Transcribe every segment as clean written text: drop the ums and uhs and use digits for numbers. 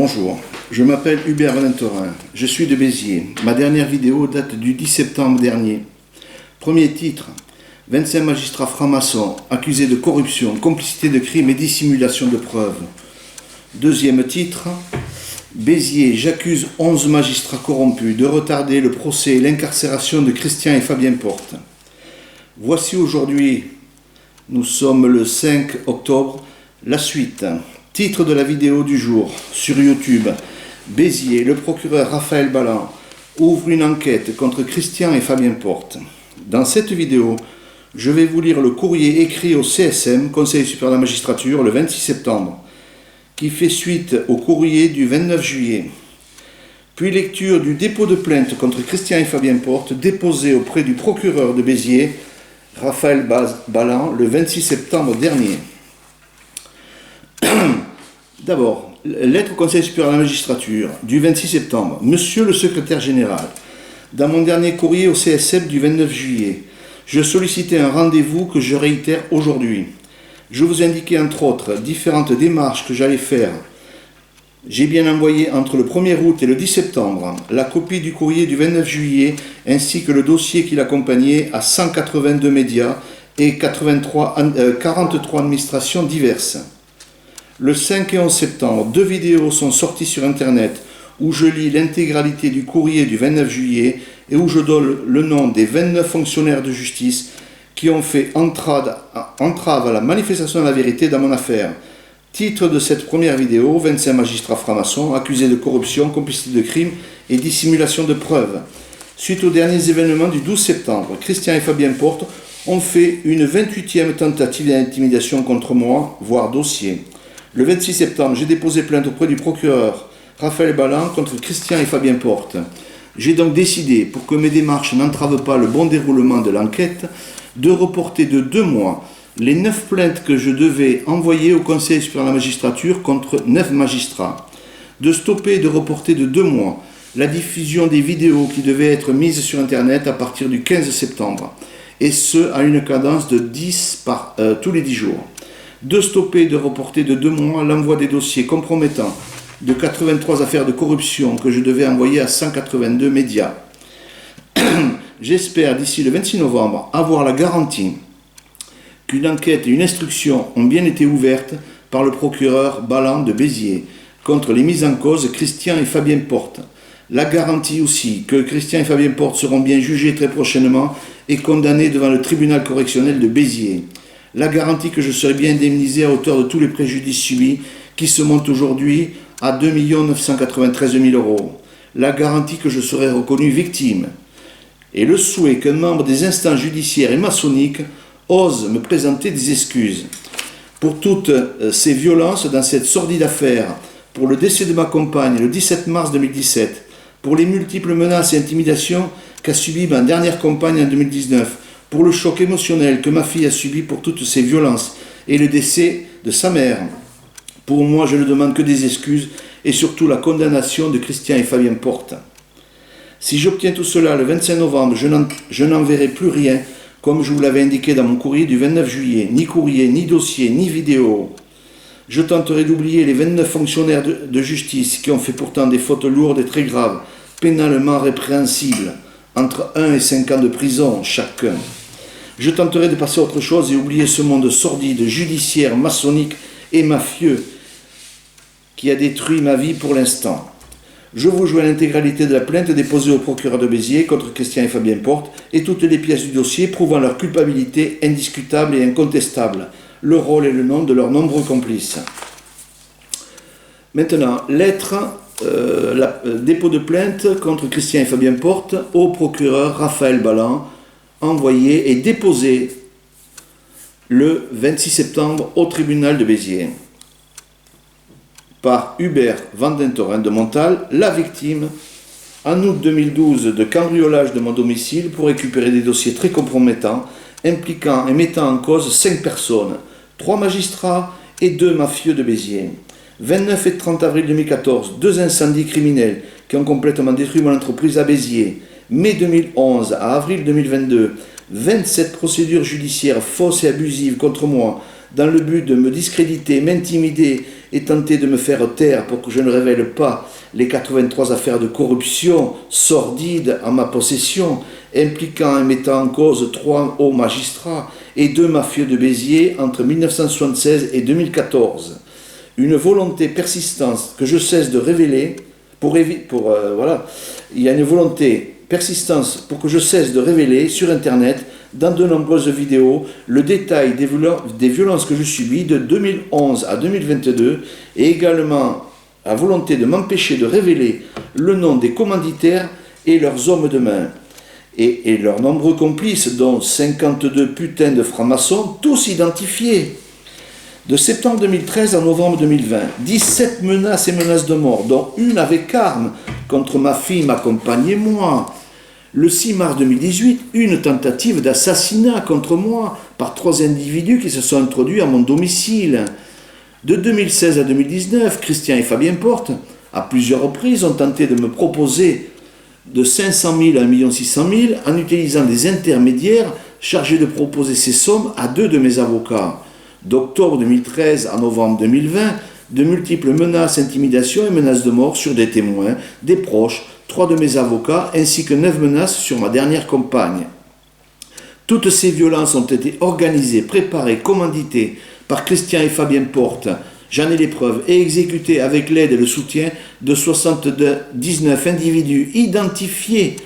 Bonjour, je m'appelle Hubert Valentorin, je suis de Béziers. Ma dernière vidéo date du 10 septembre dernier. Premier titre, 25 magistrats francs-maçons accusés de corruption, complicité de crimes et dissimulation de preuves. Deuxième titre, Béziers, j'accuse 11 magistrats corrompus de retarder le procès et l'incarcération de Christian et Fabien Porte. Voici aujourd'hui, nous sommes le 5 octobre, la suite. Titre de la vidéo du jour sur YouTube. Béziers, le procureur Raphaël Balland ouvre une enquête contre Christian et Fabien Porte. Dans cette vidéo, je vais vous lire le courrier écrit au CSM, Conseil supérieur de la magistrature, le 26 septembre, qui fait suite au courrier du 29 juillet. Puis lecture du dépôt de plainte contre Christian et Fabien Porte déposé auprès du procureur de Béziers, Raphaël Balland, le 26 septembre dernier. D'abord, lettre au Conseil supérieur de la magistrature du 26 septembre. Monsieur le secrétaire général, dans mon dernier courrier au CSM du 29 juillet, je sollicitais un rendez-vous que je réitère aujourd'hui. Je vous indiquais entre autres différentes démarches que j'allais faire. J'ai bien envoyé entre le 1er août et le 10 septembre la copie du courrier du 29 juillet ainsi que le dossier qui l'accompagnait à 182 médias et 43 administrations diverses. Le 5 et 11 septembre, 2 vidéos sont sorties sur Internet où je lis l'intégralité du courrier du 29 juillet et où je donne le nom des 29 fonctionnaires de justice qui ont fait entrave à la manifestation de la vérité dans mon affaire. Titre de cette première vidéo, 25 magistrats francs-maçons accusés de corruption, complicité de crimes et dissimulation de preuves. Suite aux derniers événements du 12 septembre, Christian et Fabien Porte ont fait une 28e tentative d'intimidation contre moi, voire dossier. Le 26 septembre, j'ai déposé plainte auprès du procureur Raphaël Balland contre Christian et Fabien Porte. J'ai donc décidé, pour que mes démarches n'entravent pas le bon déroulement de l'enquête, de reporter de 2 mois les 9 plaintes que je devais envoyer au Conseil supérieur de la magistrature contre 9 magistrats, de stopper et de reporter de 2 mois la diffusion des vidéos qui devaient être mises sur Internet à partir du 15 septembre, et ce à une cadence de 10 tous les 10 jours. De stopper et de reporter de 2 mois l'envoi des dossiers compromettants de 83 affaires de corruption que je devais envoyer à 182 médias. J'espère d'ici le 26 novembre avoir la garantie qu'une enquête et une instruction ont bien été ouvertes par le procureur Balland de Béziers contre les mises en cause Christian et Fabien Porte. La garantie aussi que Christian et Fabien Porte seront bien jugés très prochainement et condamnés devant le tribunal correctionnel de Béziers. La garantie que je serai bien indemnisé à hauteur de tous les préjudices subis qui se montent aujourd'hui à 2 993 000 €. La garantie que je serai reconnu victime. Et le souhait qu'un membre des instances judiciaires et maçonniques ose me présenter des excuses pour toutes ces violences dans cette sordide affaire, pour le décès de ma compagne le 17 mars 2017, pour les multiples menaces et intimidations qu'a subi ma dernière compagne en 2019, pour le choc émotionnel que ma fille a subi pour toutes ces violences et le décès de sa mère. Pour moi, je ne demande que des excuses et surtout la condamnation de Christian et Fabien Porte. Si j'obtiens tout cela le 25 novembre, je n'enverrai plus rien, comme je vous l'avais indiqué dans mon courrier du 29 juillet, ni courrier, ni dossier, ni vidéo. Je tenterai d'oublier les 29 fonctionnaires de justice qui ont fait pourtant des fautes lourdes et très graves, pénalement répréhensibles, entre 1 et 5 ans de prison chacun. Je tenterai de passer à autre chose et oublier ce monde sordide, judiciaire, maçonnique et mafieux qui a détruit ma vie pour l'instant. Je vous joins l'intégralité de la plainte déposée au procureur de Béziers contre Christian et Fabien Porte et toutes les pièces du dossier prouvant leur culpabilité indiscutable et incontestable, le rôle et le nom de leurs nombreux complices. Maintenant, dépôt de plainte contre Christian et Fabien Porte au procureur Raphaël Balland, envoyé et déposé le 26 septembre au tribunal de Béziers par Hubert Valentorin de Montal, la victime, en août 2012, de cambriolage de mon domicile pour récupérer des dossiers très compromettants impliquant et mettant en cause 5 personnes, 3 magistrats et 2 mafieux de Béziers. 29 et 30 avril 2014, 2 incendies criminels qui ont complètement détruit mon entreprise à Béziers. Mai 2011 à avril 2022, 27 procédures judiciaires fausses et abusives contre moi dans le but de me discréditer, m'intimider et tenter de me faire taire pour que je ne révèle pas les 83 affaires de corruption sordides en ma possession, impliquant et mettant en cause 3 hauts magistrats et 2 mafieux de Béziers entre 1976 et 2014. Une volonté persistante que je cesse de révéler, il y a une volonté persistance pour que je cesse de révéler sur Internet, dans de nombreuses vidéos, le détail des violences que je subis de 2011 à 2022 et également la volonté de m'empêcher de révéler le nom des commanditaires et leurs hommes de main et leurs nombreux complices, dont 52 putains de francs-maçons, tous identifiés. De septembre 2013 à novembre 2020, 17 menaces et menaces de mort, dont une avec arme contre ma fille, ma compagne et moi. Le 6 mars 2018, une tentative d'assassinat contre moi par 3 individus qui se sont introduits à mon domicile. De 2016 à 2019, Christian et Fabien Porte, à plusieurs reprises, ont tenté de me proposer de 500 000 à 1 600 000 en utilisant des intermédiaires chargés de proposer ces sommes à 2 de mes avocats. D'octobre 2013 à novembre 2020, de multiples menaces, intimidations et menaces de mort sur des témoins, des proches, 3 de mes avocats, ainsi que 9 menaces sur ma dernière compagne. Toutes ces violences ont été organisées, préparées, commanditées par Christian et Fabien Porte, j'en ai les preuves, et exécutées avec l'aide et le soutien de 79 individus identifiés,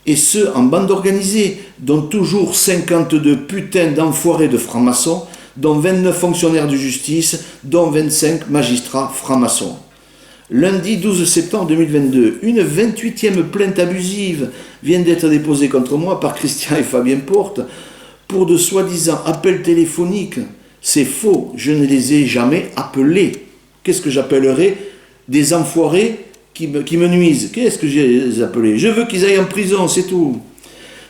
et ce en bande organisée, dont toujours 52 putains d'enfoirés de francs-maçons, dont 29 fonctionnaires de justice, dont 25 magistrats francs-maçons. Lundi 12 septembre 2022, une 28e plainte abusive vient d'être déposée contre moi par Christian et Fabien Porte pour de soi-disant appels téléphoniques. C'est faux, je ne les ai jamais appelés. Qu'est-ce que j'appellerais des enfoirés qui me nuisent? Qu'est-ce que j'ai les appelés? Je veux qu'ils aillent en prison, c'est tout.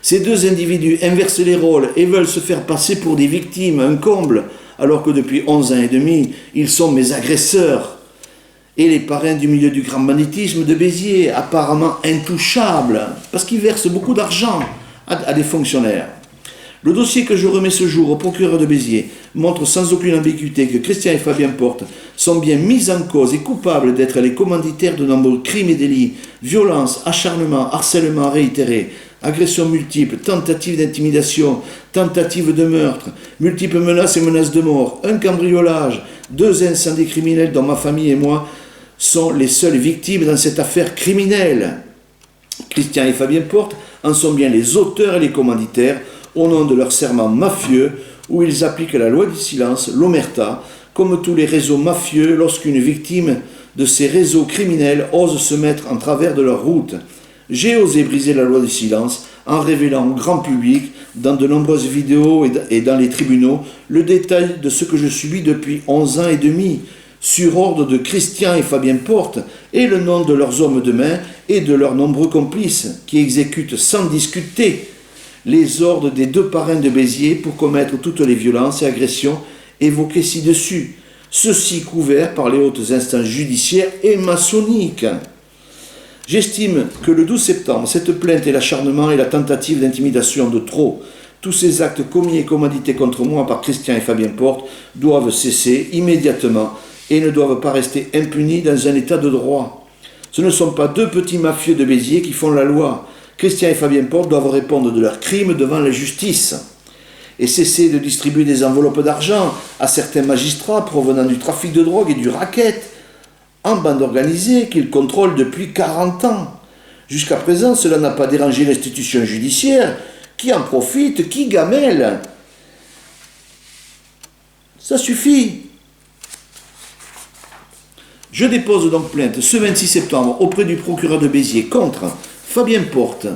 Ces 2 individus inversent les rôles et veulent se faire passer pour des victimes, un comble, alors que depuis 11 ans et demi, ils sont mes agresseurs et les parrains du milieu du grand banditisme de Béziers, apparemment intouchables, parce qu'ils versent beaucoup d'argent à des fonctionnaires. Le dossier que je remets ce jour au procureur de Béziers montre sans aucune ambiguïté que Christian et Fabien Porte sont bien mis en cause et coupables d'être les commanditaires de nombreux crimes et délits, violences, acharnement, harcèlement réitéré, agressions multiples, tentatives d'intimidation, tentatives de meurtre, multiples menaces et menaces de mort, un cambriolage, 2 incendies criminels dont ma famille et moi sont les seules victimes dans cette affaire criminelle. Christian et Fabien Porte en sont bien les auteurs et les commanditaires au nom de leur serment mafieux où ils appliquent la loi du silence, l'omerta, comme tous les réseaux mafieux lorsqu'une victime de ces réseaux criminels ose se mettre en travers de leur route. J'ai osé briser la loi du silence en révélant au grand public, dans de nombreuses vidéos et dans les tribunaux, le détail de ce que je subis depuis 11 ans et demi, sur ordre de Christian et Fabien Porte, et le nom de leurs hommes de main et de leurs nombreux complices, qui exécutent sans discuter les ordres des 2 parrains de Béziers pour commettre toutes les violences et agressions évoquées ci-dessus, ceci couvert par les hautes instances judiciaires et maçonniques. J'estime que le 12 septembre, cette plainte et l'acharnement et la tentative d'intimidation de trop, tous ces actes commis et commandités contre moi par Christian et Fabien Porte doivent cesser immédiatement et ne doivent pas rester impunis dans un état de droit. Ce ne sont pas 2 petits mafieux de Béziers qui font la loi. Christian et Fabien Porte doivent répondre de leurs crimes devant la justice et cesser de distribuer des enveloppes d'argent à certains magistrats provenant du trafic de drogue et du racket en bande organisée qu'ils contrôlent depuis 40 ans. Jusqu'à présent, cela n'a pas dérangé l'institution judiciaire qui en profite, qui gamelle. Ça suffit. Je dépose donc plainte ce 26 septembre auprès du procureur de Béziers contre Fabien Porte.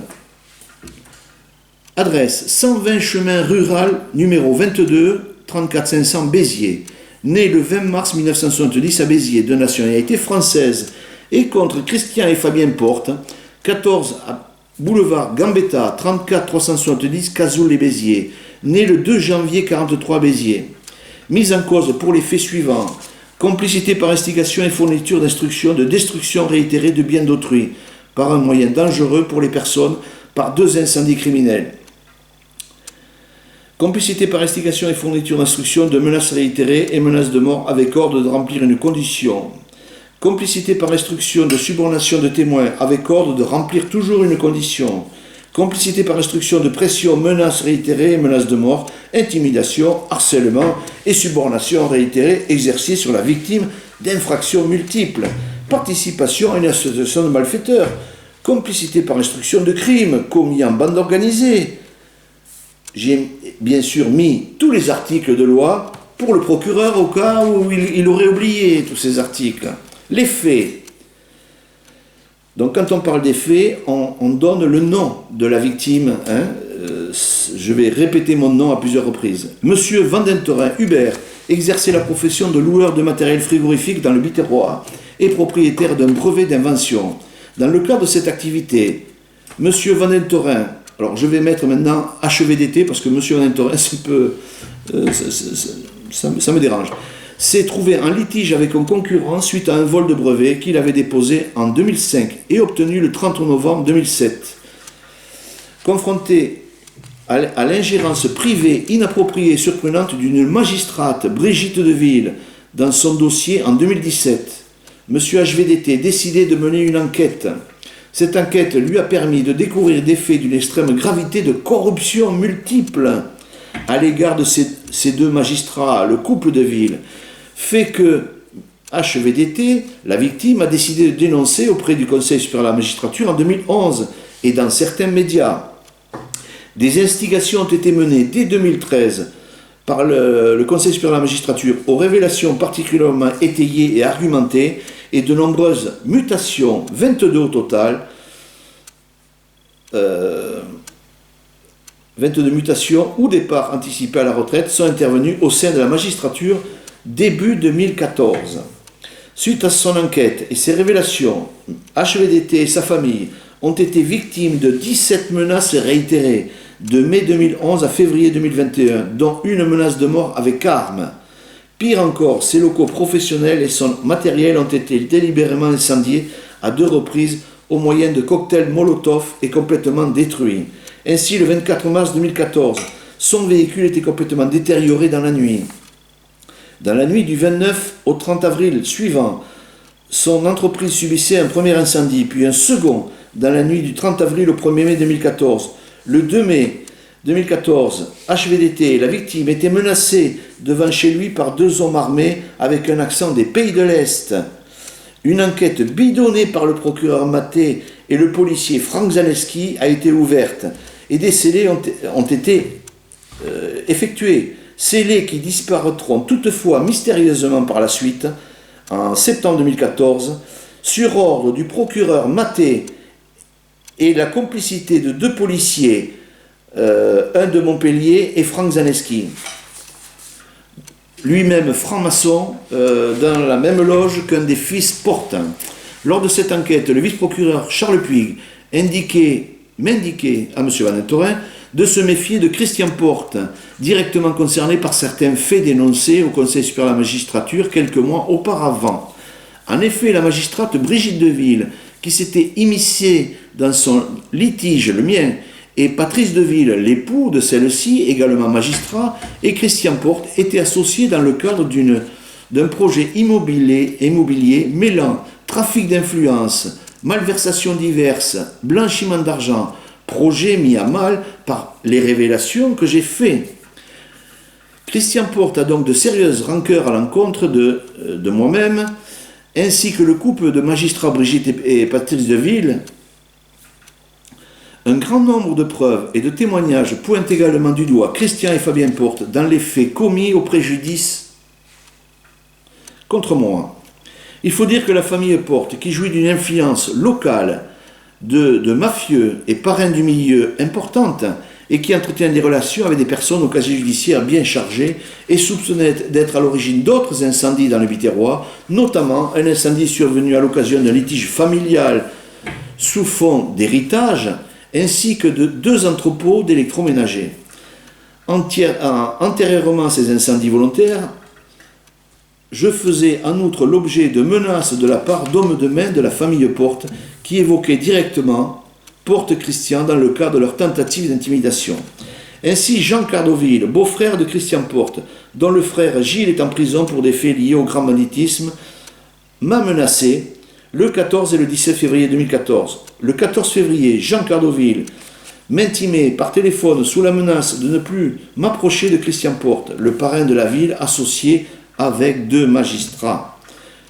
Adresse 120 chemin rural numéro 22 34 500 Béziers. Né le 20 mars 1970 à Béziers, de nationalité française. Et contre Christian et Fabien Porte, 14 boulevard Gambetta 34 370 Cazoul les Béziers. Né le 2 janvier 43 à Béziers. Mise en cause pour les faits suivants: complicité par instigation et fourniture d'instructions de destruction réitérée de biens d'autrui par un moyen dangereux pour les personnes, par 2 incendies criminels. Complicité par instigation et fourniture d'instructions de menaces réitérées et menaces de mort avec ordre de remplir une condition. Complicité par instruction de subornation de témoins avec ordre de remplir toujours une condition. Complicité par instruction de pression, menaces réitérées et menaces de mort, intimidation, harcèlement et subornation réitérée exercée sur la victime d'infractions multiples. Participation à une association de malfaiteurs. Complicité par instruction de crimes commis en bande organisée. J'ai bien sûr mis tous les articles de loi pour le procureur au cas où il aurait oublié tous ces articles. Les faits. Donc quand on parle des faits, on donne le nom de la victime. Je vais répéter mon nom à plusieurs reprises. Monsieur Vandentorin Hubert exerçait la profession de loueur de matériel frigorifique dans le Biterrois et propriétaire d'un brevet d'invention. Dans le cadre de cette activité, Monsieur Vandentorin, alors je vais mettre maintenant HVDT parce que Monsieur Vandentorin, c'est un peu, ça me dérange, s'est trouvé en litige avec un concurrent suite à un vol de brevet qu'il avait déposé en 2005 et obtenu le 30 novembre 2007. Confronté à l'ingérence privée, inappropriée et surprenante d'une magistrate, Brigitte Deville, dans son dossier en 2017, M. HVDT décidait de mener une enquête. Cette enquête lui a permis de découvrir des faits d'une extrême gravité de corruption multiple à l'égard de ces deux magistrats, le couple de ville, fait que HVDT, la victime, a décidé de dénoncer auprès du Conseil supérieur de la magistrature en 2011 et dans certains médias. Des investigations ont été menées dès 2013 par le Conseil supérieur de la magistrature aux révélations particulièrement étayées et argumentées et de nombreuses mutations, 22 au total, 22 mutations ou départs anticipés à la retraite sont intervenus au sein de la magistrature début 2014. Suite à son enquête et ses révélations, HVDT et sa famille ont été victimes de 17 menaces réitérées de mai 2011 à février 2021, dont une menace de mort avec arme. Pire encore, ses locaux professionnels et son matériel ont été délibérément incendiés à 2 reprises au moyen de cocktails Molotov et complètement détruits. Ainsi, le 24 mars 2014, son véhicule était complètement détérioré dans la nuit. Dans la nuit du 29 au 30 avril suivant, son entreprise subissait un premier incendie, puis un second dans la nuit du 30 avril au 1er mai 2014. Le 2 mai 2014, HVDT, la victime, était menacée devant chez lui par 2 hommes armés avec un accent des pays de l'Est. Une enquête bidonnée par le procureur Maté et le policier Frank Zaleski a été ouverte et des scellés ont été effectués. Scellés qui disparaîtront toutefois mystérieusement par la suite, en septembre 2014, sur ordre du procureur Maté et la complicité de 2 policiers, un de Montpellier et Frank Zaleski. Lui-même franc-maçon, dans la même loge qu'un des fils Portin. Lors de cette enquête, le vice-procureur Charles Puig m'indiquait à M. Vandentorin de se méfier de Christian Porte, directement concerné par certains faits dénoncés au Conseil supérieur de la magistrature quelques mois auparavant. En effet, la magistrate Brigitte Deville, qui s'était immiscée dans son litige, le mien, et Patrice Deville, l'époux de celle-ci, également magistrat, et Christian Porte étaient associés dans le cadre d'un projet immobilier mêlant trafic d'influence, malversations diverses, blanchiment d'argent, projet mis à mal par les révélations que j'ai faites. Christian Porte a donc de sérieuses rancœurs à l'encontre de moi-même, ainsi que le couple de magistrats Brigitte et Patrice Deville. Un grand nombre de preuves et de témoignages pointent également du doigt Christian et Fabien Porte dans les faits commis au préjudice contre moi. Il faut dire que la famille Porte, qui jouit d'une influence locale de mafieux et parrains du milieu importante et qui entretient des relations avec des personnes au casier judiciaire bien chargées et soupçonnées d'être à l'origine d'autres incendies dans le Biterrois, notamment un incendie survenu à l'occasion d'un litige familial sous fond d'héritage, ainsi que de 2 entrepôts d'électroménagers. Antérieurement à ces incendies volontaires, je faisais en outre l'objet de menaces de la part d'hommes de main de la famille Porte qui évoquaient directement Porte Christian dans le cadre de leur tentative d'intimidation. Ainsi, Jean Cardoville, beau-frère de Christian Porte, dont le frère Gilles est en prison pour des faits liés au grand banditisme, m'a menacé le 14 et le 17 février 2014. Le 14 février, Jean Cardoville m'intimait par téléphone sous la menace de ne plus m'approcher de Christian Porte, le parrain de la ville, associé avec 2 magistrats.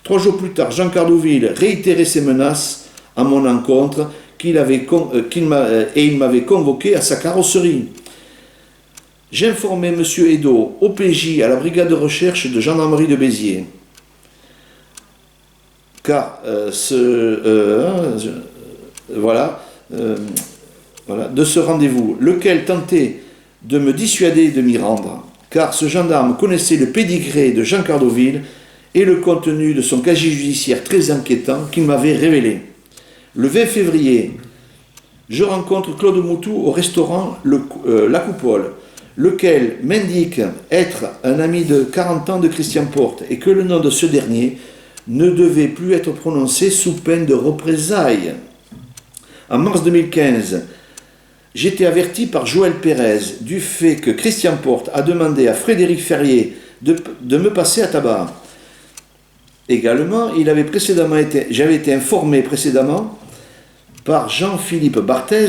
3 jours plus tard, Jean Cardoville réitérait ses menaces à mon encontre et il m'avait convoqué à sa carrosserie. J'informais M. Edo, OPJ, à la brigade de recherche de gendarmerie de Béziers, car de ce rendez-vous, lequel tentait de me dissuader de m'y rendre, car ce gendarme connaissait le pédigré de Jean Cardoville et le contenu de son casier judiciaire très inquiétant qu'il m'avait révélé. Le 20 février, je rencontre Claude Moutou au restaurant La Coupole, lequel m'indique être un ami de 40 ans de Christian Porte et que le nom de ce dernier ne devait plus être prononcé sous peine de représailles. En mars 2015, j'étais averti par Joël Pérez du fait que Christian Porte a demandé à Frédéric Ferrier de me passer à tabac. Également, j'avais été informé précédemment par Jean-Philippe Barthez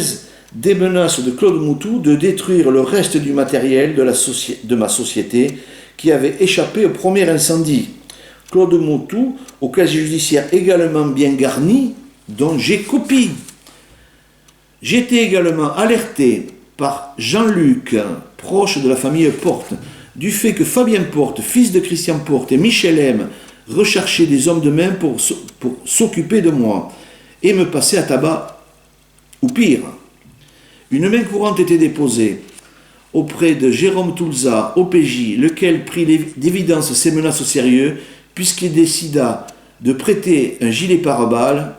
des menaces de Claude Moutou de détruire le reste du matériel de ma société qui avait échappé au premier incendie. Claude Moutou, au casier judiciaire également bien garni, dont j'ai copie. J'étais également alerté par Jean-Luc, proche de la famille Porte, du fait que Fabien Porte, fils de Christian Porte, et Michel M recherchaient des hommes de main pour s'occuper de moi et me passer à tabac, ou pire. Une main courante était déposée auprès de Jérôme Toulza, OPJ, lequel prit d'évidence ces menaces au sérieux, puisqu'il décida de prêter un gilet pare-balles.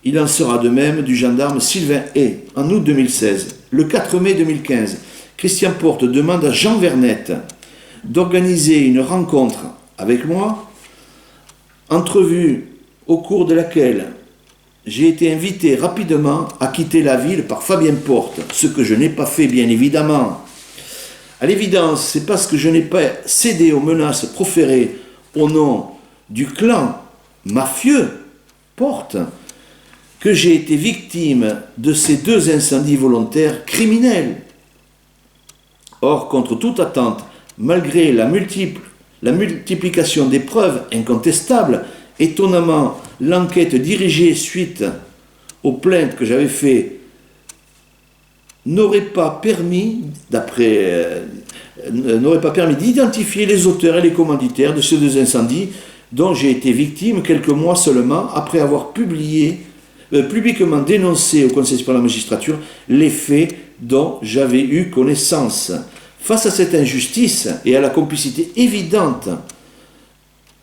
Il en sera de même du gendarme Sylvain Hay, en août 2016. Le 4 mai 2015, Christian Porte demande à Jean Vernette d'organiser une rencontre avec moi, entrevue au cours de laquelle j'ai été invité rapidement à quitter la ville par Fabien Porte, ce que je n'ai pas fait bien évidemment. À l'évidence, c'est parce que je n'ai pas cédé aux menaces proférées au nom du clan mafieux Porte que j'ai été victime de ces 2 incendies volontaires criminels. Or, contre toute attente, malgré la multiplication des preuves incontestables, étonnamment, l'enquête dirigée suite aux plaintes que j'avais faites n'aurait pas permis d'identifier les auteurs et les commanditaires de ces 2 incendies dont j'ai été victime quelques mois seulement après avoir publiquement dénoncé au Conseil supérieur de la magistrature les faits dont j'avais eu connaissance. Face à cette injustice et à la complicité évidente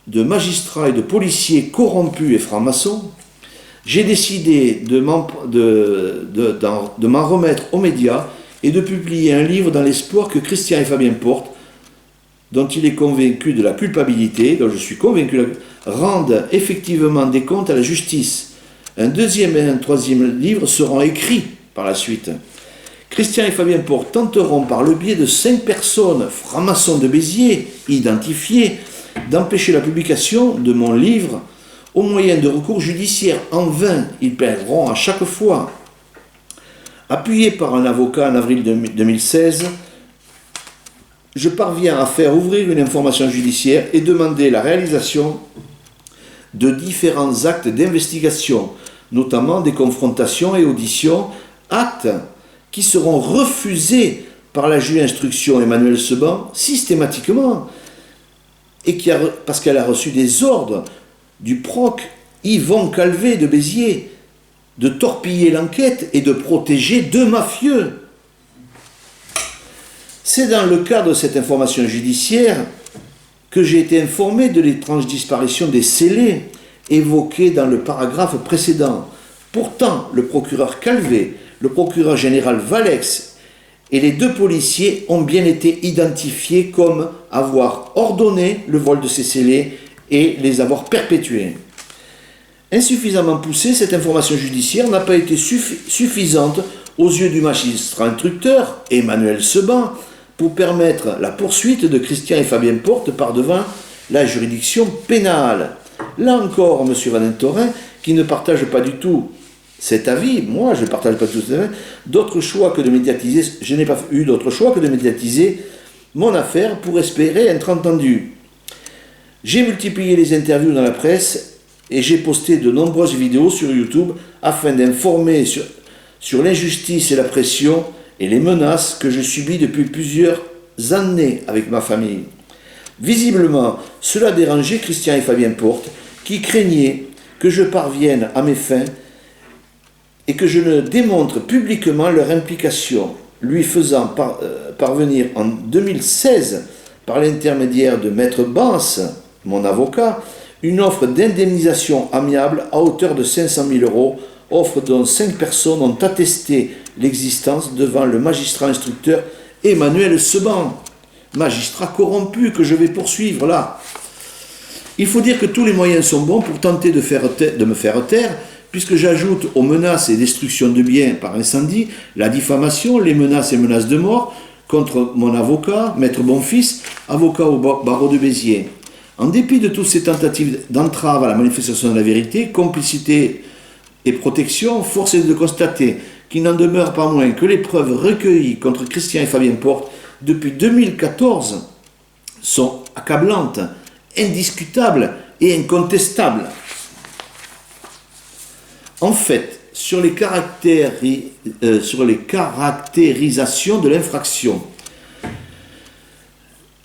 de magistrats et de policiers corrompus et francs-maçons, j'ai décidé de m'en remettre aux médias et de publier un livre dans l'espoir que Christian et Fabien Porte, dont il est convaincu de la culpabilité, dont je suis convaincu, rendent effectivement des comptes à la justice. Un 2e et un 3e livre seront écrits par la suite. Christian et Fabien Porte tenteront par le biais de 5 personnes francs-maçons de Béziers identifiées d'empêcher la publication de mon livre au moyen de recours judiciaires. En vain, ils perdront à chaque fois. Appuyé par un avocat en avril 2016, je parviens à faire ouvrir une information judiciaire et demander la réalisation de différents actes d'investigation, notamment des confrontations et auditions, actes qui seront refusés par la juge d'instruction Emmanuel Seban systématiquement, et parce qu'elle a reçu des ordres du proc Yvon Calvé de Béziers de torpiller l'enquête et de protéger 2 mafieux. C'est dans le cadre de cette information judiciaire que j'ai été informé de l'étrange disparition des scellés évoqués dans le paragraphe précédent. Pourtant, le procureur Calvé, le procureur général Valex et les 2 policiers ont bien été identifiés comme avoir ordonné le vol de ces scellés et les avoir perpétués. Insuffisamment poussée, cette information judiciaire n'a pas été suffisante aux yeux du magistrat instructeur, Emmanuel Seban, pour permettre la poursuite de Christian et Fabien Porte par devant la juridiction pénale. Là encore, M. Valentorin, qui ne partage pas du tout cet avis, moi je ne partage pas tout cet avis, je n'ai pas eu d'autre choix que de médiatiser mon affaire pour espérer être entendu. J'ai multiplié les interviews dans la presse et j'ai posté de nombreuses vidéos sur YouTube afin d'informer sur l'injustice et la pression et les menaces que je subis depuis plusieurs années avec ma famille. Visiblement, cela dérangeait Christian et Fabien Porte, qui craignaient que je parvienne à mes fins et que je ne démontre publiquement leur implication, lui faisant parvenir en 2016, par l'intermédiaire de Maître Bance, mon avocat, une offre d'indemnisation amiable à hauteur de 500 000 €, offre dont 5 personnes ont attesté l'existence devant le magistrat instructeur Emmanuel Seban, magistrat corrompu que je vais poursuivre là. Il faut dire que tous les moyens sont bons pour tenter de me faire taire, puisque j'ajoute aux menaces et destructions de biens par incendie la diffamation, les menaces et menaces de mort contre mon avocat, Maître Bonfils, avocat au barreau de Béziers. En dépit de toutes ces tentatives d'entrave à la manifestation de la vérité, complicité et protection, force est de constater qu'il n'en demeure pas moins que les preuves recueillies contre Christian et Fabien Porte depuis 2014 sont accablantes, indiscutables et incontestables. En fait, sur les caractérisations de l'infraction,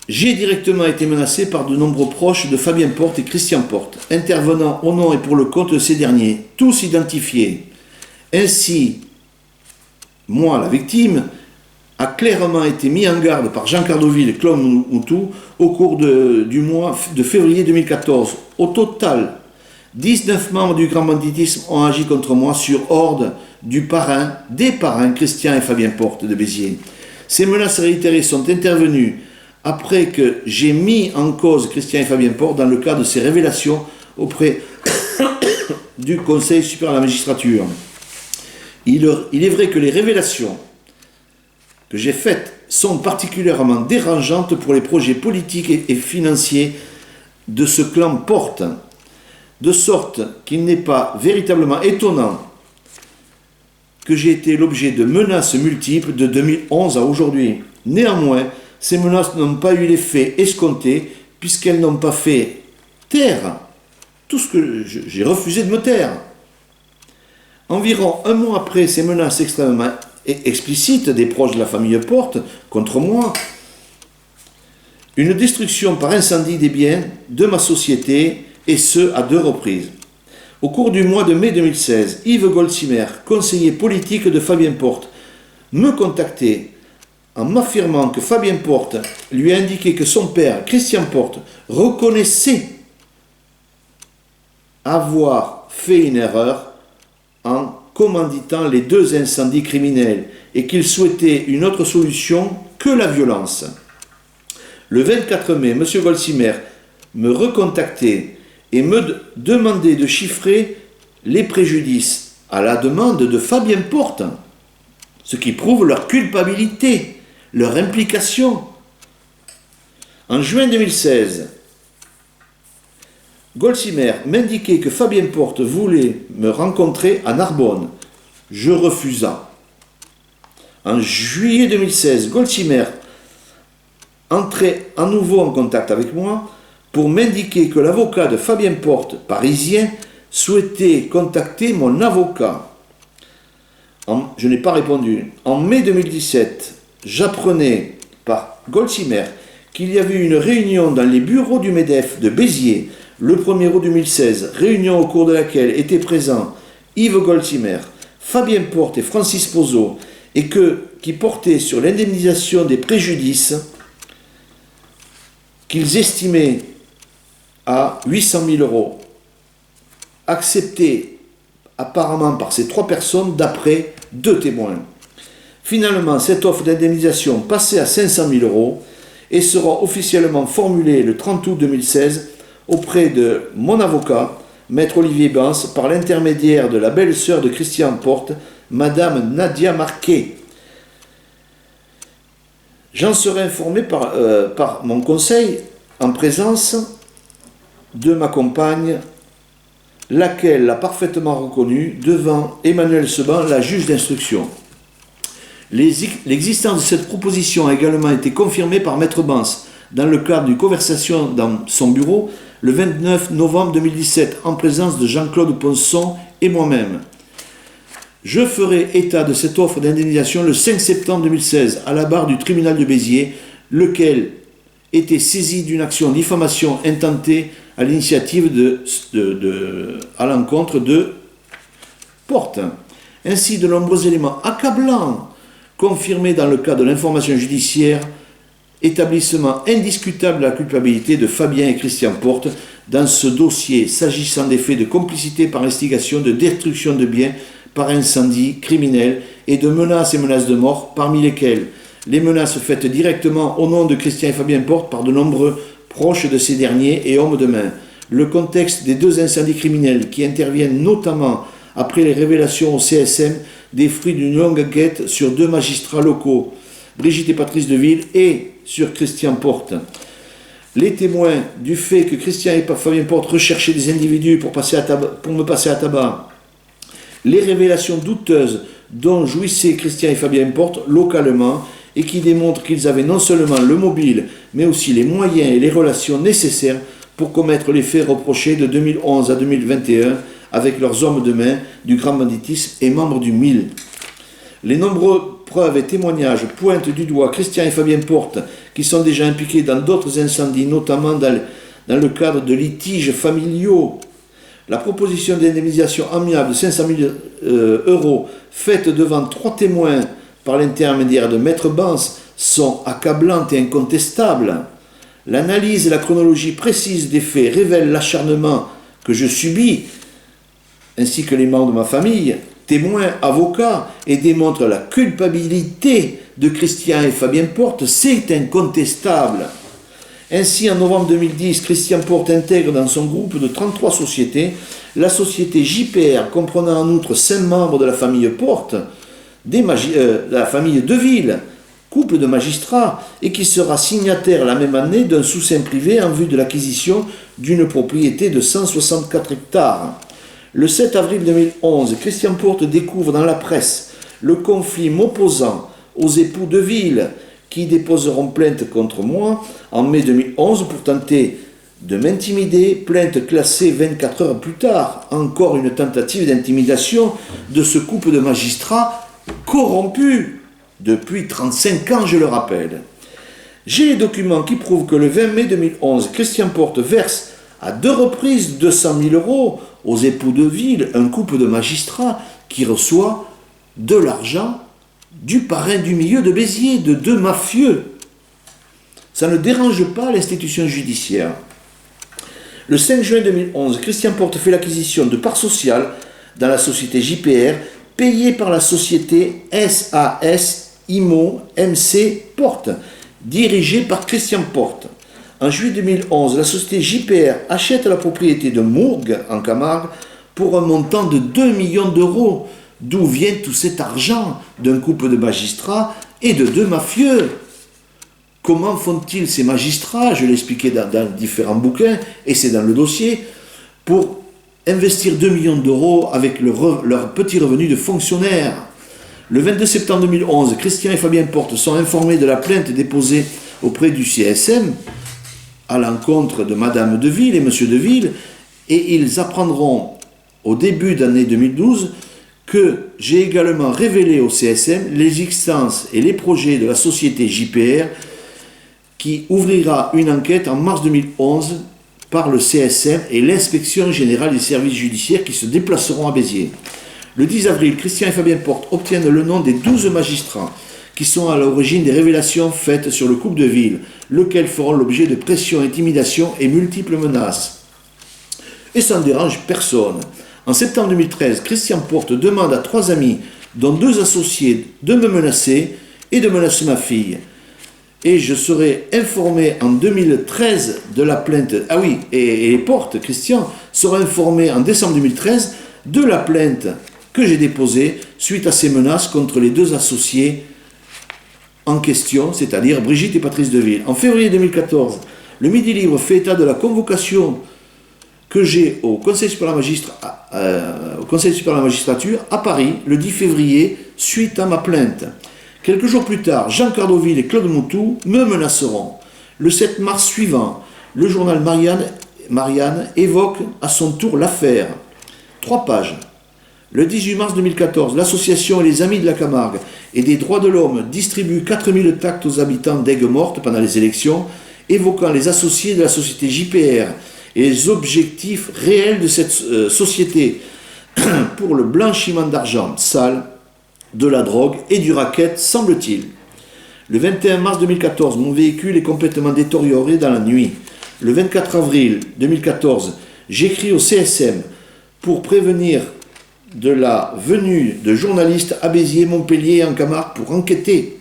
j'ai directement été menacé par de nombreux proches de Fabien Porte et Christian Porte, intervenant au nom et pour le compte de ces derniers, tous identifiés. Ainsi, moi, la victime, a clairement été mis en garde par Jean Cardoville et Claude Moutou au cours du mois de février 2014. Au total, 19 membres du grand banditisme ont agi contre moi sur ordre des parrains Christian et Fabien Porte de Béziers. Ces menaces réitérées sont intervenues après que j'ai mis en cause Christian et Fabien Porte dans le cadre de ces révélations auprès du Conseil supérieur de la magistrature. Il est vrai que les révélations que j'ai faites sont particulièrement dérangeantes pour les projets politiques et financiers de ce clan Porte, de sorte qu'il n'est pas véritablement étonnant que j'ai été l'objet de menaces multiples de 2011 à aujourd'hui. Néanmoins, ces menaces n'ont pas eu l'effet escompté puisqu'elles n'ont pas fait taire tout ce que j'ai refusé de me taire. Environ un mois après ces menaces extrêmement explicites des proches de la famille Porte contre moi, une destruction par incendie des biens de ma société, et ce à 2 reprises. Au cours du mois de mai 2016, Yves Golsimer, conseiller politique de Fabien Porte, me contactait en m'affirmant que Fabien Porte lui a indiqué que son père, Christian Porte, reconnaissait avoir fait une erreur en commanditant les 2 incendies criminels et qu'il souhaitait une autre solution que la violence. Le 24 mai, M. Golsimer me recontactait et me demandait de chiffrer les préjudices à la demande de Fabien Porte, ce qui prouve leur culpabilité, leur implication. En juin 2016, Golsimer m'indiquait que Fabien Porte voulait me rencontrer à Narbonne. Je refusa. En juillet 2016, Golsimer entrait à nouveau en contact avec moi pour m'indiquer que l'avocat de Fabien Porte, parisien, souhaitait contacter mon avocat. Je n'ai pas répondu. En mai 2017, j'apprenais par Golsimer qu'il y avait une réunion dans les bureaux du MEDEF de Béziers le 1er août 2016, réunion au cours de laquelle étaient présents Yves Golsimer, Fabien Porte et Francis Pozzo, et qui portait sur l'indemnisation des préjudices qu'ils estimaient à 800 000 €, acceptés apparemment par ces 3 personnes d'après 2 témoins. Finalement, cette offre d'indemnisation passait à 500 000 € et sera officiellement formulée le 30 août 2016 auprès de mon avocat, Maître Olivier Bance, par l'intermédiaire de la belle-sœur de Christian Porte, Madame Nadia Marquet. J'en serai informé par mon conseil en présence de ma compagne, laquelle l'a parfaitement reconnu devant Emmanuel Seban, la juge d'instruction. L'existence de cette proposition a également été confirmée par Maître Bance dans le cadre d'une conversation dans son bureau le 29 novembre 2017 en présence de Jean-Claude Ponson et moi-même. Je ferai état de cette offre d'indemnisation le 5 septembre 2016 à la barre du tribunal de Béziers, lequel était saisi d'une action de diffamation intentée à l'initiative à l'encontre de Porte. Ainsi, de nombreux éléments accablants confirmés dans le cadre de l'information judiciaire, établissement indiscutable de la culpabilité de Fabien et Christian Porte dans ce dossier s'agissant des faits de complicité par instigation, de destruction de biens par incendie criminel et de menaces et menaces de mort, parmi lesquelles les menaces faites directement au nom de Christian et Fabien Porte par de nombreux proches de ces derniers et hommes de main. Le contexte des deux incendies criminels qui interviennent notamment après les révélations au CSM des fruits d'une longue enquête sur deux magistrats locaux, Brigitte et Patrice Deville, et sur Christian Porte. Les témoins du fait que Christian et Fabien Porte recherchaient des individus pour me passer à tabac, les révélations douteuses dont jouissaient Christian et Fabien Porte localement et qui démontrent qu'ils avaient non seulement le mobile, mais aussi les moyens et les relations nécessaires pour commettre les faits reprochés de 2011 à 2021 avec leurs hommes de main du grand banditisme et membres du MIL. Les nombreuses preuves et témoignages pointent du doigt Christian et Fabien Porte, qui sont déjà impliqués dans d'autres incendies, notamment dans le cadre de litiges familiaux. La proposition d'indemnisation amiable de 500 000 euros faite devant 3 témoins par l'intermédiaire de Maître Bance sont accablantes et incontestables. L'analyse et la chronologie précise des faits révèlent l'acharnement que je subis, ainsi que les membres de ma famille, témoins, avocats, et démontrent la culpabilité de Christian et Fabien Porte. C'est incontestable. Ainsi, en novembre 2010, Christian Porte intègre dans son groupe de 33 sociétés la société JPR, comprenant en outre 5 membres de la famille Porte, la famille Deville, couple de magistrats, et qui sera signataire la même année d'un sous-seing privé en vue de l'acquisition d'une propriété de 164 hectares. Le 7 avril 2011, Christian Porte découvre dans la presse le conflit m'opposant aux époux Deville, qui déposeront plainte contre moi en mai 2011 pour tenter de m'intimider, plainte classée 24 heures plus tard. Encore une tentative d'intimidation de ce couple de magistrats corrompus depuis 35 ans, je le rappelle. J'ai les documents qui prouvent que le 20 mai 2011, Christian Porte verse à 2 reprises 200 000 euros aux époux Deville, un couple de magistrats qui reçoit de l'argent du parrain du milieu de Béziers, de 2 mafieux. Ça ne dérange pas l'institution judiciaire. Le 5 juin 2011, Christian Porte fait l'acquisition de parts sociales dans la société JPR, payée par la société SAS IMO MC Porte, dirigée par Christian Porte. En juillet 2011, la société JPR achète la propriété de Mourgues, en Camargue, pour un montant de 2 millions d'euros. D'où vient tout cet argent d'un couple de magistrats et de 2 mafieux? Comment font-ils ces magistrats, je l'expliquais dans différents bouquins, et c'est dans le dossier, pour investir 2 millions d'euros avec leur petit revenu de fonctionnaire? Le 22 septembre 2011, Christian et Fabien Porte sont informés de la plainte déposée auprès du CSM à l'encontre de Madame Deville et Monsieur Deville, et ils apprendront au début d'année 2012 que j'ai également révélé au CSM l'existence et les projets de la société JPR qui ouvrira une enquête en mars 2011 par le CSM et l'inspection générale des services judiciaires qui se déplaceront à Béziers. Le 10 avril, Christian et Fabien Porte obtiennent le nom des 12 magistrats qui sont à l'origine des révélations faites sur le couple de ville, lesquels feront l'objet de pressions, intimidations et multiples menaces. Et ça ne dérange personne. En septembre 2013, Christian Porte demande à 3 amis, dont 2 associés, de me menacer et de menacer ma fille. Et je serai informé en 2013 de la plainte. Ah oui, et Porte, Christian, sera informé en décembre 2013 de la plainte que j'ai déposée suite à ces menaces contre les deux associés en question, c'est-à-dire Brigitte et Patrice Deville. En février 2014, le Midi Libre fait état de la convocation que j'ai au Conseil supérieur de la magistrature à Paris le 10 février suite à ma plainte. Quelques jours plus tard, Jean Cardoville et Claude Moutou me menaceront. Le 7 mars suivant, le journal Marianne évoque à son tour l'affaire. 3 pages. Le 18 mars 2014, l'association et les Amis de la Camargue et des droits de l'homme distribuent 4000 tracts aux habitants d'Aigues-Mortes pendant les élections, évoquant les associés de la société JPR et les objectifs réels de cette société pour le blanchiment d'argent sale, de la drogue et du racket, semble-t-il. Le 21 mars 2014, mon véhicule est complètement détérioré dans la nuit. Le 24 avril 2014, j'écris au CSM pour prévenir de la venue de journalistes à Béziers, Montpellier et en Camargue pour enquêter.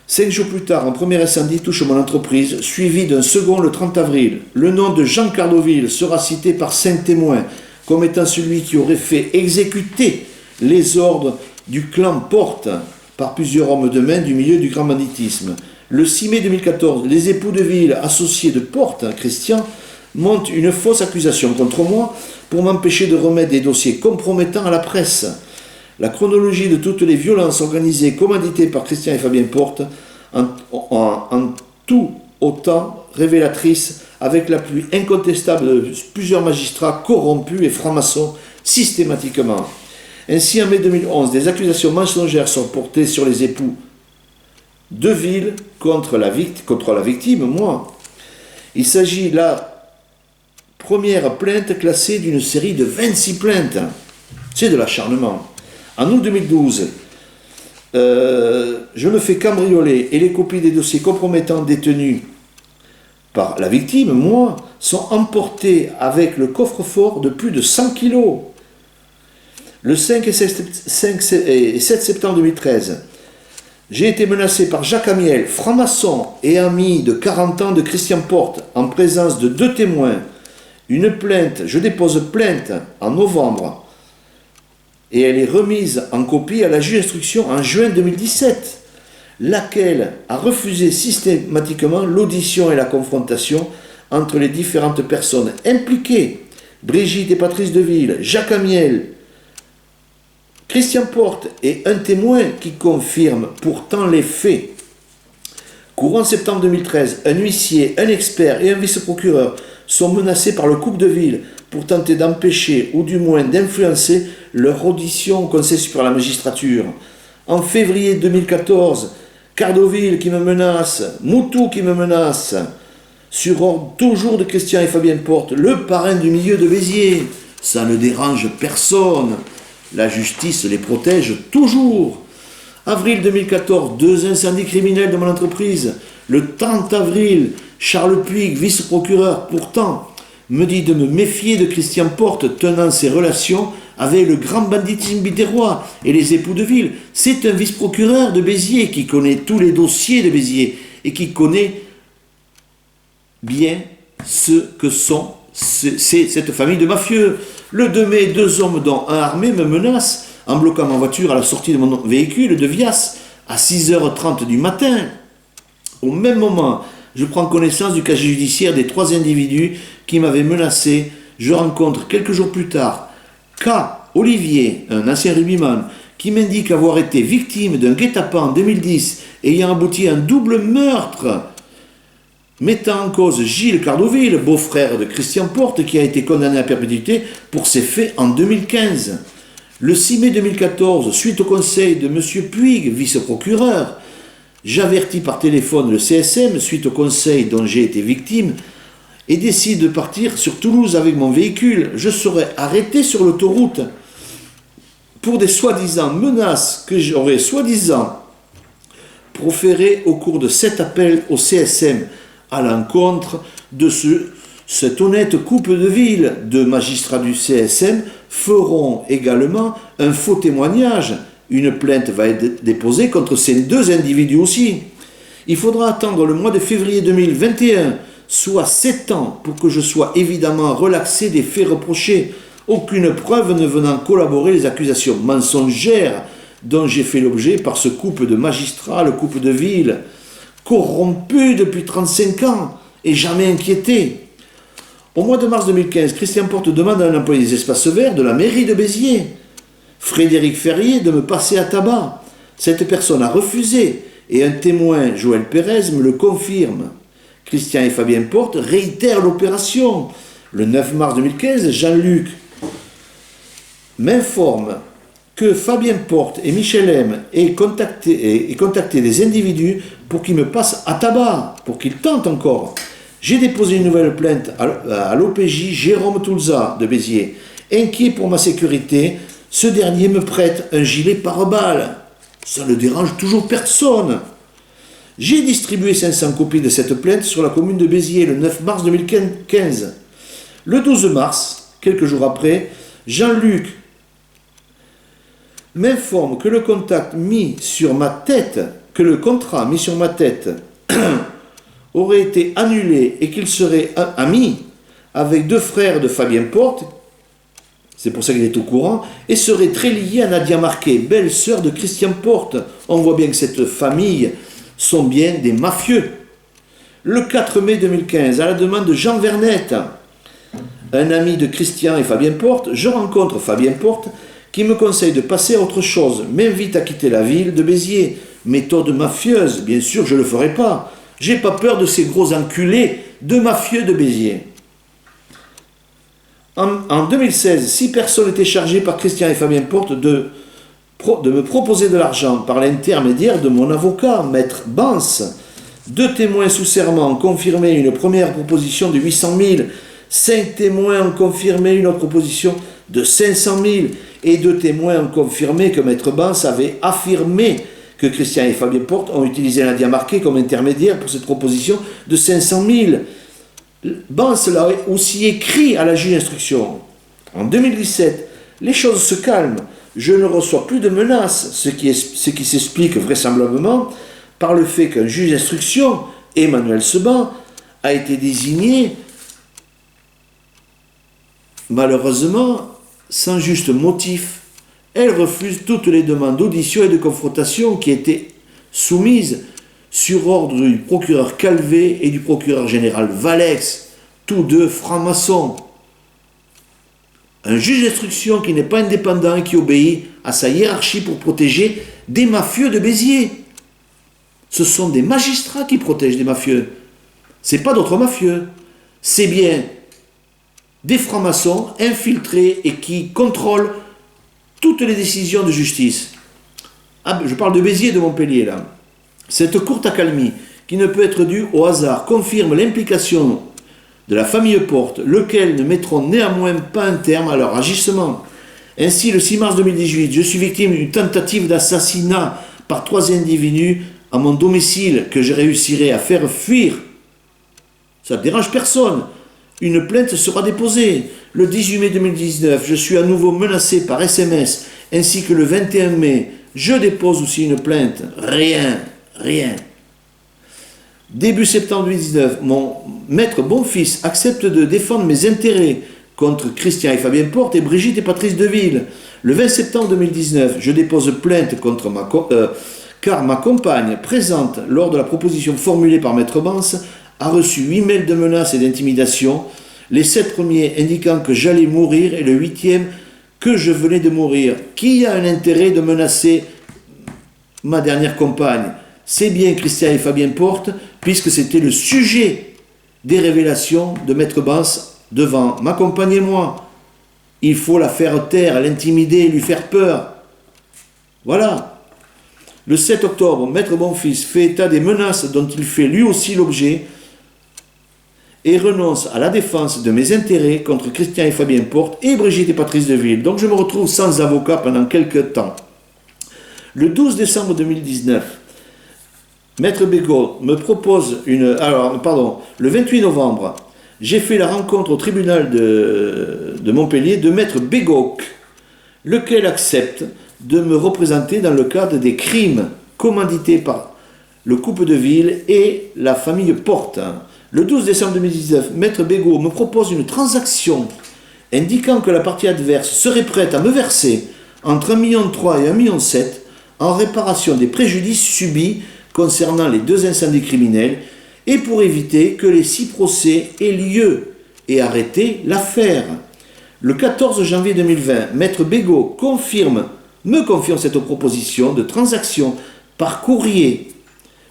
5 jours plus tard, un premier incendie touche mon entreprise, suivi d'un second le 30 avril. Le nom de Jean Cardoville sera cité par 5 témoins comme étant celui qui aurait fait exécuter les ordres du clan Porte par plusieurs hommes de main du milieu du grand banditisme. Le 6 mai 2014, les époux de ville associés de Porte, Christian, montent une fausse accusation contre moi pour m'empêcher de remettre des dossiers compromettants à la presse. La chronologie de toutes les violences organisées commanditées par Christian et Fabien Porte, en tout autant révélatrice, avec l'appui incontestable de plusieurs magistrats corrompus et francs-maçons systématiquement. Ainsi, en mai 2011, des accusations mensongères sont portées sur les époux de ville contre la victime, moi. Il s'agit la première plainte classée d'une série de 26 plaintes. C'est de l'acharnement. En août 2012, je me fais cambrioler et les copies des dossiers compromettants détenus par la victime, moi, sont emportées avec le coffre-fort de plus de 100 kilos. Le 5 et 7 septembre 2013, j'ai été menacé par Jacques Amiel, franc-maçon et ami de 40 ans de Christian Porte, en présence de 2 témoins. Je dépose plainte en novembre et elle est remise en copie à la juge d'instruction en juin 2017, laquelle a refusé systématiquement l'audition et la confrontation entre les différentes personnes impliquées, Brigitte et Patrice Deville, Jacques Amiel, Christian Porte et un témoin qui confirme pourtant les faits. Courant septembre 2013, un huissier, un expert et un vice-procureur sont menacés par le couple de ville pour tenter d'empêcher ou du moins d'influencer leur audition au Conseil supérieur de la magistrature. En février 2014, Cardoville qui me menace, Moutou qui me menace, sur ordre toujours de Christian et Fabien Porte, le parrain du milieu de Béziers. Ça ne dérange personne. La justice les protège toujours. Avril 2014, 2 incendies criminels de mon entreprise. Le 30 avril, Charles Puig, vice-procureur, pourtant, me dit de me méfier de Christian Porte tenant ses relations avec le grand banditisme biterrois et les époux de ville. C'est un vice-procureur de Béziers qui connaît tous les dossiers de Béziers et qui connaît bien ce que sont cette famille de mafieux. Le 2 mai, 2 hommes dont un armé me menacent en bloquant ma voiture à la sortie de mon véhicule de Vias à 6h30 du matin. Au même moment, je prends connaissance du casier judiciaire des 3 individus qui m'avaient menacé. Je rencontre quelques jours plus tard K. Olivier, un ancien rugbyman, qui m'indique avoir été victime d'un guet-apens en 2010 ayant abouti à un double meurtre, mettant en cause Gilles Cardoville, beau-frère de Christian Porte, qui a été condamné à perpétuité pour ces faits en 2015. Le 6 mai 2014, suite au conseil de M. Puig, vice-procureur, j'avertis par téléphone le CSM, suite au conseil dont j'ai été victime, et décide de partir sur Toulouse avec mon véhicule. Je serai arrêté sur l'autoroute pour des soi-disant menaces que j'aurais soi-disant proférées au cours de cet appel au CSM à l'encontre de cette honnête couple de ville. De magistrats du CSM feront également un faux témoignage. Une plainte va être déposée contre ces 2 individus aussi. Il faudra attendre le mois de février 2021, soit 7 ans, pour que je sois évidemment relaxé des faits reprochés aucune preuve ne venant corroborer les accusations mensongères dont j'ai fait l'objet par ce couple de magistrats, le couple de ville, corrompu depuis 35 ans et jamais inquiété. Au mois de mars 2015, Christian Porte demande à un employé des espaces verts de la mairie de Béziers, Frédéric Ferrier, de me passer à tabac. Cette personne a refusé et un témoin, Joël Pérez, me le confirme. Christian et Fabien Porte réitèrent l'opération. Le 9 mars 2015, Jean-Luc m'informe que Fabien Porte et Michel M aient contacté des individus pour qu'ils me passent à tabac, pour qu'ils tentent encore. J'ai déposé une nouvelle plainte à l'OPJ Jérôme Toulza de Béziers. Inquiet pour ma sécurité, ce dernier me prête un gilet pare-balles. Ça ne dérange toujours personne. J'ai distribué 500 copies de cette plainte sur la commune de Béziers le 9 mars 2015. Le 12 mars, quelques jours après, Jean-Luc m'informe que le contrat mis sur ma tête aurait été annulé et qu'il serait ami avec deux frères de Fabien Porte, c'est pour ça qu'il est au courant, et serait très lié à Nadia Marquet, belle-sœur de Christian Porte. On voit bien que cette famille sont bien des mafieux. Le 4 mai 2015, à la demande de Jean Vernette, un ami de Christian et Fabien Porte, je rencontre Fabien Porte qui me conseille de passer à autre chose, m'invite à quitter la ville de Béziers. Méthode mafieuse, bien sûr, je ne le ferai pas. J'ai pas peur de ces gros enculés de mafieux de Béziers. En 2016, 6 personnes étaient chargées par Christian et Fabien Porte de me proposer de l'argent par l'intermédiaire de mon avocat, Maître Bance. 2 témoins sous serment ont confirmé une première proposition de 800 000. 5 témoins ont confirmé une autre proposition de 500 000. Et 2 témoins ont confirmé que Maître Bance avait affirmé que Christian et Fabien Porte ont utilisé Nadia Marquet comme intermédiaire pour cette proposition de 500 000. Bance l'a aussi écrit à la juge d'instruction. En 2017, les choses se calment. Je ne reçois plus de menaces, ce qui s'explique vraisemblablement par le fait qu'un juge d'instruction, Emmanuel Seban, a été désigné, malheureusement, sans juste motif. Elle refuse toutes les demandes d'audition et de confrontation qui étaient soumises sur ordre du procureur Calvé et du procureur général Valex, tous deux francs-maçons. Un juge d'instruction qui n'est pas indépendant et qui obéit à sa hiérarchie pour protéger des mafieux de Béziers. Ce sont des magistrats qui protègent des mafieux. Ce n'est pas d'autres mafieux. C'est bien des francs-maçons infiltrés et qui contrôlent toutes les décisions de justice. Ah, je parle de Béziers et de Montpellier là. Cette courte accalmie, qui ne peut être due au hasard, confirme l'implication de la famille Porte, lequel ne mettront néanmoins pas un terme à leur agissement. Ainsi, le 6 mars 2018, je suis victime d'une tentative d'assassinat par 3 individus à mon domicile que je réussirai à faire fuir. Ça ne dérange personne. Une plainte sera déposée. Le 18 mai 2019, je suis à nouveau menacé par SMS, ainsi que le 21 mai, je dépose aussi une plainte. Rien. Début septembre 2019, mon maître Bonfils accepte de défendre mes intérêts contre Christian et Fabien Porte et Brigitte et Patrice Deville. Le 20 septembre 2019, je dépose plainte contre car ma compagne, présente lors de la proposition formulée par maître Bance, a reçu 8 mails de menaces et d'intimidation, les 7 premiers indiquant que j'allais mourir et le 8e que je venais de mourir. Qui a un intérêt de menacer ma dernière compagne? C'est bien Christian et Fabien Porte, puisque c'était le sujet des révélations de maître Bance devant ma compagne et moi. Il faut la faire taire, l'intimider, lui faire peur. Voilà. Le 7 octobre, maître Bonfils fait état des menaces dont il fait lui aussi l'objet et renonce à la défense de mes intérêts contre Christian et Fabien Porte et Brigitte et Patrice Deville. Donc je me retrouve sans avocat pendant quelques temps. Le 12 décembre 2019, maître Bégaud me propose le 28 novembre, j'ai fait la rencontre au tribunal de Montpellier de maître Bégaud, lequel accepte de me représenter dans le cadre des crimes commandités par le couple de ville et la famille Porte. Le 12 décembre 2019, maître Bégaud me propose une transaction indiquant que la partie adverse serait prête à me verser entre 1,3 million et 1,7 million en réparation des préjudices subis concernant les 2 incendies criminels et pour éviter que les 6 procès aient lieu et arrêter l'affaire. Le 14 janvier 2020, Maître Bégaud me confirme cette proposition de transaction par courrier,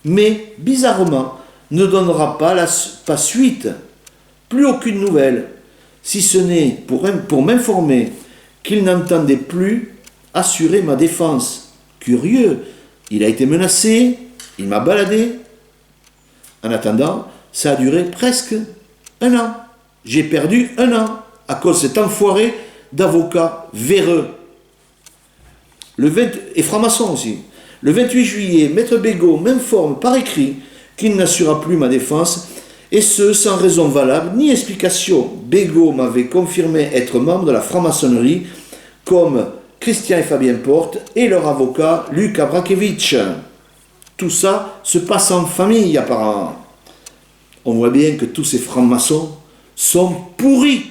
mais bizarrement ne donnera pas suite, plus aucune nouvelle, si ce n'est pour m'informer qu'il n'entendait plus assurer ma défense. Curieux, il a été menacé, il m'a baladé. En attendant, ça a duré presque 1 an. J'ai perdu 1 an à cause de cet enfoiré d'avocat véreux. Et franc-maçon aussi. Le 28 juillet, Maître Bégaud m'informe par écrit qu'il n'assurera plus ma défense, et ce, sans raison valable ni explication. Bégaud m'avait confirmé être membre de la franc-maçonnerie, comme Christian et Fabien Porte et leur avocat Luc Abrakevitch. Tout ça se passe en famille apparemment. On voit bien que tous ces francs-maçons sont pourris.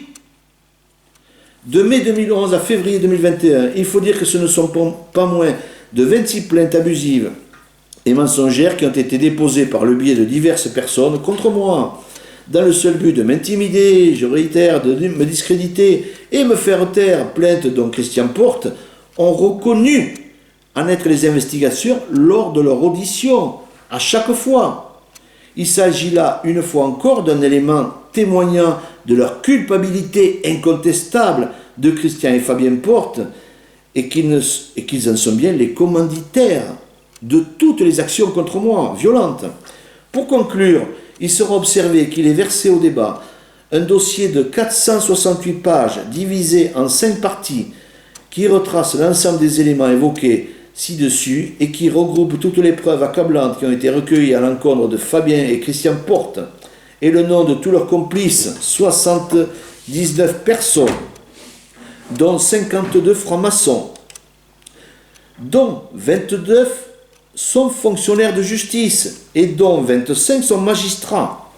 De mai 2011 à février 2021, il faut dire que ce ne sont pas moins de 26 plaintes abusives et mensongères qui ont été déposées par le biais de diverses personnes contre moi, dans le seul but de m'intimider, je réitère, de me discréditer et me faire taire. Plaintes dont Christian Porte ont reconnu en être les investigateurs lors de leur audition, à chaque fois. Il s'agit là, une fois encore, d'un élément témoignant de leur culpabilité incontestable de Christian et Fabien Porte, et qu'ils en sont bien les commanditaires de toutes les actions contre moi, violentes. Pour conclure, il sera observé qu'il est versé au débat un dossier de 468 pages divisé en 5 parties qui retrace l'ensemble des éléments évoqués ci-dessus et qui regroupe toutes les preuves accablantes qui ont été recueillies à l'encontre de Fabien et Christian Porte et le nom de tous leurs complices, 79 personnes, dont 52 francs-maçons, dont 29 sont fonctionnaires de justice et dont 25 sont magistrats.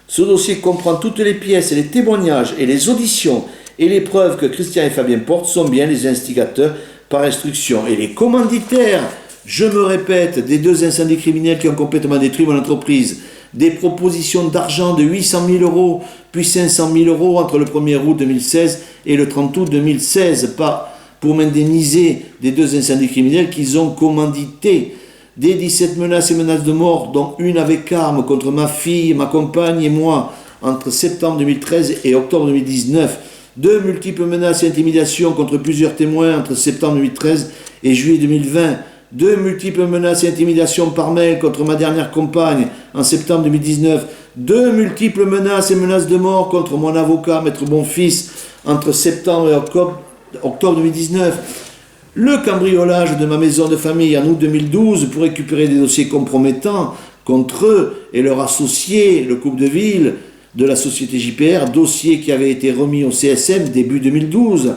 Ce dossier comprend toutes les pièces et les témoignages et les auditions et les preuves que Christian et Fabien Porte sont bien les instigateurs par instruction et les commanditaires, je me répète, des 2 incendies criminels qui ont complètement détruit mon entreprise, des propositions d'argent de 800 000 euros, puis 500 000 euros entre le 1er août 2016 et le 30 août 2016, pour m'indemniser des 2 incendies criminels qu'ils ont commandités, des 17 menaces et menaces de mort, dont une avec arme contre ma fille, ma compagne et moi, entre septembre 2013 et octobre 2019, 2 multiples menaces et intimidations contre plusieurs témoins entre septembre 2013 et juillet 2020, 2 multiples menaces et intimidations par mail contre ma dernière compagne en septembre 2019, 2 multiples menaces et menaces de mort contre mon avocat, Maître Bonfils, entre septembre et octobre 2019, le cambriolage de ma maison de famille en août 2012 pour récupérer des dossiers compromettants contre eux et leurs associés, le couple de ville de la société JPR, dossier qui avait été remis au CSM début 2012,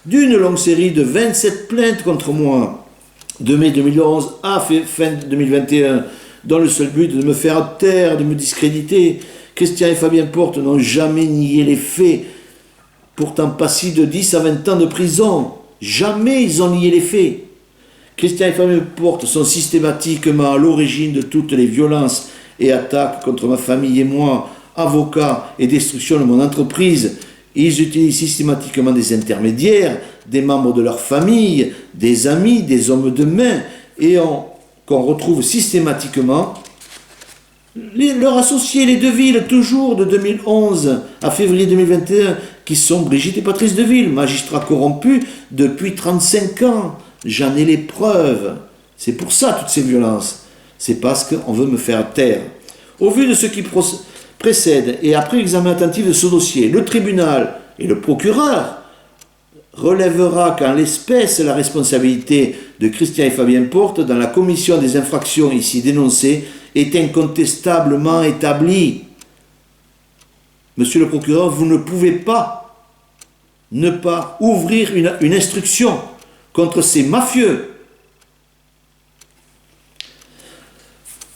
d'une longue série de 27 plaintes contre moi, de mai 2011 à fin 2021, dans le seul but de me faire taire, de me discréditer. Christian et Fabien Porte n'ont jamais nié les faits, pourtant passibles de 10 à 20 ans de prison. Jamais ils ont nié les faits. Christian et Fabien Porte sont systématiquement à l'origine de toutes les violences et attaques contre ma famille et moi, avocats et destruction de mon entreprise. Ils utilisent systématiquement des intermédiaires, des membres de leur famille, des amis, des hommes de main, et qu'on retrouve systématiquement leurs associés, les Deville, toujours de 2011 à février 2021, qui sont Brigitte et Patrice Deville, magistrats corrompus depuis 35 ans. J'en ai les preuves. C'est pour ça toutes ces violences. C'est parce qu'on veut me faire taire. Au vu de ce qui précède et après examen attentif de ce dossier, le tribunal et le procureur relèvera qu'en l'espèce la responsabilité de Christian et Fabien Porte dans la commission des infractions ici dénoncées est incontestablement établie. Monsieur le procureur, vous ne pouvez pas ne pas ouvrir une instruction contre ces mafieux.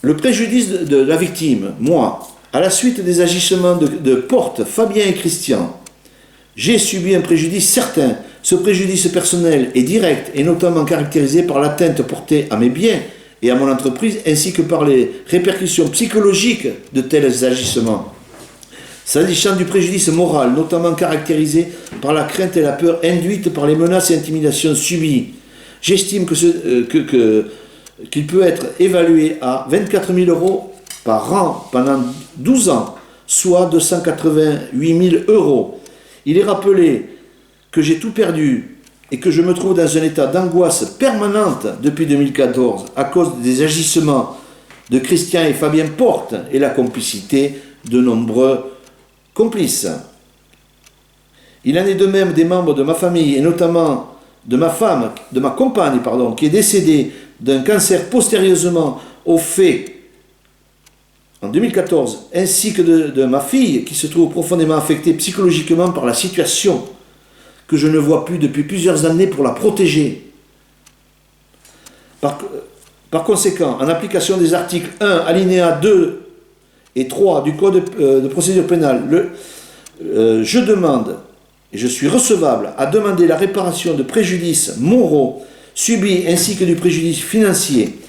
Le préjudice de la victime, moi, À la suite des agissements de Porte, Fabien et Christian, j'ai subi un préjudice certain. Ce préjudice personnel est direct et notamment caractérisé par l'atteinte portée à mes biens et à mon entreprise, ainsi que par les répercussions psychologiques de tels agissements. S'agissant du préjudice moral, notamment caractérisé par la crainte et la peur induites par les menaces et intimidations subies, j'estime qu'il peut être évalué à 24 000 € par an pendant 12 ans, soit 288 000 €. Il est rappelé que j'ai tout perdu et que je me trouve dans un état d'angoisse permanente depuis 2014 à cause des agissements de Christian et Fabien Porte et la complicité de nombreux complices. Il en est de même des membres de ma famille et notamment de ma compagne, qui est décédée d'un cancer postérieurement au fait en 2014, ainsi que de ma fille qui se trouve profondément affectée psychologiquement par la situation que je ne vois plus depuis plusieurs années pour la protéger. Par conséquent, en application des articles 1, alinéa 2 et 3 du Code de procédure pénale, je demande, et je suis recevable, à demander la réparation de préjudices moraux subis ainsi que du préjudice financier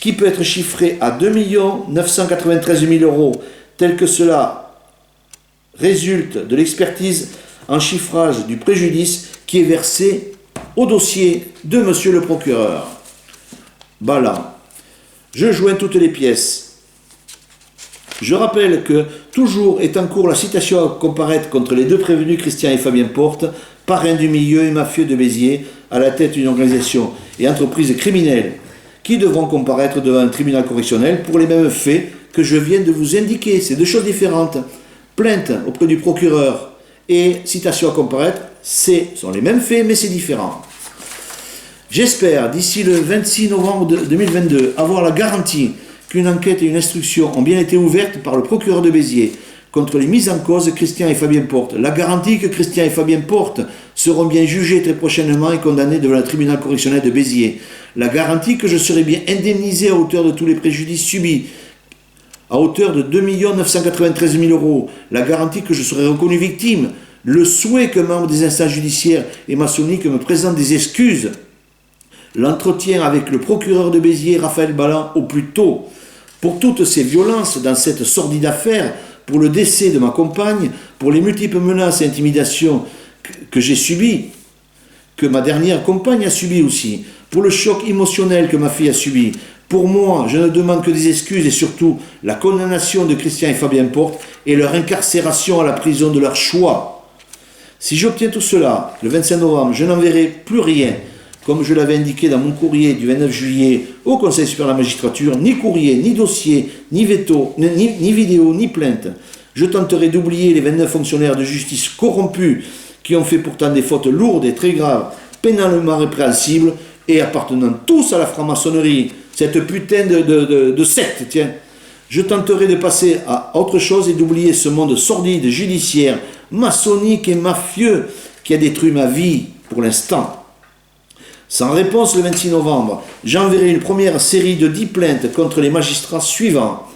qui peut être chiffré à 2 993 000 €, tel que cela résulte de l'expertise en chiffrage du préjudice qui est versé au dossier de monsieur le procureur. Balland. Je joins toutes les pièces. Je rappelle que toujours est en cours la citation à comparaître contre les deux prévenus Christian et Fabien Porte, parrains du milieu et mafieux de Béziers, à la tête d'une organisation et entreprise criminelle, qui devront comparaître devant un tribunal correctionnel pour les mêmes faits que je viens de vous indiquer. C'est deux choses différentes. Plainte auprès du procureur et citation à comparaître, sont les mêmes faits, mais c'est différent. J'espère, d'ici le 26 novembre 2022, avoir la garantie qu'une enquête et une instruction ont bien été ouvertes par le procureur de Béziers contre les mises en cause Christian et Fabien Porte. La garantie que Christian et Fabien Porte seront bien jugés très prochainement et condamnés devant le tribunal correctionnel de Béziers. La garantie que je serai bien indemnisé à hauteur de tous les préjudices subis, à hauteur de 2 993 000 €. La garantie que je serai reconnu victime. Le souhait qu'un membre des instances judiciaires et maçonniques me présente des excuses. L'entretien avec le procureur de Béziers, Raphaël Balland, au plus tôt. Pour toutes ces violences dans cette sordide affaire, pour le décès de ma compagne, pour les multiples menaces et intimidations que j'ai subies, que ma dernière compagne a subies aussi, pour le choc émotionnel que ma fille a subi. Pour moi, je ne demande que des excuses et surtout la condamnation de Christian et Fabien Porte et leur incarcération à la prison de leur choix. Si j'obtiens tout cela, le 25 novembre, je n'enverrai plus rien, comme je l'avais indiqué dans mon courrier du 29 juillet au Conseil supérieur de la magistrature, ni courrier, ni dossier, ni veto, ni vidéo, ni plainte. Je tenterai d'oublier les 29 fonctionnaires de justice corrompus qui ont fait pourtant des fautes lourdes et très graves, pénalement répréhensibles et appartenant tous à la franc-maçonnerie, cette putain de secte, tiens. Je tenterai de passer à autre chose et d'oublier ce monde sordide, judiciaire, maçonnique et mafieux qui a détruit ma vie pour l'instant. Sans réponse le 26 novembre, j'enverrai une première série de 10 plaintes contre les magistrats suivants.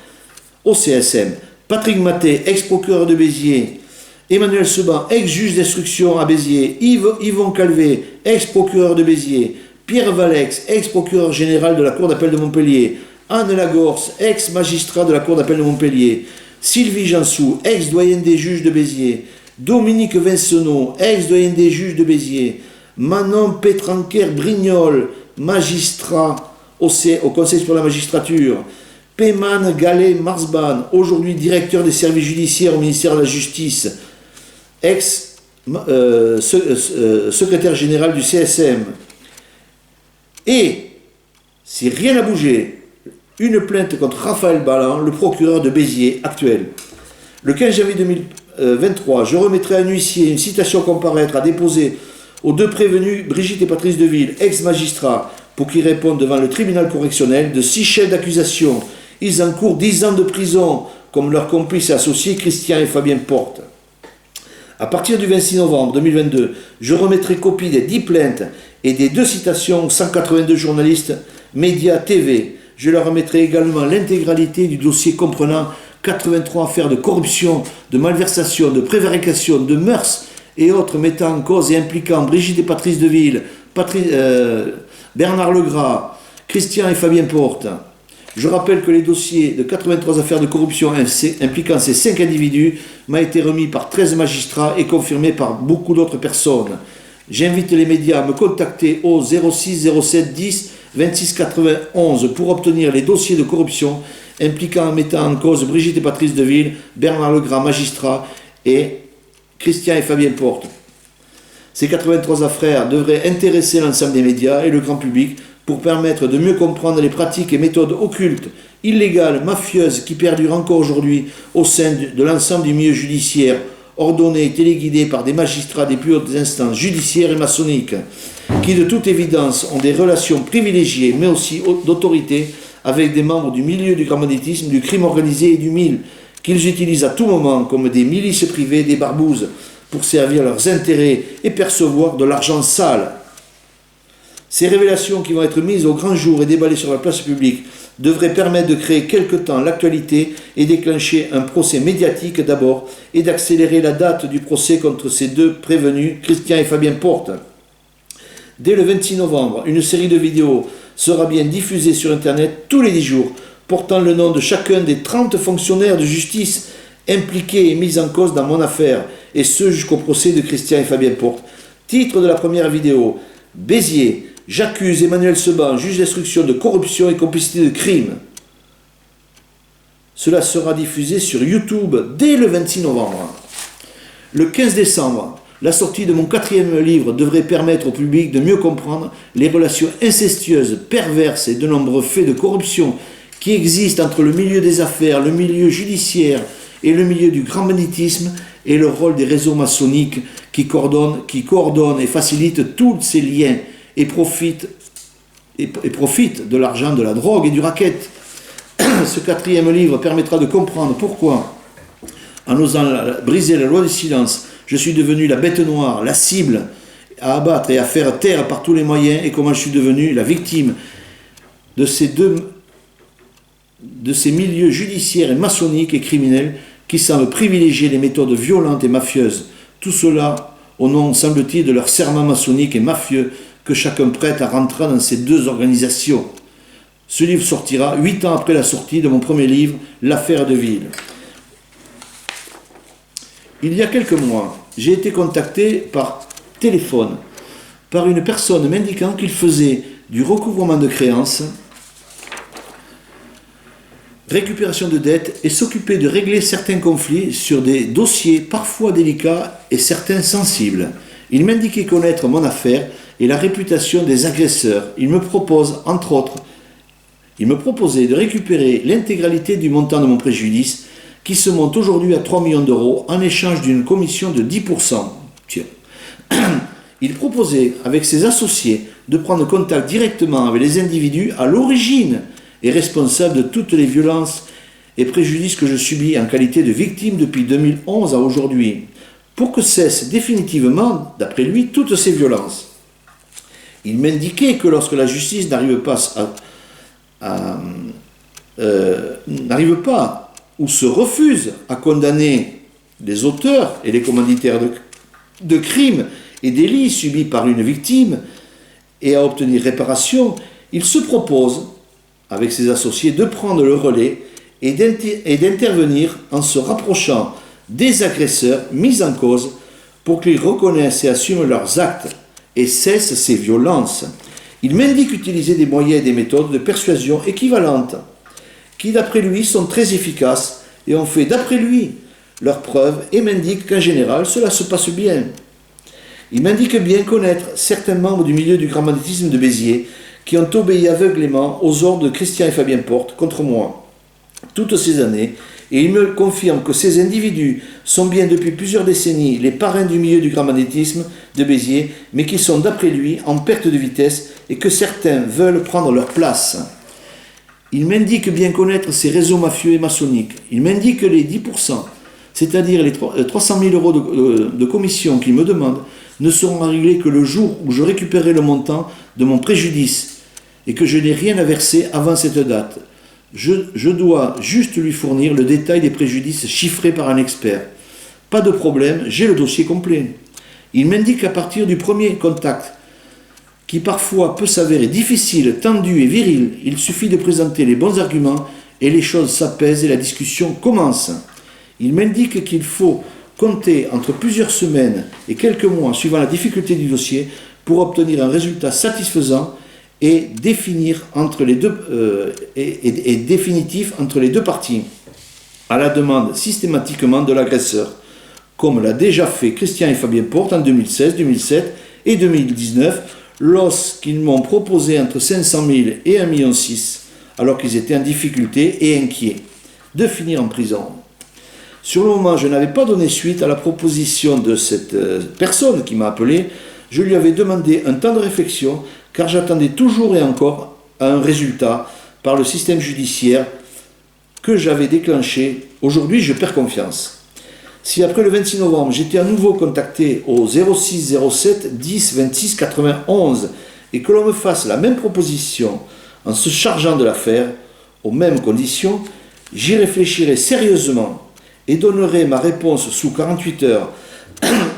Au CSM, Patrick Maté, ex-procureur de Béziers, Emmanuel Seban, ex-juge d'instruction à Béziers, Yvon Calvé, ex-procureur de Béziers, Pierre Valex, ex-procureur général de la Cour d'appel de Montpellier, Anne Lagorce, ex-magistrat de la Cour d'appel de Montpellier, Sylvie Jansou, ex-doyen des juges de Béziers, Dominique Vincenot, ex-doyen des juges de Béziers, Manon Pétranquer-Brignol, magistrat au Conseil supérieur de la magistrature, Peyman Gallet-Marsban, aujourd'hui directeur des services judiciaires au ministère de la Justice, ex-secrétaire général du CSM. Et, si rien n'a bougé, une plainte contre Raphaël Balland, le procureur de Béziers actuel. Le 15 janvier 2023, je remettrai à un huissier une citation comparaître à déposer aux deux prévenus, Brigitte et Patrice Deville, ex-magistrats, pour qu'ils répondent devant le tribunal correctionnel de 6 chefs d'accusation. Ils encourent 10 ans de prison, comme leurs complices et associés Christian et Fabien Porte. À partir du 26 novembre 2022, je remettrai copie des 10 plaintes et des 2 citations aux 182 journalistes, médias, TV. Je leur remettrai également l'intégralité du dossier comprenant 83 affaires de corruption, de malversation, de prévarication, de mœurs et autres mettant en cause et impliquant Brigitte et Patrice Deville, Bernard Legras, Christian et Fabien Porte. Je rappelle que les dossiers de 83 affaires de corruption impliquant ces 5 individus m'a été remis par 13 magistrats et confirmé par beaucoup d'autres personnes. J'invite les médias à me contacter au 06 07 10 26 91 pour obtenir les dossiers de corruption impliquant et mettant en cause Brigitte et Patrice Deville, Bernard Legras, magistrat, et Christian et Fabien Porte. Ces 83 affaires devraient intéresser l'ensemble des médias et le grand public pour permettre de mieux comprendre les pratiques et méthodes occultes, illégales, mafieuses qui perdurent encore aujourd'hui au sein de l'ensemble du milieu judiciaire, ordonnés et téléguidés par des magistrats des plus hautes instances judiciaires et maçonniques, qui de toute évidence ont des relations privilégiées mais aussi d'autorité avec des membres du milieu du grand banditisme, du crime organisé et du mille, qu'ils utilisent à tout moment comme des milices privées, des barbouzes, pour servir leurs intérêts et percevoir de l'argent sale. Ces révélations qui vont être mises au grand jour et déballées sur la place publique devraient permettre de créer quelque temps l'actualité et déclencher un procès médiatique d'abord et d'accélérer la date du procès contre ces deux prévenus, Christian et Fabien Porte. Dès le 26 novembre, une série de vidéos sera bien diffusée sur Internet tous les 10 jours, portant le nom de chacun des 30 fonctionnaires de justice impliqués et mis en cause dans mon affaire, et ce jusqu'au procès de Christian et Fabien Porte. Titre de la première vidéo: Béziers. J'accuse Emmanuel Seban, juge d'instruction, de corruption et complicité de crime. Cela sera diffusé sur YouTube dès le 26 novembre. Le 15 décembre, la sortie de mon 4e livre devrait permettre au public de mieux comprendre les relations incestueuses, perverses et de nombreux faits de corruption qui existent entre le milieu des affaires, le milieu judiciaire et le milieu du grand banditisme, et le rôle des réseaux maçonniques qui coordonnent et facilitent tous ces liens et profitent de l'argent de la drogue et du racket. Ce 4e livre permettra de comprendre pourquoi, en osant briser la loi du silence, je suis devenu la bête noire, la cible à abattre et à faire taire par tous les moyens, et comment je suis devenu la victime de ces milieux judiciaires et maçonniques et criminels qui semblent privilégier les méthodes violentes et mafieuses. Tout cela au nom, semble-t-il, de leur serment maçonnique et mafieux que chacun prête à rentrer dans ces deux organisations. Ce livre sortira 8 ans après la sortie de mon premier livre, L'affaire de Ville. Il y a quelques mois, j'ai été contacté par téléphone par une personne m'indiquant qu'il faisait du recouvrement de créances, récupération de dettes et s'occuper de régler certains conflits sur des dossiers parfois délicats et certains sensibles. Il m'indiquait connaître mon affaire et la réputation des agresseurs. Il me proposait de récupérer l'intégralité du montant de mon préjudice qui se monte aujourd'hui à 3 millions d'euros en échange d'une commission de 10%. Tiens. Il proposait avec ses associés de prendre contact directement avec les individus à l'origine et responsables de toutes les violences et préjudices que je subis en qualité de victime depuis 2011 à aujourd'hui, pour que cessent définitivement, d'après lui, toutes ces violences. Il m'indiquait que lorsque la justice n'arrive pas ou se refuse à condamner les auteurs et les commanditaires de crimes et délits subis par une victime et à obtenir réparation, il se propose, avec ses associés, de prendre le relais et d'intervenir en se rapprochant des agresseurs mis en cause pour qu'ils reconnaissent et assument leurs actes et cessent ces violences. Il m'indique utiliser des moyens et des méthodes de persuasion équivalentes qui, d'après lui, sont très efficaces et ont fait, d'après lui, leurs preuves, et m'indique qu'en général, cela se passe bien. Il m'indique bien connaître certains membres du milieu du grand banditisme de Béziers qui ont obéi aveuglément aux ordres de Christian et Fabien Porte contre moi toutes ces années, et il me confirme que ces individus sont bien depuis plusieurs décennies les parrains du milieu du grand banditisme de Béziers, mais qui sont d'après lui en perte de vitesse et que certains veulent prendre leur place. Il m'indique bien connaître ces réseaux mafieux et maçonniques. Il m'indique que les 10%, c'est-à-dire les 300 000 euros de commission qu'il me demande, ne seront réglés que le jour où je récupérerai le montant de mon préjudice et que je n'ai rien à verser avant cette date. Je dois juste lui fournir le détail des préjudices chiffrés par un expert. Pas de problème, j'ai le dossier complet. Il m'indique qu'à partir du premier contact, qui parfois peut s'avérer difficile, tendu et viril, il suffit de présenter les bons arguments et les choses s'apaisent et la discussion commence. Il m'indique qu'il faut compter entre plusieurs semaines et quelques mois, suivant la difficulté du dossier, pour obtenir un résultat satisfaisant et définir entre les deux, et définitif entre les deux parties, à la demande systématiquement de l'agresseur, comme l'a déjà fait Christian et Fabien Porte en 2016, 2007 et 2019, lorsqu'ils m'ont proposé entre 500 000 et 1,6 million, alors qu'ils étaient en difficulté et inquiets, de finir en prison. Sur le moment, je n'avais pas donné suite à la proposition de cette personne qui m'a appelé. Je lui avais demandé un temps de réflexion, car j'attendais toujours et encore un résultat par le système judiciaire que j'avais déclenché. Aujourd'hui, je perds confiance. Si après le 26 novembre, j'étais à nouveau contacté au 06 07 10 26 91 et que l'on me fasse la même proposition en se chargeant de l'affaire, aux mêmes conditions, j'y réfléchirai sérieusement et donnerai ma réponse sous 48 heures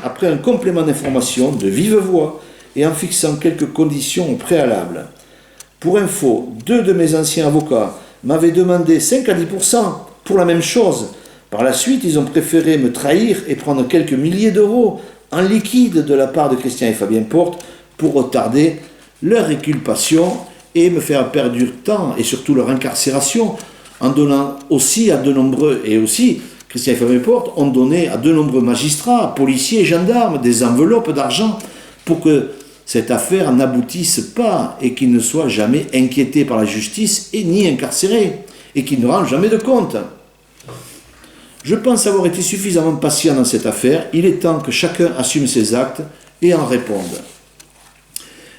après un complément d'information de vive voix et en fixant quelques conditions au préalable. Pour info, 2 de mes anciens avocats m'avaient demandé 5 à 10% pour la même chose. Par la suite, ils ont préféré me trahir et prendre quelques milliers d'euros en liquide de la part de Christian et Fabien Porte pour retarder leur inculpation et me faire perdre du temps et surtout leur incarcération en donnant aussi à de nombreux, et aussi Christian et Fabien Porte ont donné à de nombreux magistrats, policiers et gendarmes des enveloppes d'argent pour que cette affaire n'aboutisse pas et qu'ils ne soient jamais inquiétés par la justice et ni incarcérés et qu'ils ne rendent jamais de compte. Je pense avoir été suffisamment patient dans cette affaire. Il est temps que chacun assume ses actes et en réponde.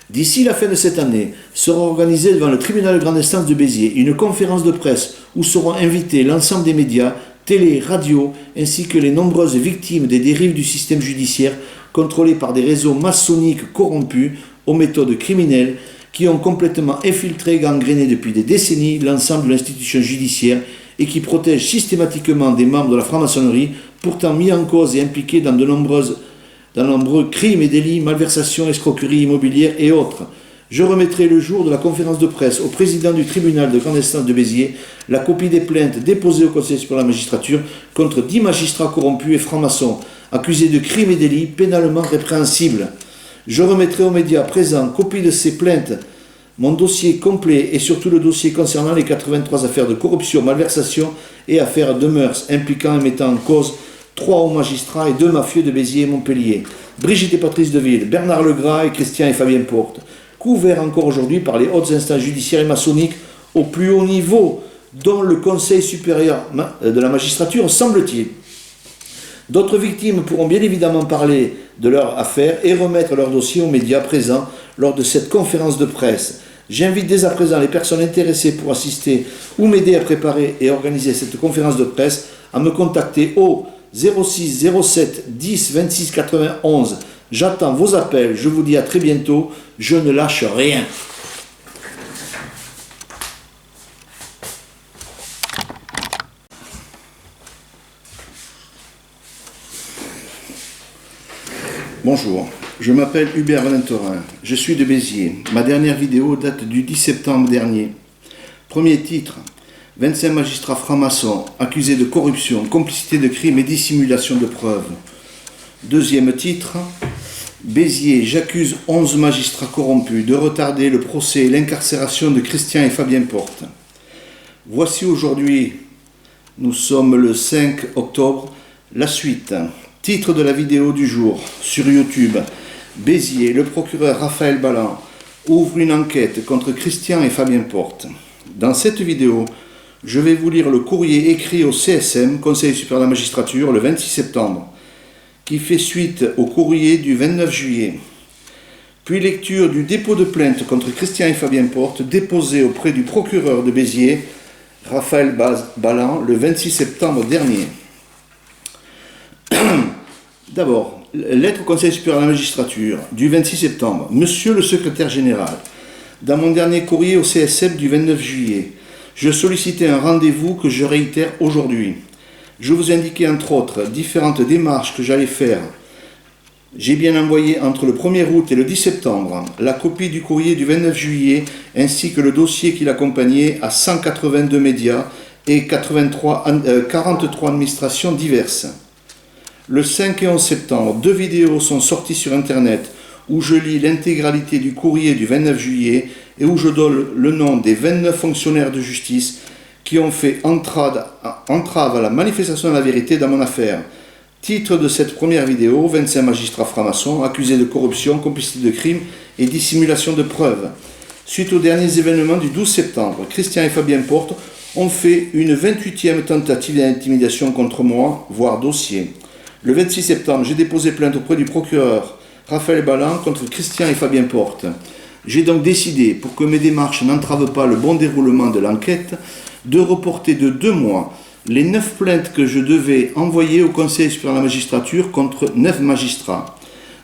D'ici la fin de cette année, sera organisée devant le tribunal de grande instance de Béziers une conférence de presse où seront invités l'ensemble des médias, télé, radio, ainsi que les nombreuses victimes des dérives du système judiciaire contrôlés par des réseaux maçonniques corrompus aux méthodes criminelles qui ont complètement infiltré et gangréné depuis des décennies l'ensemble de l'institution judiciaire et qui protègent systématiquement des membres de la franc-maçonnerie, pourtant mis en cause et impliqués dans de nombreux crimes et délits, malversations, escroqueries immobilières et autres. Je remettrai le jour de la conférence de presse au président du tribunal de grande instance de Béziers la copie des plaintes déposées au Conseil supérieur de la magistrature contre 10 magistrats corrompus et francs-maçons, accusés de crimes et délits pénalement répréhensibles. Je remettrai aux médias présents copie de ces plaintes, mon dossier complet et surtout le dossier concernant les 83 affaires de corruption, malversation et affaires de mœurs impliquant et mettant en cause 3 hauts magistrats et 2 mafieux de Béziers et Montpellier, Brigitte et Patrice Deville, Bernard Legras et Christian et Fabien Porte, couverts encore aujourd'hui par les hautes instances judiciaires et maçonniques au plus haut niveau, dont le Conseil supérieur de la magistrature, semble-t-il. D'autres victimes pourront bien évidemment parler de leur affaire et remettre leur dossier aux médias présents lors de cette conférence de presse. J'invite dès à présent les personnes intéressées pour assister ou m'aider à préparer et organiser cette conférence de presse à me contacter au 06 07 10 26 91. J'attends vos appels, je vous dis à très bientôt, je ne lâche rien. Bonjour, je m'appelle Hubert Valentorin, je suis de Béziers. Ma dernière vidéo date du 10 septembre dernier. Premier titre, 25 magistrats francs-maçons accusés de corruption, complicité de crimes et dissimulation de preuves. Deuxième titre, Béziers, j'accuse 11 magistrats corrompus de retarder le procès et l'incarcération de Christian et Fabien Porte. Voici aujourd'hui, nous sommes le 5 octobre, la suite. Titre de la vidéo du jour sur YouTube. Béziers, le procureur Raphaël Balland ouvre une enquête contre Christian et Fabien Porte. Dans cette vidéo, je vais vous lire le courrier écrit au CSM, Conseil supérieur de la magistrature, le 26 septembre, qui fait suite au courrier du 29 juillet. Puis lecture du dépôt de plainte contre Christian et Fabien Porte déposé auprès du procureur de Béziers, Raphaël Balland, le 26 septembre dernier. D'abord, lettre au Conseil supérieur de la magistrature du 26 septembre. Monsieur le secrétaire général, dans mon dernier courrier au CSM du 29 juillet, Je sollicitais un rendez-vous que je réitère aujourd'hui. Je vous indiquais entre autres différentes démarches que j'allais faire. J'ai bien envoyé entre le 1er août et le 10 septembre la copie du courrier du 29 juillet ainsi que le dossier qui l'accompagnait à 182 médias et 43 administrations diverses. Le 5 et 11 septembre, 2 vidéos sont sorties sur Internet où je lis l'intégralité du courrier du 29 juillet et où je donne le nom des 29 fonctionnaires de justice qui ont fait entrave à la manifestation de la vérité dans mon affaire. Titre de cette première vidéo, 25 magistrats francs-maçons accusés de corruption, complicité de crime et dissimulation de preuves. Suite aux derniers événements du 12 septembre, Christian et Fabien Porte ont fait une 28e tentative d'intimidation contre moi, voire dossier. Le 26 septembre, j'ai déposé plainte auprès du procureur Raphaël Balland contre Christian et Fabien Porte. J'ai donc décidé, pour que mes démarches n'entravent pas le bon déroulement de l'enquête, de reporter de 2 mois les 9 plaintes que je devais envoyer au Conseil supérieur de la magistrature contre 9 magistrats,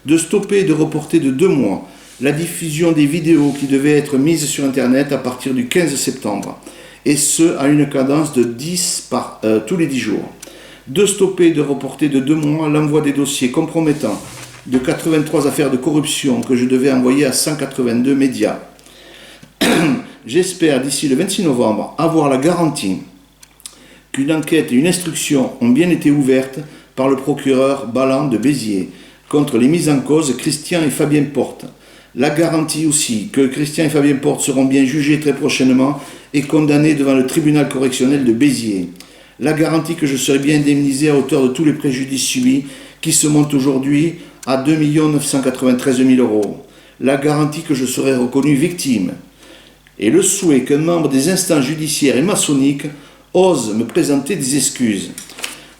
de stopper et de reporter de 2 mois la diffusion des vidéos qui devaient être mises sur Internet à partir du 15 septembre, et ce à une cadence de 10 tous les 10 jours, de stopper et de reporter de 2 mois l'envoi des dossiers compromettants de 83 affaires de corruption que je devais envoyer à 182 médias. J'espère d'ici le 26 novembre avoir la garantie qu'une enquête et une instruction ont bien été ouvertes par le procureur Balland de Béziers contre les mises en cause Christian et Fabien Porte. La garantie aussi que Christian et Fabien Porte seront bien jugés très prochainement et condamnés devant le tribunal correctionnel de Béziers. La garantie que je serai bien indemnisé à hauteur de tous les préjudices subis qui se montent aujourd'hui à 2 993 000 €. La garantie que je serai reconnu victime. Et le souhait qu'un membre des instances judiciaires et maçonniques ose me présenter des excuses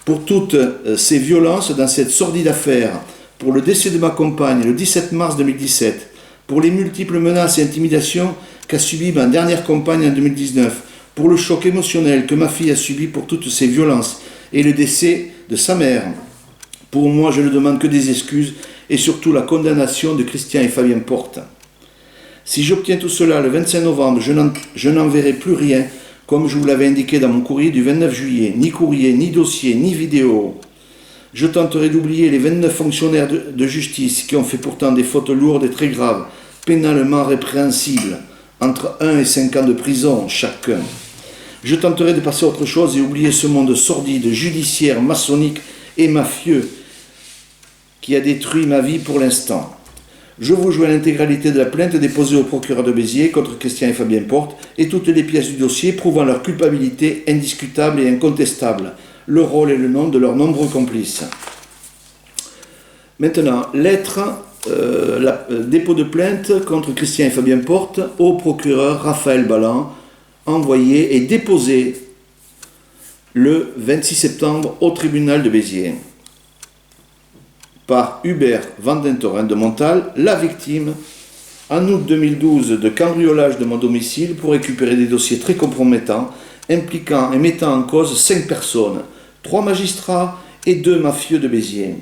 pour toutes ces violences dans cette sordide affaire, pour le décès de ma compagne le 17 mars 2017, pour les multiples menaces et intimidations qu'a subi ma dernière compagne en 2019, pour le choc émotionnel que ma fille a subi pour toutes ces violences et le décès de sa mère. Pour moi, je ne demande que des excuses et surtout la condamnation de Christian et Fabien Porte. Si j'obtiens tout cela le 25 novembre, je n'enverrai plus rien, comme je vous l'avais indiqué dans mon courrier du 29 juillet, ni courrier, ni dossier, ni vidéo. Je tenterai d'oublier les 29 fonctionnaires de justice qui ont fait pourtant des fautes lourdes et très graves, pénalement répréhensibles, entre 1 et 5 ans de prison chacun. Je tenterai de passer à autre chose et oublier ce monde sordide, judiciaire, maçonnique et mafieux qui a détruit ma vie pour l'instant. Je vous joins l'intégralité de la plainte déposée au procureur de Béziers contre Christian et Fabien Porte et toutes les pièces du dossier prouvant leur culpabilité indiscutable et incontestable, le rôle et le nom de leurs nombreux complices. Maintenant, dépôt de plainte contre Christian et Fabien Porte au procureur Raphaël Balland, envoyé et déposé le 26 septembre au tribunal de Béziers par Hubert Vandentoren de Montal, la victime, en août 2012, de cambriolage de mon domicile pour récupérer des dossiers très compromettants impliquant et mettant en cause 5 personnes, 3 magistrats et 2 mafieux de Béziers.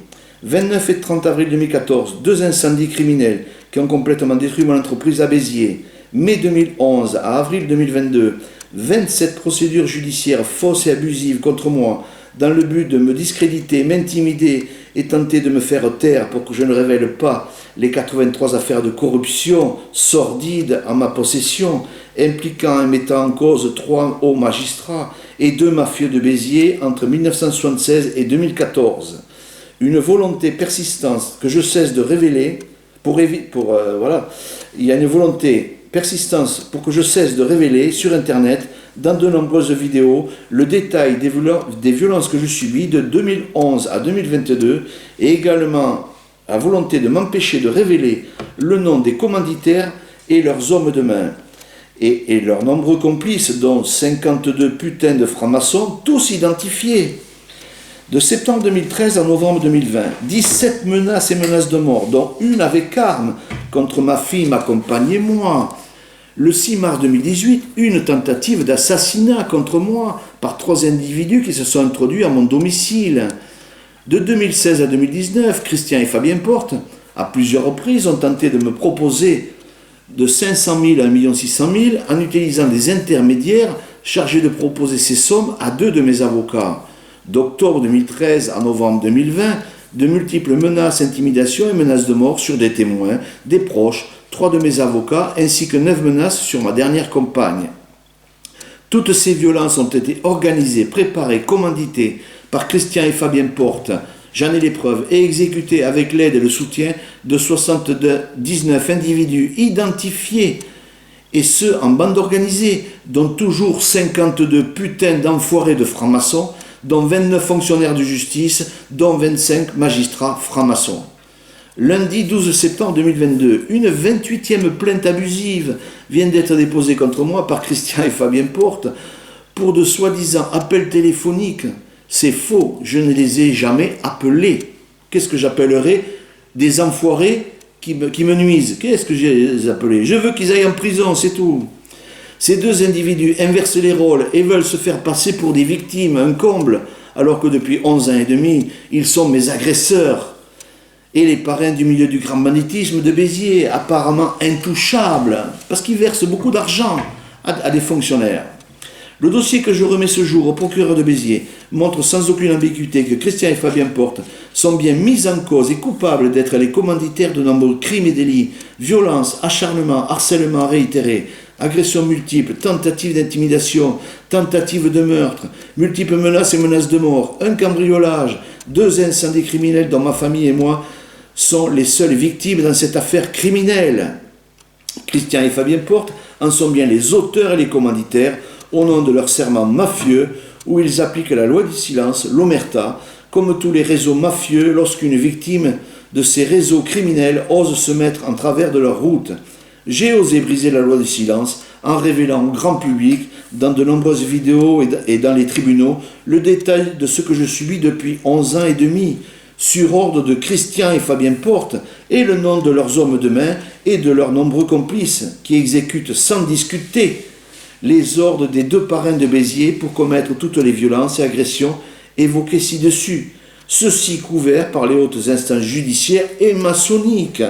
29 et 30 avril 2014, 2 incendies criminels qui ont complètement détruit mon entreprise à Béziers. Mai 2011 à avril 2022, 27 procédures judiciaires fausses et abusives contre moi dans le but de me discréditer, m'intimider et tenter de me faire taire pour que je ne révèle pas les 83 affaires de corruption sordides en ma possession, impliquant et mettant en cause 3 hauts magistrats et 2 mafieux de Béziers entre 1976 et 2014. Une volonté persistante que je cesse de révéler il y a une volonté persistance pour que je cesse de révéler sur Internet, dans de nombreuses vidéos, le détail des violences que je subis de 2011 à 2022 et également la volonté de m'empêcher de révéler le nom des commanditaires et leurs hommes de main et leurs nombreux complices, dont 52 putains de francs-maçons, tous identifiés. De septembre 2013 à novembre 2020, 17 menaces et menaces de mort, dont une avec arme contre ma fille, ma compagne et moi. Le 6 mars 2018, une tentative d'assassinat contre moi par 3 individus qui se sont introduits à mon domicile. De 2016 à 2019, Christian et Fabien Porte, à plusieurs reprises, ont tenté de me proposer de 500 000 à 1 600 000 en utilisant des intermédiaires chargé de proposer ces sommes à 2 de mes avocats. D'octobre 2013 à novembre 2020, de multiples menaces, intimidations et menaces de mort sur des témoins, des proches, 3 de mes avocats, ainsi que 9 menaces sur ma dernière compagne. Toutes ces violences ont été organisées, préparées, commanditées par Christian et Fabien Porte, j'en ai les preuves, et exécutées avec l'aide et le soutien de 79 individus identifiés, et ce en bande organisée, dont toujours 52 putains d'enfoirés de francs-maçons, dont 29 fonctionnaires de justice, dont 25 magistrats francs-maçons. Lundi 12 septembre 2022, une 28e plainte abusive vient d'être déposée contre moi par Christian et Fabien Porte pour de soi-disant appels téléphoniques. C'est faux, je ne les ai jamais appelés. Qu'est-ce que j'appellerais des enfoirés qui me nuisent? Qu'est-ce que j'ai les appelés? Je veux qu'ils aillent en prison, c'est tout. Ces 2 individus inversent les rôles et veulent se faire passer pour des victimes, un comble, alors que depuis 11 ans et demi, ils sont mes agresseurs et les parrains du milieu du grand banditisme de Béziers, apparemment intouchables, parce qu'ils versent beaucoup d'argent à des fonctionnaires. Le dossier que je remets ce jour au procureur de Béziers montre sans aucune ambiguïté que Christian et Fabien Porte sont bien mis en cause et coupables d'être les commanditaires de nombreux crimes et délits, violences, acharnements, harcèlements réitérés, agressions multiples, tentatives d'intimidation, tentatives de meurtre, multiples menaces et menaces de mort, un cambriolage, 2 incendies criminels dont ma famille et moi sont les seules victimes dans cette affaire criminelle. Christian et Fabien Porte en sont bien les auteurs et les commanditaires au nom de leur serment mafieux où ils appliquent la loi du silence, l'omerta, comme tous les réseaux mafieux lorsqu'une victime de ces réseaux criminels ose se mettre en travers de leur route. J'ai osé briser la loi du silence en révélant au grand public, dans de nombreuses vidéos et dans les tribunaux, le détail de ce que je subis depuis 11 ans et demi, sur ordre de Christian et Fabien Porte, et le nom de leurs hommes de main et de leurs nombreux complices, qui exécutent sans discuter les ordres des 2 parrains de Béziers pour commettre toutes les violences et agressions évoquées ci-dessus, ceci couvert par les hautes instances judiciaires et maçonniques.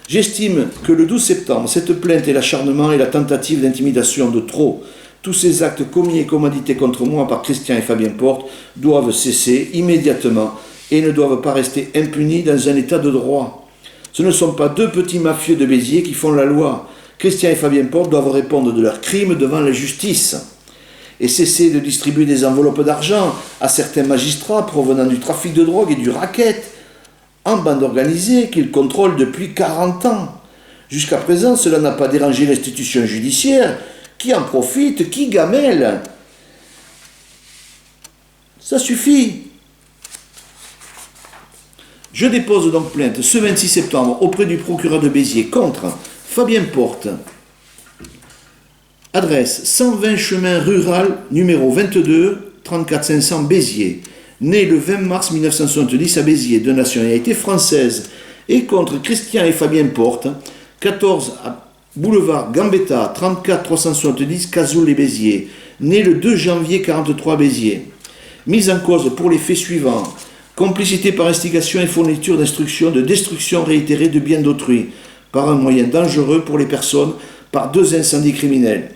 J'estime que le 12 septembre, cette plainte est l'acharnement et la tentative d'intimidation de trop. Tous ces actes commis et commandités contre moi par Christian et Fabien Porte doivent cesser immédiatement et ne doivent pas rester impunis dans un état de droit. Ce ne sont pas 2 petits mafieux de Béziers qui font la loi. Christian et Fabien Porte doivent répondre de leurs crimes devant la justice et cesser de distribuer des enveloppes d'argent à certains magistrats provenant du trafic de drogue et du racket en bande organisée qu'ils contrôlent depuis 40 ans. Jusqu'à présent, cela n'a pas dérangé l'institution judiciaire qui en profite, qui gamelle. Ça suffit. Je dépose donc plainte ce 26 septembre auprès du procureur de Béziers contre Fabien Porte. Adresse 120 chemin rural numéro 22 34 500 Béziers. Né le 20 mars 1970 à Béziers, de nationalité française. Et contre Christian et Fabien Porte, 14 boulevard Gambetta 34 370 Cazoul et Béziers. Né le 2 janvier 43 Béziers. Mise en cause pour les faits suivants. Complicité par instigation et fourniture d'instructions de destruction réitérée de biens d'autrui par un moyen dangereux pour les personnes par 2 incendies criminels.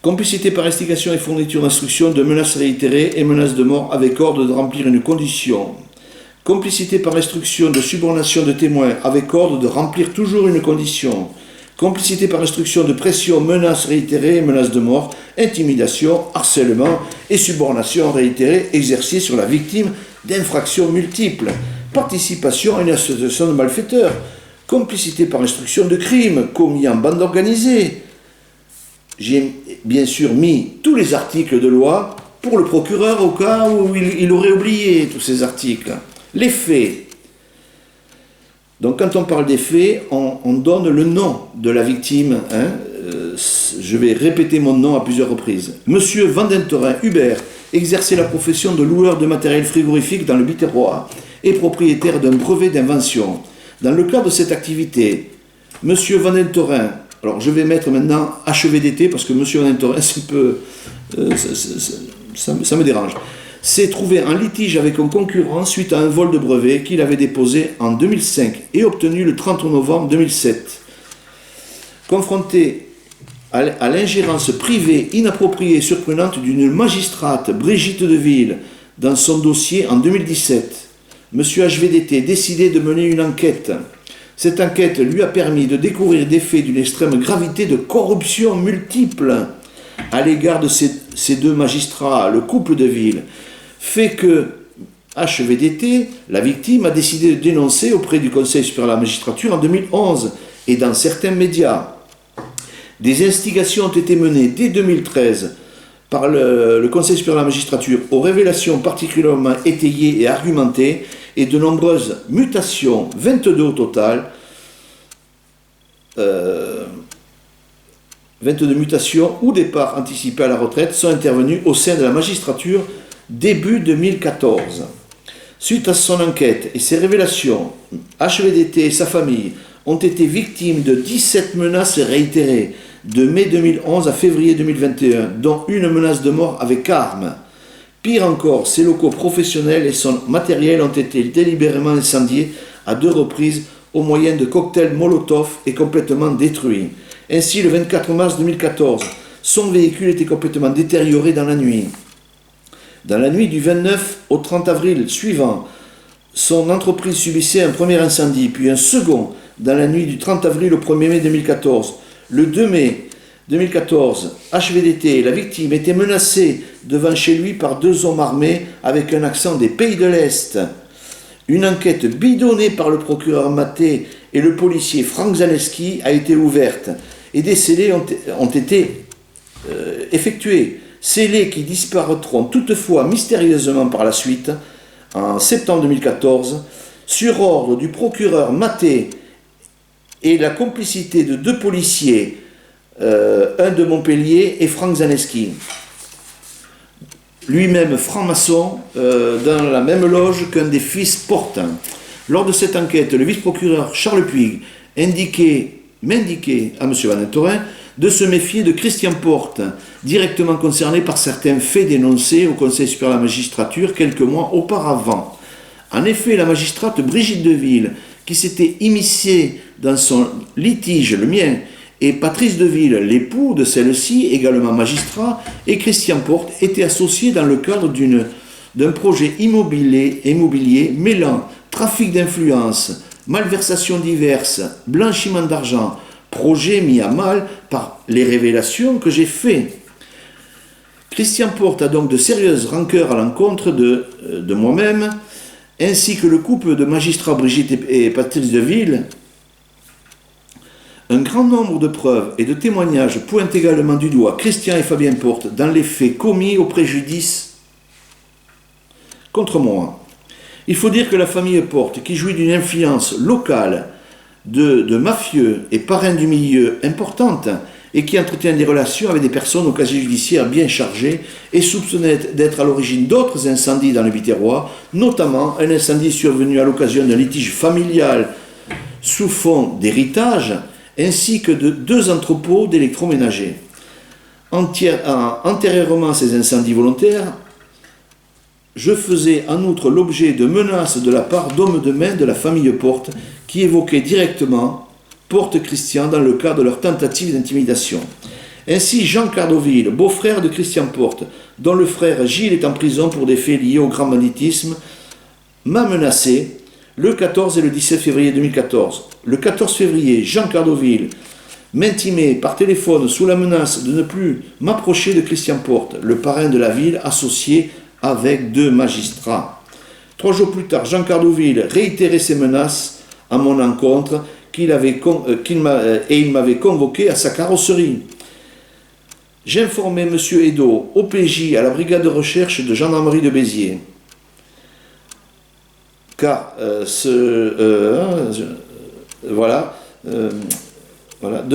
Complicité par instigation et fourniture d'instructions de menaces réitérées et menaces de mort avec ordre de remplir une condition. Complicité par instruction de subornation de témoins avec ordre de remplir toujours une condition. Complicité par instruction de pression, menaces réitérées et menaces de mort, intimidation, harcèlement et subornation réitérée exercée sur la victime d'infractions multiples. Participation à une association de malfaiteurs. Complicité par instruction de crimes commis en bande organisée. J'ai bien sûr mis tous les articles de loi pour le procureur au cas où il aurait oublié tous ces articles. Les faits. Donc quand on parle des faits, on donne le nom de la victime. Je vais répéter mon nom à plusieurs reprises. Monsieur Vandentorin Hubert exerçait la profession de loueur de matériel frigorifique dans le Biterrois et propriétaire d'un brevet d'invention. Dans le cadre de cette activité, Monsieur Vandentorin, alors je vais mettre maintenant HVDT parce que Monsieur Vandentorin, c'est un peu, ça me dérange, s'est trouvé en litige avec un concurrent suite à un vol de brevet qu'il avait déposé en 2005 et obtenu le 30 novembre 2007. Confronté à l'ingérence privée, inappropriée et surprenante d'une magistrate, Brigitte Deville, dans son dossier en 2017. M. HVDT décidait de mener une enquête. Cette enquête lui a permis de découvrir des faits d'une extrême gravité de corruption multiple à l'égard de ces deux magistrats, le couple de ville, fait que HVDT, la victime, a décidé de dénoncer auprès du Conseil supérieur de la magistrature en 2011 et dans certains médias. Des investigations ont été menées dès 2013 par le Conseil supérieur de la magistrature aux révélations particulièrement étayées et argumentées et de nombreuses mutations, 22 au total, 22 mutations ou départs anticipés à la retraite sont intervenus au sein de la magistrature début 2014. Suite à son enquête et ses révélations, HVDT et sa famille ont été victimes de 17 menaces réitérées de mai 2011 à février 2021, dont une menace de mort avec arme. Pire encore, ses locaux professionnels et son matériel ont été délibérément incendiés à 2 reprises au moyen de cocktails Molotov et complètement détruits. Ainsi, le 24 mars 2014, son véhicule était complètement détérioré dans la nuit. Dans la nuit du 29 au 30 avril suivant, son entreprise subissait un premier incendie, puis un second dans la nuit du 30 avril au 1er mai 2014. Le 2 mai 2014, HVDT, la victime, était menacée devant chez lui par 2 hommes armés avec un accent des pays de l'Est. Une enquête bidonnée par le procureur Maté et le policier Frank Zaleski a été ouverte et des scellés ont été effectués. Scellés qui disparaîtront toutefois mystérieusement par la suite, en septembre 2014, sur ordre du procureur Maté et la complicité de 2 policiers, un de Montpellier et Frank Zaleski, lui-même franc-maçon, dans la même loge qu'un des fils Porte. Lors de cette enquête, le vice-procureur Charles Puig m'indiquait à M. Van Torin de se méfier de Christian Porte, directement concerné par certains faits dénoncés au Conseil supérieur de la magistrature quelques mois auparavant. En effet, la magistrate Brigitte Deville, qui s'était immiscée dans son litige, le mien, et Patrice Deville, l'époux de celle-ci, également magistrat, et Christian Porte étaient associés dans le cadre d'un projet immobilier mêlant trafic d'influence, malversations diverses, blanchiment d'argent, projet mis à mal par les révélations que j'ai faites. Christian Porte a donc de sérieuses rancœurs à l'encontre de moi-même, ainsi que le couple de magistrats Brigitte et Patrice Deville. Un grand nombre de preuves et de témoignages pointent également du doigt Christian et Fabien Porte dans les faits commis au préjudice contre moi. Il faut dire que la famille Porte, qui jouit d'une influence locale de mafieux et parrains du milieu importante, et qui entretient des relations avec des personnes au casier judiciaire bien chargées et soupçonnées d'être à l'origine d'autres incendies dans le Biterrois, notamment un incendie survenu à l'occasion d'un litige familial sous fond d'héritage, ainsi que de 2 entrepôts d'électroménagers. Antérieurement à ces incendies volontaires, je faisais en outre l'objet de menaces de la part d'hommes de main de la famille Porte qui évoquaient directement Porte Christian dans le cadre de leur tentative d'intimidation. Ainsi, Jean Cardoville, beau-frère de Christian Porte, dont le frère Gilles est en prison pour des faits liés au grand banditisme, m'a menacé le 14 et le 17 février 2014. Le 14 février, Jean Cardoville m'intimait par téléphone sous la menace de ne plus m'approcher de Christian Porte, le parrain de la ville associé avec 2 magistrats. 3 jours plus tard, Jean Cardoville réitérait ses menaces à mon encontre il m'avait convoqué à sa carrosserie. J'informais M. Edo, OPJ, à la brigade de recherche de gendarmerie de Béziers, car de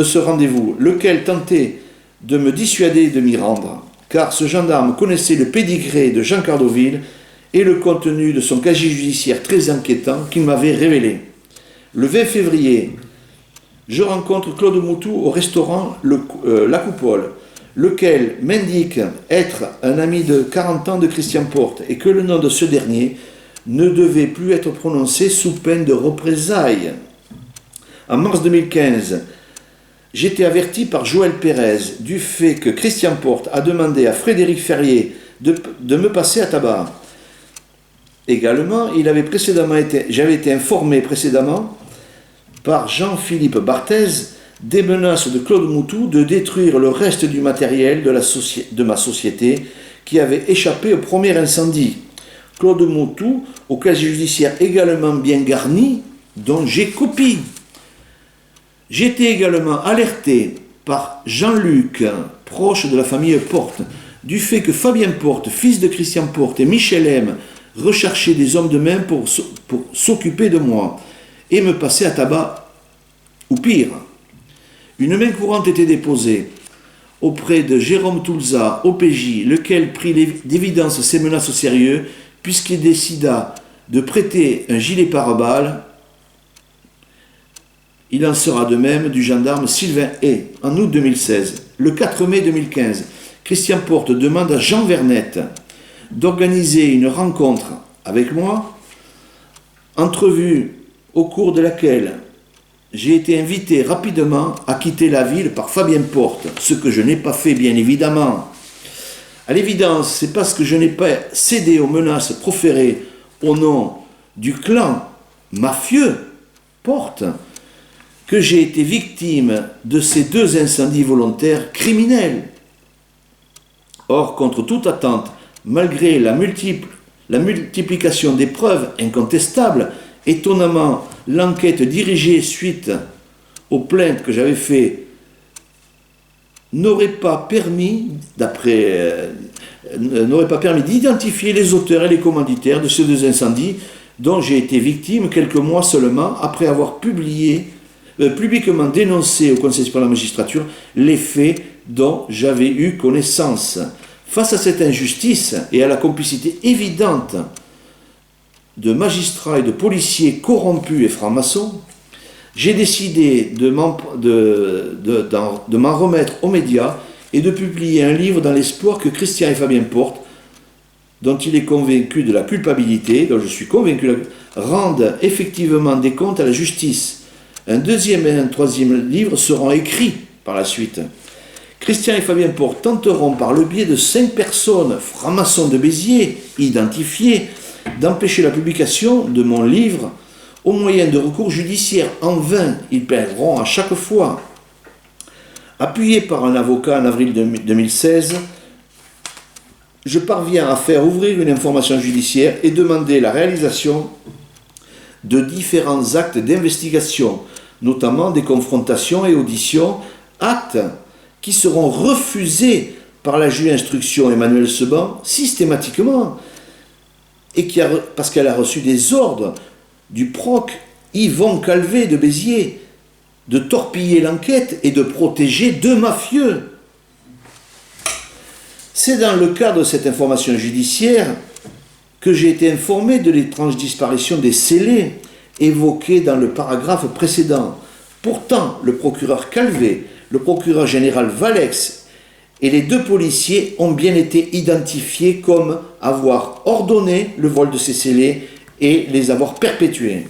ce rendez-vous, lequel tentait de me dissuader de m'y rendre, car ce gendarme connaissait le pédigré de Jean Cardoville et le contenu de son casier judiciaire très inquiétant qu'il m'avait révélé. Le 20 février, je rencontre Claude Moutou au restaurant La Coupole, lequel m'indique être un ami de 40 ans de Christian Porte et que le nom de ce dernier ne devait plus être prononcé sous peine de représailles. En mars 2015, j'étais averti par Joël Pérez du fait que Christian Porte a demandé à Frédéric Ferrier de me passer à tabac. Également, j'avais été informé précédemment par Jean-Philippe Barthez des menaces de Claude Moutou de détruire le reste du matériel de ma société qui avait échappé au premier incendie. Claude Moutou, au casier judiciaire également bien garni, dont j'ai copie. J'étais également alerté par Jean-Luc, proche de la famille Porte, du fait que Fabien Porte, fils de Christian Porte, et Michel M. recherchaient des hommes de main pour s'occuper de moi et me passer à tabac, ou pire. Une main courante était déposée auprès de Jérôme Toulza, OPJ, lequel prit d'évidence ces menaces au sérieux, puisqu'il décida de prêter un gilet pare-balles. Il en sera de même du gendarme Sylvain Hay, en août 2016. Le 4 mai 2015, Christian Porte demande à Jean Vernette d'organiser une rencontre avec moi, entrevue au cours de laquelle j'ai été invité rapidement à quitter la ville par Fabien Porte, ce que je n'ai pas fait bien évidemment. À l'évidence, c'est parce que je n'ai pas cédé aux menaces proférées au nom du clan mafieux Porte que j'ai été victime de ces 2 incendies volontaires criminels. Or, contre toute attente, malgré la multiplication des preuves incontestables, étonnamment, l'enquête dirigée suite aux plaintes que j'avais faites n'aurait pas permis d'identifier les auteurs et les commanditaires de ces 2 incendies dont j'ai été victime quelques mois seulement après avoir publiquement dénoncé au Conseil supérieur de la magistrature les faits dont j'avais eu connaissance. Face à cette injustice et à la complicité évidente de magistrats et de policiers corrompus et francs-maçons, j'ai décidé de m'en remettre aux médias et de publier un livre dans l'espoir que Christian et Fabien Porte, dont il est convaincu de la culpabilité, dont je suis convaincu, rendent effectivement des comptes à la justice. Un 2e et un 3e livre seront écrits par la suite. Christian et Fabien Porte tenteront par le biais de 5 personnes, francs-maçons de Béziers, identifiées, d'empêcher la publication de mon livre au moyen de recours judiciaires. En vain, ils perdront à chaque fois. Appuyé par un avocat en avril 2016, je parviens à faire ouvrir une information judiciaire et demander la réalisation de différents actes d'investigation, notamment des confrontations et auditions, actes qui seront refusés par la juge d'instruction Emmanuel Seban systématiquement, et parce qu'elle a reçu des ordres du proc Yvon Calvé de Béziers de torpiller l'enquête et de protéger 2 mafieux. C'est dans le cadre de cette information judiciaire que j'ai été informé de l'étrange disparition des scellés évoqués dans le paragraphe précédent. Pourtant, le procureur Calvé, le procureur général Valex et les 2 policiers ont bien été identifiés comme avoir ordonné le vol de ces scellés et les avoir perpétués.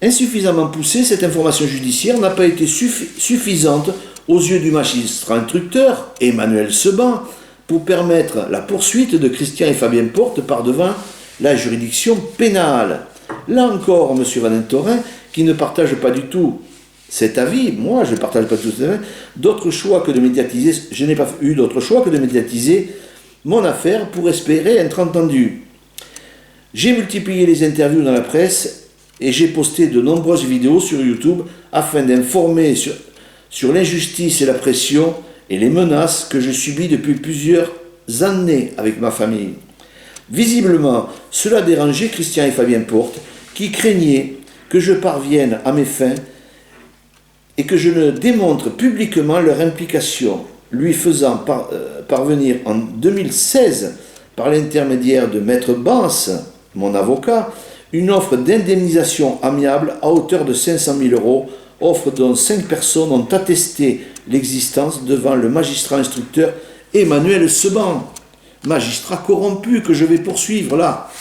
Insuffisamment poussée, cette information judiciaire n'a pas été suffisante aux yeux du magistrat instructeur Emmanuel Seban pour permettre la poursuite de Christian et Fabien Porte par devant la juridiction pénale. Là encore, M. Van Entoren, qui ne partage pas du tout cet avis, moi je ne partage pas tout cet avis, je n'ai pas eu d'autre choix que de médiatiser mon affaire pour espérer être entendu. J'ai multiplié les interviews dans la presse et j'ai posté de nombreuses vidéos sur YouTube afin d'informer sur l'injustice et la pression et les menaces que je subis depuis plusieurs années avec ma famille. Visiblement, cela dérangeait Christian et Fabien Porte, qui craignaient que je parvienne à mes fins et que je ne démontre publiquement leur implication, lui faisant parvenir en 2016, par l'intermédiaire de Maître Bance, mon avocat, une offre d'indemnisation amiable à hauteur de 500 000 €, offre dont 5 personnes ont attesté l'existence devant le magistrat instructeur Emmanuel Seban, magistrat corrompu que je vais poursuivre là.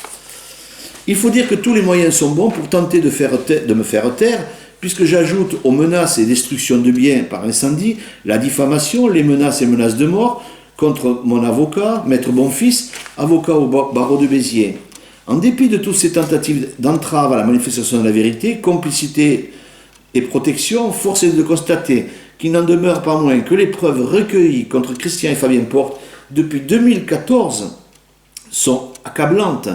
Il faut dire que tous les moyens sont bons pour tenter de me faire taire, puisque j'ajoute aux menaces et destructions de biens par incendie la diffamation, les menaces et menaces de mort contre mon avocat, Maître Bonfils, avocat au barreau de Béziers. En dépit de toutes ces tentatives d'entrave à la manifestation de la vérité, complicité et protection, force est de constater qu'il n'en demeure pas moins que les preuves recueillies contre Christian et Fabien Porte depuis 2014 sont accablantes,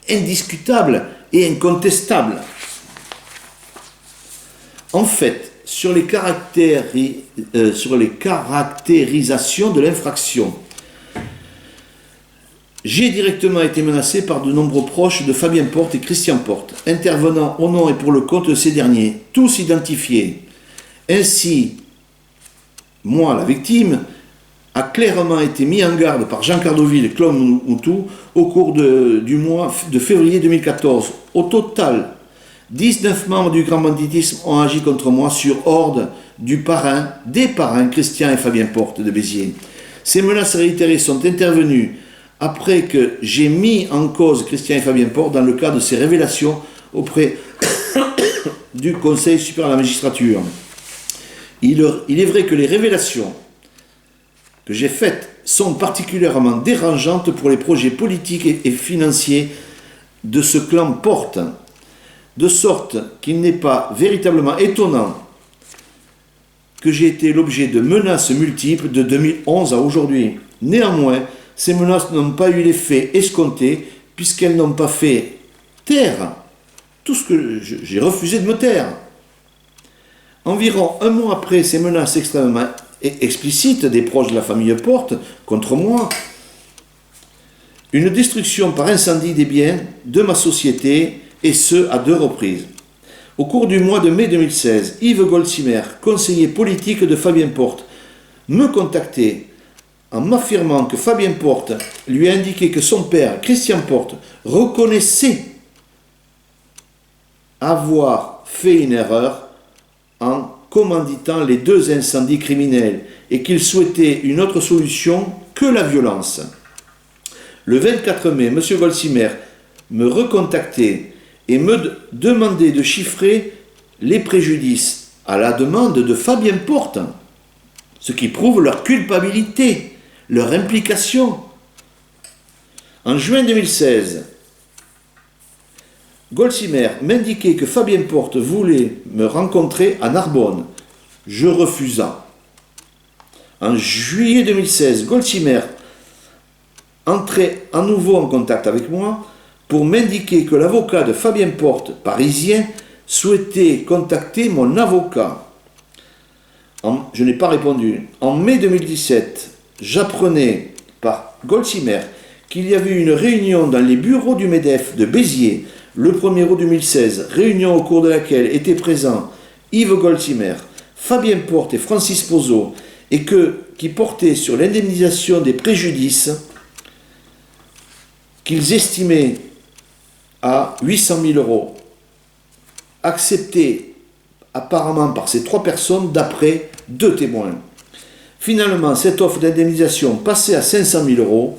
indiscutables et incontestables. En fait, sur les caractérisations de l'infraction, j'ai directement été menacé par de nombreux proches de Fabien Porte et Christian Porte, intervenant au nom et pour le compte de ces derniers, tous identifiés. Ainsi, moi, la victime, a clairement été mis en garde par Jean Cardoville et Claude Moutou au cours du mois de février 2014. Au total, 19 membres du grand banditisme ont agi contre moi sur ordre des parrains Christian et Fabien Porte de Béziers. Ces menaces réitérées sont intervenues après que j'ai mis en cause Christian et Fabien Porte dans le cadre de ces révélations auprès du Conseil supérieur de la magistrature. Il est vrai que les révélations que j'ai faites sont particulièrement dérangeantes pour les projets politiques et financiers de ce clan Porte, de sorte qu'il n'est pas véritablement étonnant que j'ai été l'objet de menaces multiples de 2011 à aujourd'hui. Néanmoins, ces menaces n'ont pas eu l'effet escompté puisqu'elles n'ont pas fait taire tout ce que j'ai refusé de me taire. Environ un mois après ces menaces extrêmement explicites des proches de la famille Porte contre moi, une destruction par incendie des biens de ma société, et ce à 2 reprises. Au cours du mois de mai 2016, Yves Golsimer, conseiller politique de Fabien Porte, me contactait en m'affirmant que Fabien Porte lui a indiqué que son père, Christian Porte, reconnaissait avoir fait une erreur en commanditant les 2 incendies criminels et qu'il souhaitait une autre solution que la violence. Le 24 mai, M. Golsimer me recontactait et me demandait de chiffrer les préjudices à la demande de Fabien Porte, ce qui prouve leur culpabilité, leur implication. En juin 2016, Golsimer m'indiquait que Fabien Porte voulait me rencontrer à Narbonne. Je refusa. En juillet 2016, Golsimer entrait à nouveau en contact avec moi pour m'indiquer que l'avocat de Fabien Porte, parisien, souhaitait contacter mon avocat. Je n'ai pas répondu. En mai 2017, j'apprenais par Golsimer qu'il y avait eu une réunion dans les bureaux du MEDEF de Béziers le 1er août 2016, réunion au cours de laquelle étaient présents Yves Golsimer, Fabien Porte et Francis Pozzo, et qui portait sur l'indemnisation des préjudices qu'ils estimaient à 800 000 €, accepté apparemment par ces 3 personnes d'après 2 témoins. Finalement, cette offre d'indemnisation passait à 500 000 €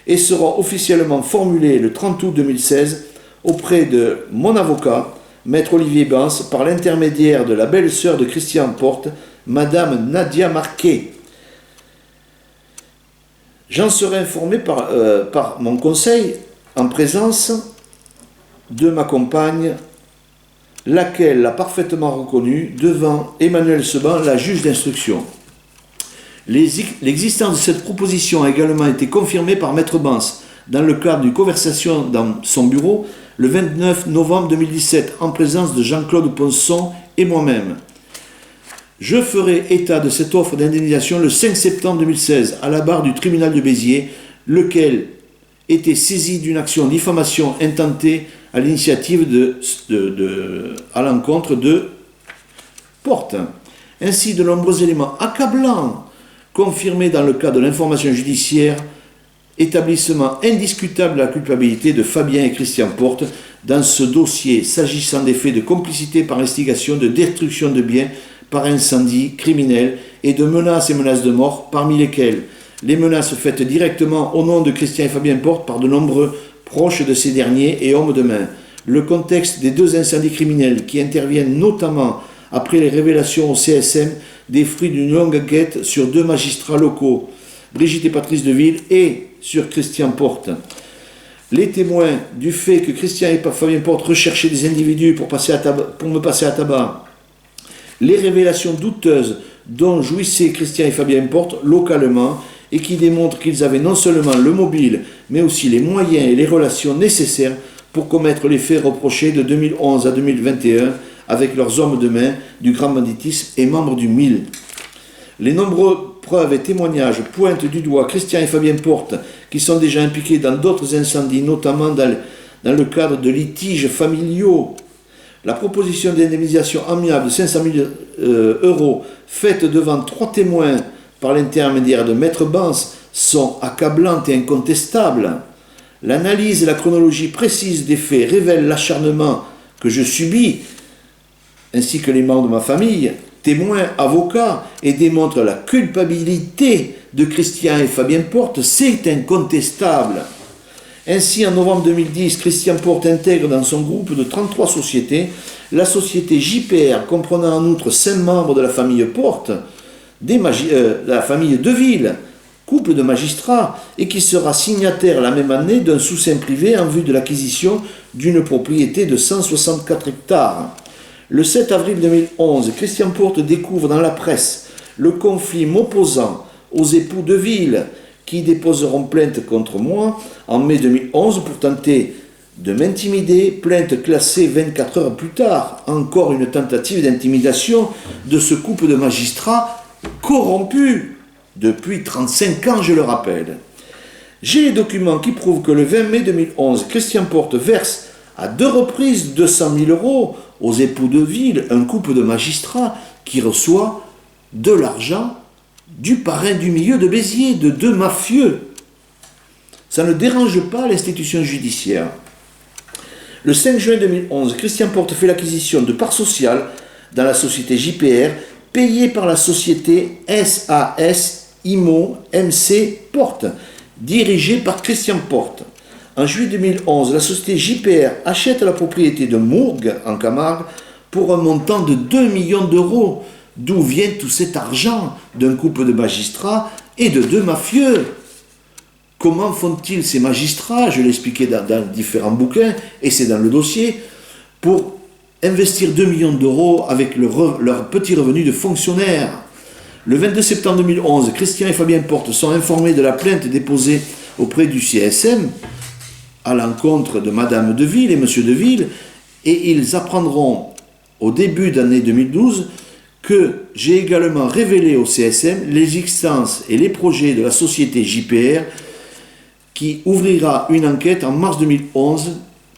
et sera officiellement formulée le 30 août 2016 auprès de mon avocat, Maître Olivier Bance, par l'intermédiaire de la belle-sœur de Christian Porte, Madame Nadia Marquet. J'en serai informé par mon conseil en présence de ma compagne, laquelle l'a parfaitement reconnu devant Emmanuel Seban, la juge d'instruction. L'existence de cette proposition a également été confirmée par Maître Bance dans le cadre d'une conversation dans son bureau le 29 novembre 2017 en présence de Jean-Claude Ponson et moi-même. Je ferai état de cette offre d'indemnisation le 5 septembre 2016 à la barre du tribunal de Béziers, lequel était saisi d'une action de diffamation intentée à l'initiative à l'encontre de Porte. Ainsi, de nombreux éléments accablants confirmés dans le cadre de l'information judiciaire, établissement indiscutable de la culpabilité de Fabien et Christian Porte dans ce dossier s'agissant des faits de complicité par instigation, de destruction de biens par incendie criminel et de menaces et menaces de mort, parmi lesquelles les menaces faites directement au nom de Christian et Fabien Porte par de nombreux proches de ces derniers et hommes de main. Le contexte des 2 incendies criminels qui interviennent notamment après les révélations au CSM des fruits d'une longue enquête sur 2 magistrats locaux, Brigitte et Patrice Deville, et sur Christian Porte. Les témoins du fait que Christian et Fabien Porte recherchaient des individus pour me passer à tabac, les révélations douteuses dont jouissaient Christian et Fabien Porte localement et qui démontrent qu'ils avaient non seulement le mobile, mais aussi les moyens et les relations nécessaires pour commettre les faits reprochés de 2011 à 2021 avec leurs hommes de main du grand banditisme et membres du MIL. Les nombreuses preuves et témoignages pointent du doigt Christian et Fabien Porte, qui sont déjà impliqués dans d'autres incendies, notamment dans le cadre de litiges familiaux. La proposition d'indemnisation amiable de 500 000 euros faite devant 3 témoins par l'intermédiaire de Maître Bance sont accablantes et incontestables. L'analyse et la chronologie précise des faits révèlent l'acharnement que je subis, ainsi que les membres de ma famille, témoins, avocats, et démontrent la culpabilité de Christian et Fabien Porte. C'est incontestable. Ainsi, en novembre 2010, Christian Porte intègre dans son groupe de 33 sociétés la société JPR, comprenant en outre 5 membres de la famille Porte, la famille Deville, couple de magistrats, et qui sera signataire la même année d'un sous-seing privé en vue de l'acquisition d'une propriété de 164 hectares. Le 7 avril 2011, Christian Porte découvre dans la presse le conflit m'opposant aux époux Deville, qui déposeront plainte contre moi en mai 2011 pour tenter de m'intimider, plainte classée 24 heures plus tard. Encore une tentative d'intimidation de ce couple de magistrats corrompus depuis 35 ans, je le rappelle. J'ai les documents qui prouvent que le 20 mai 2011, Christian Porte verse à 2 reprises 200 000 euros aux époux Deville, un couple de magistrats qui reçoit de l'argent du parrain du milieu de Béziers, de 2 mafieux. Ça ne dérange pas l'institution judiciaire. Le 5 juin 2011, Christian Porte fait l'acquisition de parts sociales dans la société JPR, payée par la société SAS IMO MC Porte, dirigée par Christian Porte. En juillet 2011, la société JPR achète la propriété de Mourgues, en Camargue, pour un montant de 2 millions d'euros. D'où vient tout cet argent d'un couple de magistrats et de 2 mafieux? Comment font-ils ces magistrats, je l'expliquais dans différents bouquins, et c'est dans le dossier, pour investir 2 millions d'euros avec leur petit revenu de fonctionnaire? Le 22 septembre 2011, Christian et Fabien Porte sont informés de la plainte déposée auprès du CSM à l'encontre de Madame Deville et Monsieur Deville, et ils apprendront au début d'année 2012 que j'ai également révélé au CSM l'existence et les projets de la société JPR qui ouvrira une enquête en mars 2011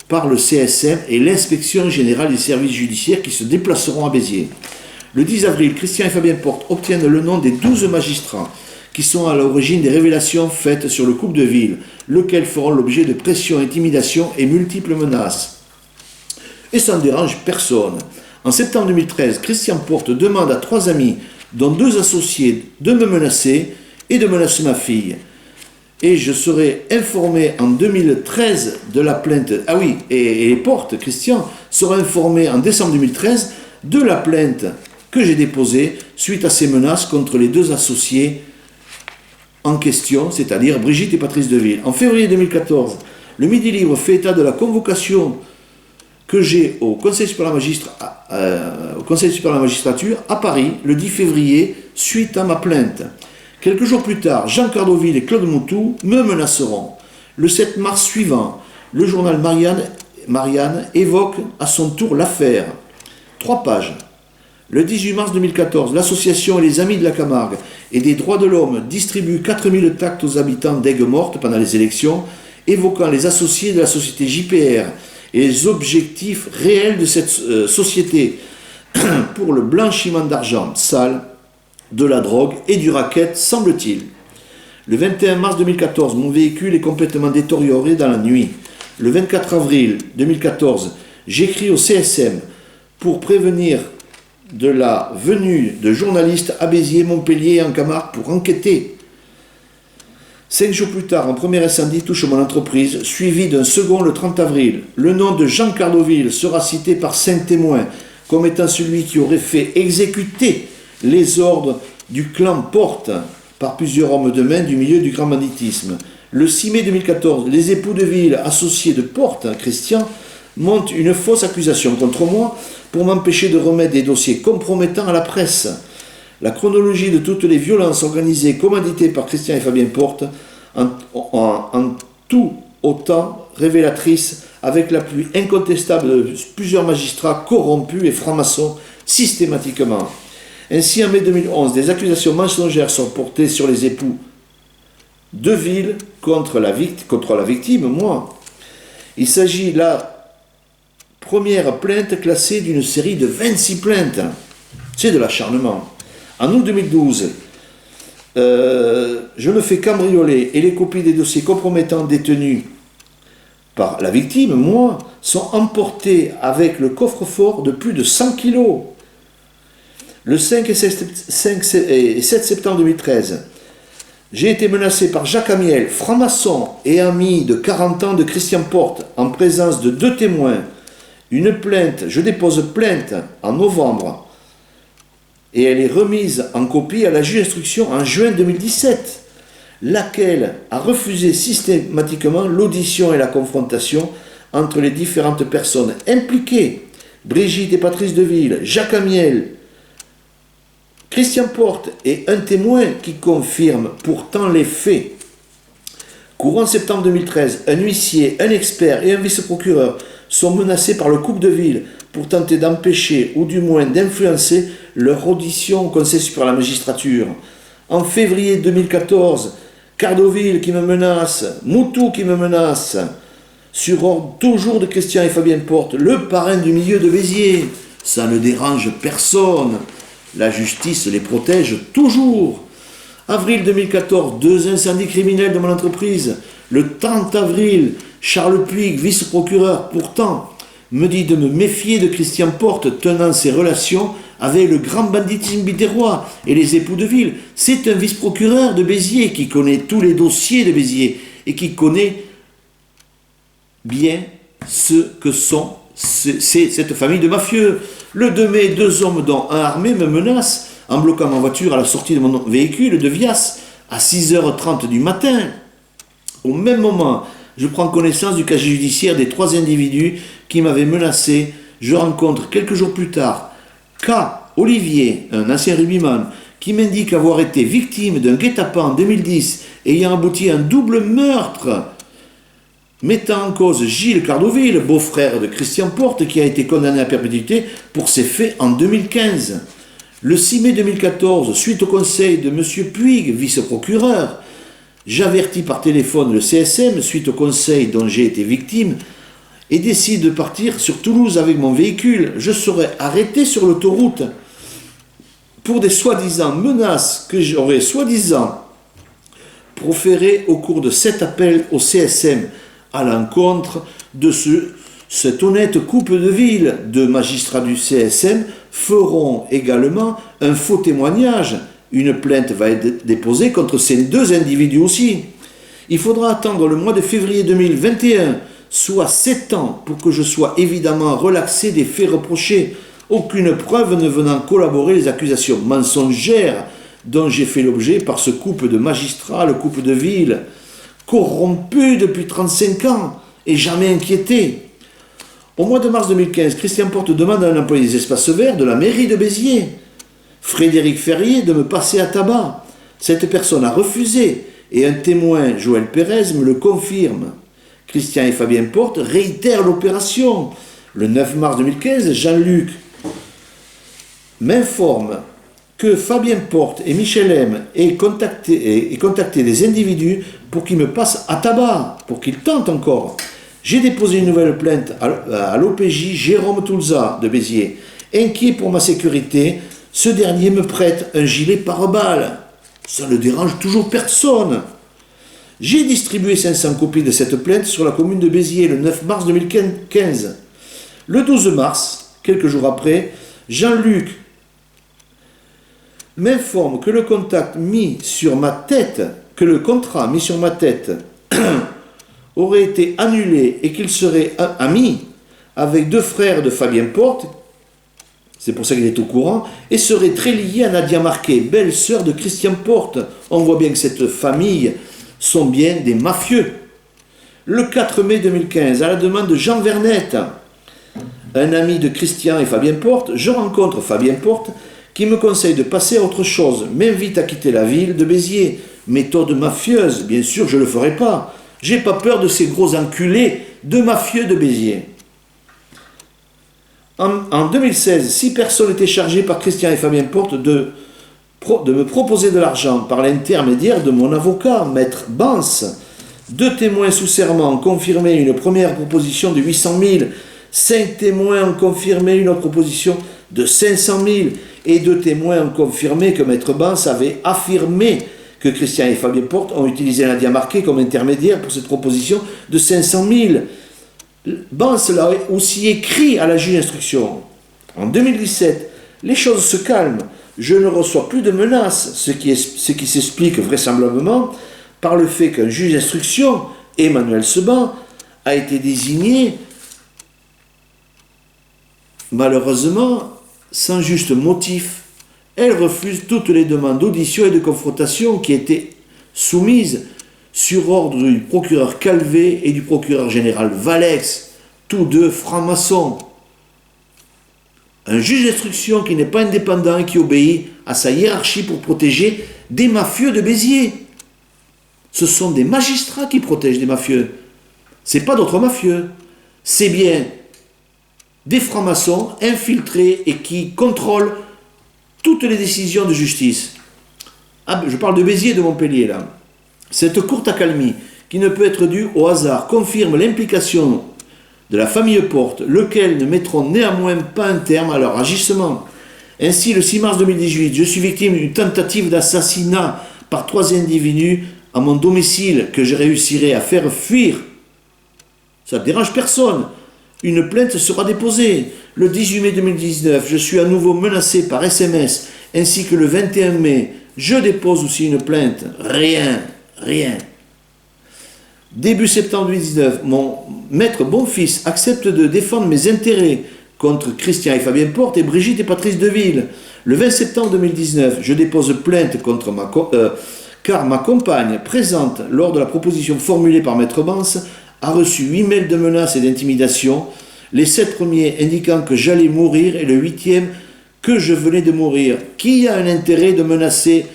par le CSM et l'inspection générale des services judiciaires qui se déplaceront à Béziers. Le 10 avril, Christian et Fabien Porte obtiennent le nom des 12 magistrats qui sont à l'origine des révélations faites sur le couple de ville, lesquels feront l'objet de pressions, intimidations et multiples menaces. Et ça ne dérange personne. En septembre 2013, Christian Porte demande à 3 amis, dont 2 associés, de me menacer et de menacer ma fille. Et je serai informé en 2013 de la plainte. Ah oui, et Porte, Christian, sera informé en décembre 2013 de la plainte que j'ai déposée suite à ces menaces contre les 2 associés en question, c'est-à-dire Brigitte et Patrice Deville. En février 2014, le Midi Libre fait état de la convocation que j'ai au Conseil supérieur de la magistrature à Paris le 10 février suite à ma plainte. Quelques jours plus tard, Jean Cardoville et Claude Moutou me menaceront. Le 7 mars suivant, le journal Marianne évoque à son tour l'affaire. 3 pages. Le 18 mars 2014, l'association et les Amis de la Camargue et des droits de l'homme distribuent 4000 tracts aux habitants d'Aigues-Mortes pendant les élections, évoquant les associés de la société JPR et les objectifs réels de cette société pour le blanchiment d'argent sale, de la drogue et du racket, semble-t-il. Le 21 mars 2014, mon véhicule est complètement détérioré dans la nuit. Le 24 avril 2014, j'écris au CSM pour prévenir de la venue de journalistes à Béziers, Montpellier et en Camargue pour enquêter. 5 jours plus tard, un premier incendie touche mon entreprise, suivi d'un second le 30 avril. Le nom de Jean Cardoville sera cité par 5 témoins, comme étant celui qui aurait fait exécuter les ordres du clan Porte par plusieurs hommes de main du milieu du grand banditisme. Le 6 mai 2014, les époux de ville associés de Porte, Christian, montent une fausse accusation contre moi pour m'empêcher de remettre des dossiers compromettants à la presse. La chronologie de toutes les violences organisées, commanditées par Christian et Fabien Porte, en tout autant révélatrice, avec l'appui incontestable de plusieurs magistrats corrompus et francs-maçons systématiquement. Ainsi, en mai 2011, des accusations mensongères sont portées sur les époux de ville contre la victime, moi. Il s'agit de la première plainte classée d'une série de 26 plaintes. C'est de l'acharnement. En août 2012, je me fais cambrioler et les copies des dossiers compromettants détenus par la victime, moi, sont emportées avec le coffre-fort de plus de 100 kilos. Le 5 et 7 septembre 2013, j'ai été menacé par Jacques Amiel, franc-maçon et ami de 40 ans de Christian Porte, en présence de 2 témoins. Je dépose plainte en novembre et elle est remise en copie à la juge d'instruction en juin 2017, laquelle a refusé systématiquement l'audition et la confrontation entre les différentes personnes impliquées, Brigitte et Patrice Deville, Jacques Amiel, Christian Porte et un témoin qui confirme pourtant les faits. Courant septembre 2013, un huissier, un expert et un vice-procureur sont menacés par le couple de ville pour tenter d'empêcher ou du moins d'influencer leur audition au Conseil supérieur de la magistrature. En février 2014, Cardoville qui me menace, Moutou qui me menace, sur ordre toujours de Christian et Fabien Porte, le parrain du milieu de Béziers. Ça ne dérange personne. La justice les protège toujours. Avril 2014, 2 incendies criminels de mon entreprise. Le 30 avril, Charles Puig, vice-procureur, pourtant, me dit de me méfier de Christian Porte tenant ses relations avec le grand banditisme biterrois et les époux de ville. C'est un vice-procureur de Béziers qui connaît tous les dossiers de Béziers et qui connaît bien ce que sont cette famille de mafieux. Le 2 mai, 2 hommes dont un armé me menacent en bloquant ma voiture à la sortie de mon véhicule de Vias à 6h30 du matin. Au même moment, je prends connaissance du casier judiciaire des 3 individus qui m'avaient menacé. Je rencontre quelques jours plus tard K. Olivier, un ancien rugbyman, qui m'indique avoir été victime d'un guet-apens en 2010 ayant abouti à un double meurtre, mettant en cause Gilles Cardoville, beau-frère de Christian Porte, qui a été condamné à perpétuité pour ces faits en 2015. Le 6 mai 2014, suite au conseil de M. Puig, vice-procureur, j'avertis par téléphone le CSM, suite au conseil dont j'ai été victime, et décide de partir sur Toulouse avec mon véhicule. Je serai arrêté sur l'autoroute pour des soi-disant menaces que j'aurais soi-disant proférées au cours de 7 appels au CSM à l'encontre de cette honnête couple de ville. De magistrats du CSM feront également un faux témoignage. Une plainte va être déposée contre ces 2 individus aussi. Il faudra attendre le mois de février 2021, soit 7 ans, pour que je sois évidemment relaxé des faits reprochés. Aucune preuve ne venant collaborer les accusations mensongères dont j'ai fait l'objet par ce couple de magistrats, le couple de ville, corrompu depuis 35 ans et jamais inquiété. Au mois de mars 2015, Christian Porte demande à un employé des espaces verts de la mairie de Béziers, Frédéric Ferrier, de me passer à tabac. Cette personne a refusé et un témoin, Joël Pérez, me le confirme. Christian et Fabien Porte réitèrent l'opération. Le 9 mars 2015, Jean-Luc m'informe que Fabien Porte et Michel M aient contacté des individus pour qu'ils me passent à tabac, pour qu'ils tentent encore. J'ai déposé une nouvelle plainte à l'OPJ Jérôme Toulza de Béziers. Inquiet pour ma sécurité, ce dernier me prête un gilet pare-balles. Ça ne dérange toujours personne. J'ai distribué 500 copies de cette plainte sur la commune de Béziers le 9 mars 2015. Le 12 mars, quelques jours après, Jean-Luc m'informe que le contrat mis sur ma tête aurait été annulé et qu'il serait ami avec 2 frères de Fabien Porte c'est pour ça qu'il est au courant, et serait très lié à Nadia Marquet, belle-sœur de Christian Porte. On voit bien que cette famille sont bien des mafieux. Le 4 mai 2015, à la demande de Jean Vernette, un ami de Christian et Fabien Porte, je rencontre Fabien Porte qui me conseille de passer à autre chose, m'invite à quitter la ville de Béziers. Méthode mafieuse, bien sûr, je ne le ferai pas. J'ai pas peur de ces gros enculés de mafieux de Béziers. En 2016, 6 personnes étaient chargées par Christian et Fabien Porte de me proposer de l'argent par l'intermédiaire de mon avocat, Maître Bance. 2 témoins sous serment ont confirmé une première proposition de 800 000, 5 témoins ont confirmé une autre proposition de 500 000, et 2 témoins ont confirmé que Maître Bance avait affirmé que Christian et Fabien Porte ont utilisé Nadia Marquet comme intermédiaire pour cette proposition de 500 000. Bance l'a aussi écrit à la juge d'instruction. En 2017, les choses se calment. Je ne reçois plus de menaces, ce qui s'explique vraisemblablement par le fait qu'un juge d'instruction, Emmanuel Seban, a été désigné, malheureusement, sans juste motif. Elle refuse toutes les demandes d'audition et de confrontation qui étaient soumises sur ordre du procureur Calvé et du procureur général Valex, tous 2 francs-maçons. Un juge d'instruction qui n'est pas indépendant et qui obéit à sa hiérarchie pour protéger des mafieux de Béziers. Ce sont des magistrats qui protègent des mafieux. Ce n'est pas d'autres mafieux. C'est bien des francs-maçons infiltrés et qui contrôlent toutes les décisions de justice. Ah, je parle de Béziers et de Montpellier là. Cette courte accalmie, qui ne peut être due au hasard, confirme l'implication de la famille Porte, lequel ne mettront néanmoins pas un terme à leur agissement. Ainsi, le 6 mars 2018, je suis victime d'une tentative d'assassinat par 3 individus à mon domicile que je réussirai à faire fuir. Ça ne dérange personne. Une plainte sera déposée. Le 18 mai 2019, je suis à nouveau menacé par SMS, ainsi que le 21 mai, je dépose aussi une plainte. Rien. Début septembre 2019, mon maître Bonfils accepte de défendre mes intérêts contre Christian et Fabien Porte et Brigitte et Patrice Deville. Le 20 septembre 2019, je dépose plainte contre car ma compagne, présente lors de la proposition formulée par maître Bance, a reçu 8 mails de menaces et d'intimidation, les 7 premiers indiquant que j'allais mourir et le 8e que je venais de mourir. Qui a un intérêt de menacer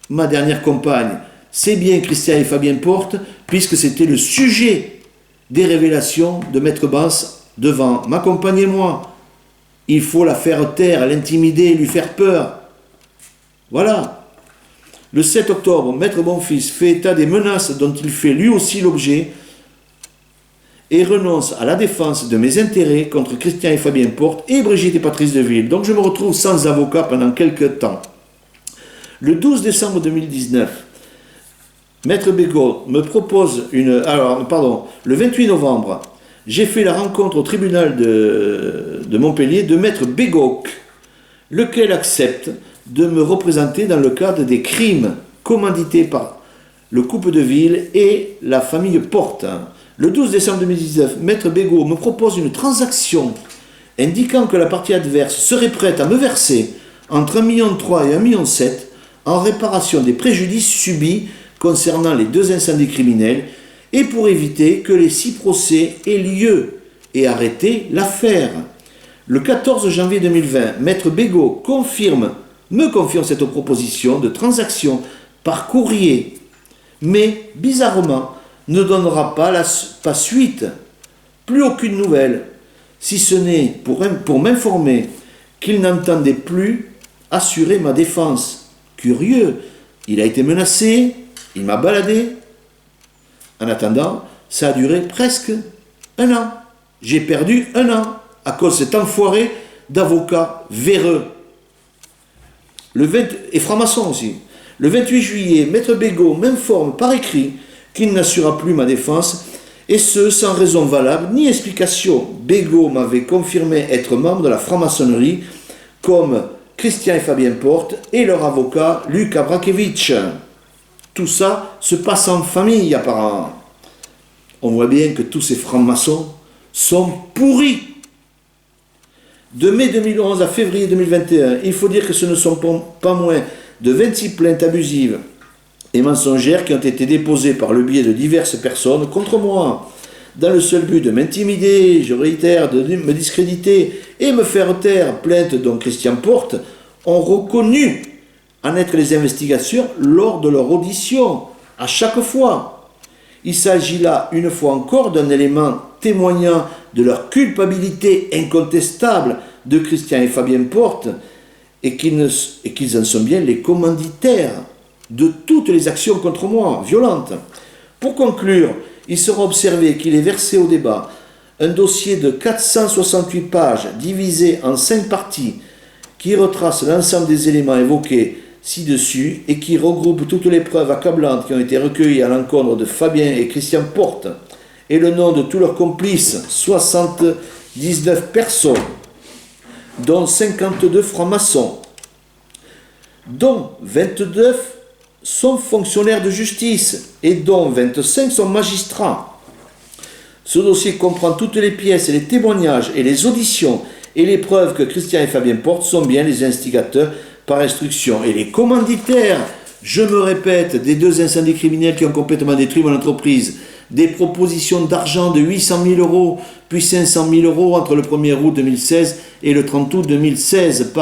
ma dernière compagne? C'est bien Christian et Fabien Porte, puisque c'était le sujet des révélations de maître Bance devant ma compagne et moi. Il faut la faire taire, l'intimider, lui faire peur. Voilà. Le 7 octobre, maître Bonfils fait état des menaces dont il fait lui aussi l'objet et renonce à la défense de mes intérêts contre Christian et Fabien Porte et Brigitte et Patrice Deville. Donc je me retrouve sans avocat pendant quelques temps. Le 12 décembre 2019, maître Bégaud me propose le 28 novembre, j'ai fait la rencontre au tribunal de Montpellier de maître Bégaud, lequel accepte de me représenter dans le cadre des crimes commandités par le couple de ville et la famille Porte. Le 12 décembre 2019, maître Bégaud me propose une transaction indiquant que la partie adverse serait prête à me verser entre 1,3 million et 1,7 million en réparation des préjudices subis concernant les 2 incendies criminels et pour éviter que les 6 procès aient lieu et arrêter l'affaire. Le 14 janvier 2020, maître Bégaud me confirme cette proposition de transaction par courrier, mais bizarrement ne donnera pas suite, plus aucune nouvelle, si ce n'est pour m'informer qu'il n'entendait plus assurer ma défense. Curieux, il a été menacé, il m'a baladé. En attendant, ça a duré presque 1 an. J'ai perdu 1 an à cause de cet enfoiré d'avocat véreux. Et franc-maçon aussi. Le 28 juillet, maître Bégaud m'informe par écrit qu'il n'assurera plus ma défense, et ce, sans raison valable ni explication. Bégaud m'avait confirmé être membre de la franc-maçonnerie, comme Christian et Fabien Porte et leur avocat Luc Abrakevitch. Tout ça se passe en famille apparemment. On voit bien que tous ces francs-maçons sont pourris. De mai 2011 à février 2021, il faut dire que ce ne sont pas moins de 26 plaintes abusives et mensongères qui ont été déposées par le biais de diverses personnes contre moi, dans le seul but de m'intimider, je réitère, de me discréditer et me faire taire. Plaintes dont Christian Porte ont reconnu en être les investigations lors de leur audition, à chaque fois. Il s'agit là, une fois encore, d'un élément témoignant de leur culpabilité incontestable de Christian et Fabien Porte, et qu'ils en sont bien les commanditaires de toutes les actions contre moi, violentes. Pour conclure, il sera observé qu'il est versé au débat un dossier de 468 pages divisé en 5 parties qui retrace l'ensemble des éléments évoqués ci-dessus et qui regroupe toutes les preuves accablantes qui ont été recueillies à l'encontre de Fabien et Christian Porte et le nom de tous leurs complices, 79 personnes, dont 52 francs-maçons, dont 29 sont fonctionnaires de justice et dont 25 sont magistrats. Ce dossier comprend toutes les pièces, les témoignages et les auditions et les preuves que Christian et Fabien Porte sont bien les instigateurs par instruction et les commanditaires, je me répète, des 2 incendies criminels qui ont complètement détruit mon entreprise, des propositions d'argent de 800 000 euros puis 500 000 euros entre le 1er août 2016 et le 30 août 2016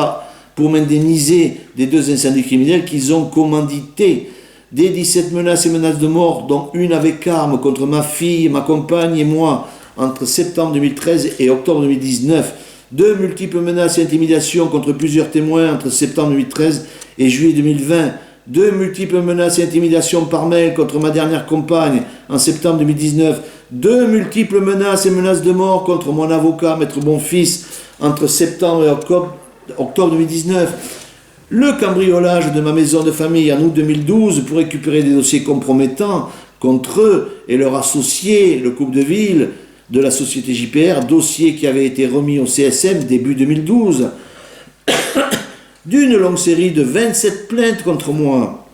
pour m'indemniser des 2 incendies criminels qu'ils ont commandités, des 17 menaces et menaces de mort, dont une avec arme contre ma fille, ma compagne et moi, entre septembre 2013 et octobre 2019, 2 multiples menaces et intimidations contre plusieurs témoins entre septembre 2013 et juillet 2020, 2 multiples menaces et intimidations par mail contre ma dernière compagne en septembre 2019, 2 multiples menaces et menaces de mort contre mon avocat, Maître Bonfils, entre septembre et octobre 2019, le cambriolage de ma maison de famille en août 2012 pour récupérer des dossiers compromettants contre eux et leurs associés, le couple de ville de la société JPR, dossier qui avait été remis au CSM début 2012, d'une longue série de 27 plaintes contre moi,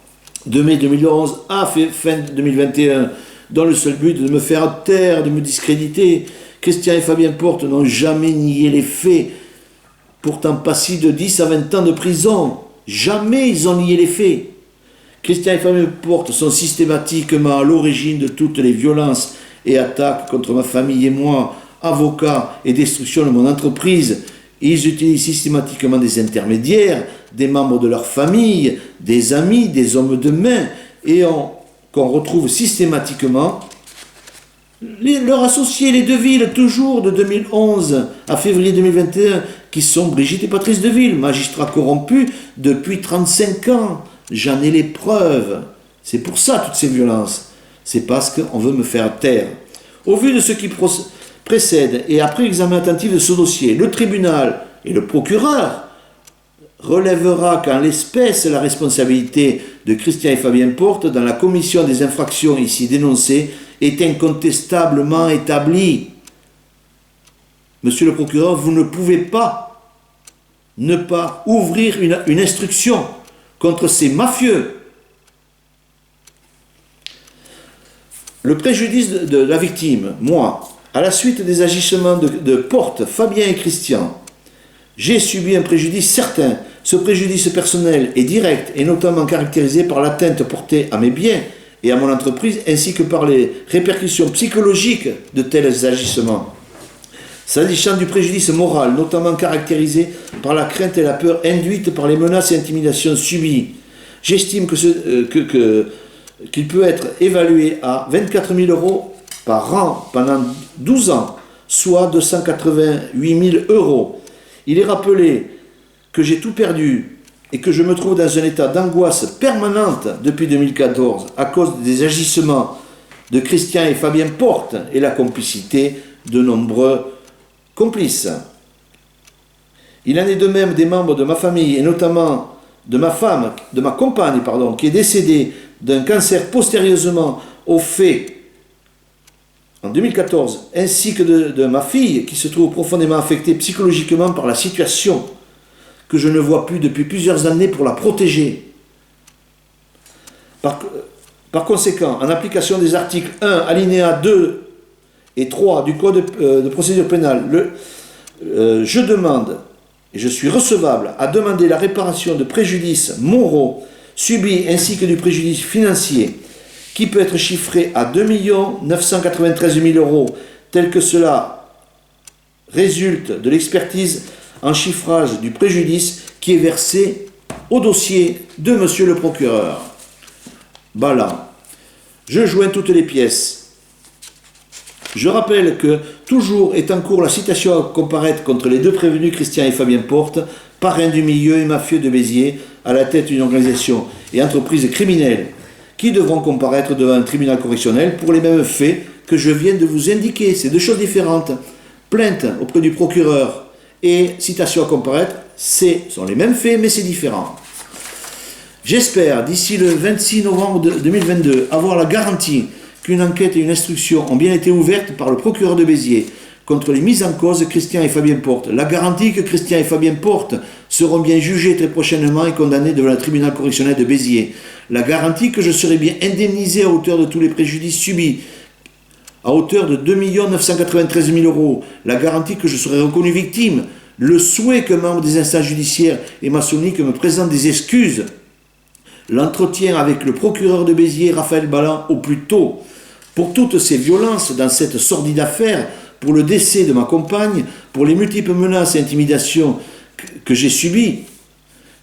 de mai 2011 à fin 2021, dans le seul but de me faire taire, de me discréditer. Christian et Fabien Porte n'ont jamais nié les faits, pourtant passifs de 10 à 20 ans de prison. Jamais ils ont nié les faits. Christian et Fabien Porte sont systématiquement à l'origine de toutes les violences et attaques contre ma famille et moi, avocats et destruction de mon entreprise. Ils utilisent systématiquement des intermédiaires, des membres de leur famille, des amis, des hommes de main, et qu'on retrouve systématiquement leurs associés, les Deville, toujours de 2011 à février 2021, qui sont Brigitte et Patrice Deville, magistrats corrompus depuis 35 ans. J'en ai les preuves. C'est pour ça toutes ces violences. C'est parce qu'on veut me faire taire. Au vu de ce qui précède et après examen attentif de ce dossier, le tribunal et le procureur relèvera qu'en l'espèce la responsabilité de Christian et Fabien Porte dans la commission des infractions ici dénoncées est incontestablement établie. Monsieur le procureur, vous ne pouvez pas ne pas ouvrir une instruction contre ces mafieux. Le préjudice de la victime, moi, à la suite des agissements de Porte, Fabien et Christian, j'ai subi un préjudice certain. Ce préjudice personnel est direct et notamment caractérisé par l'atteinte portée à mes biens et à mon entreprise, ainsi que par les répercussions psychologiques de tels agissements. S'agissant du préjudice moral, notamment caractérisé par la crainte et la peur induites par les menaces et intimidations subies, j'estime qu'il peut être évalué à 24 000 euros par an pendant 12 ans, soit 288 000 euros. Il est rappelé que j'ai tout perdu et que je me trouve dans un état d'angoisse permanente depuis 2014 à cause des agissements de Christian et Fabien Porte et la complicité de nombreux complices. Il en est de même des membres de ma famille et notamment de ma femme, de ma compagne, qui est décédée d'un cancer postérieurement au fait en 2014, ainsi que de ma fille qui se trouve profondément affectée psychologiquement par la situation que je ne vois plus depuis plusieurs années pour la protéger. Par conséquent, en application des articles 1, alinéa 2 et 3 du Code de procédure pénale, je demande, et je suis recevable à demander la réparation de préjudices moraux subis ainsi que du préjudice financier qui peut être chiffré à 2 993 000 euros, tel que cela résulte de l'expertise en chiffrage du préjudice qui est versé au dossier de monsieur le procureur. Balland. Je joins toutes les pièces. Je rappelle que toujours est en cours la citation à comparaître contre les deux prévenus Christian et Fabien Porte, parrains du milieu et mafieux de Béziers, à la tête d'une organisation et entreprise criminelle, qui devront comparaître devant un tribunal correctionnel pour les mêmes faits que je viens de vous indiquer. C'est deux choses différentes. Plainte auprès du procureur et citation à comparaître, ce sont les mêmes faits, mais c'est différent. J'espère, d'ici le 26 novembre 2022, avoir la garantie qu'une enquête et une instruction ont bien été ouvertes par le procureur de Béziers contre les mises en cause Christian et Fabien Porte. La garantie que Christian et Fabien Porte seront bien jugés très prochainement et condamnés devant le tribunal correctionnel de Béziers. La garantie que je serai bien indemnisé à hauteur de tous les préjudices subis, à hauteur de 2 993 000 euros. La garantie que je serai reconnu victime. Le souhait qu'un membre des instances judiciaires et maçonniques me présente des excuses. L'entretien avec le procureur de Béziers, Raphaël Balland, au plus tôt. Pour toutes ces violences dans cette sordide affaire, pour le décès de ma compagne, pour les multiples menaces et intimidations que j'ai subies,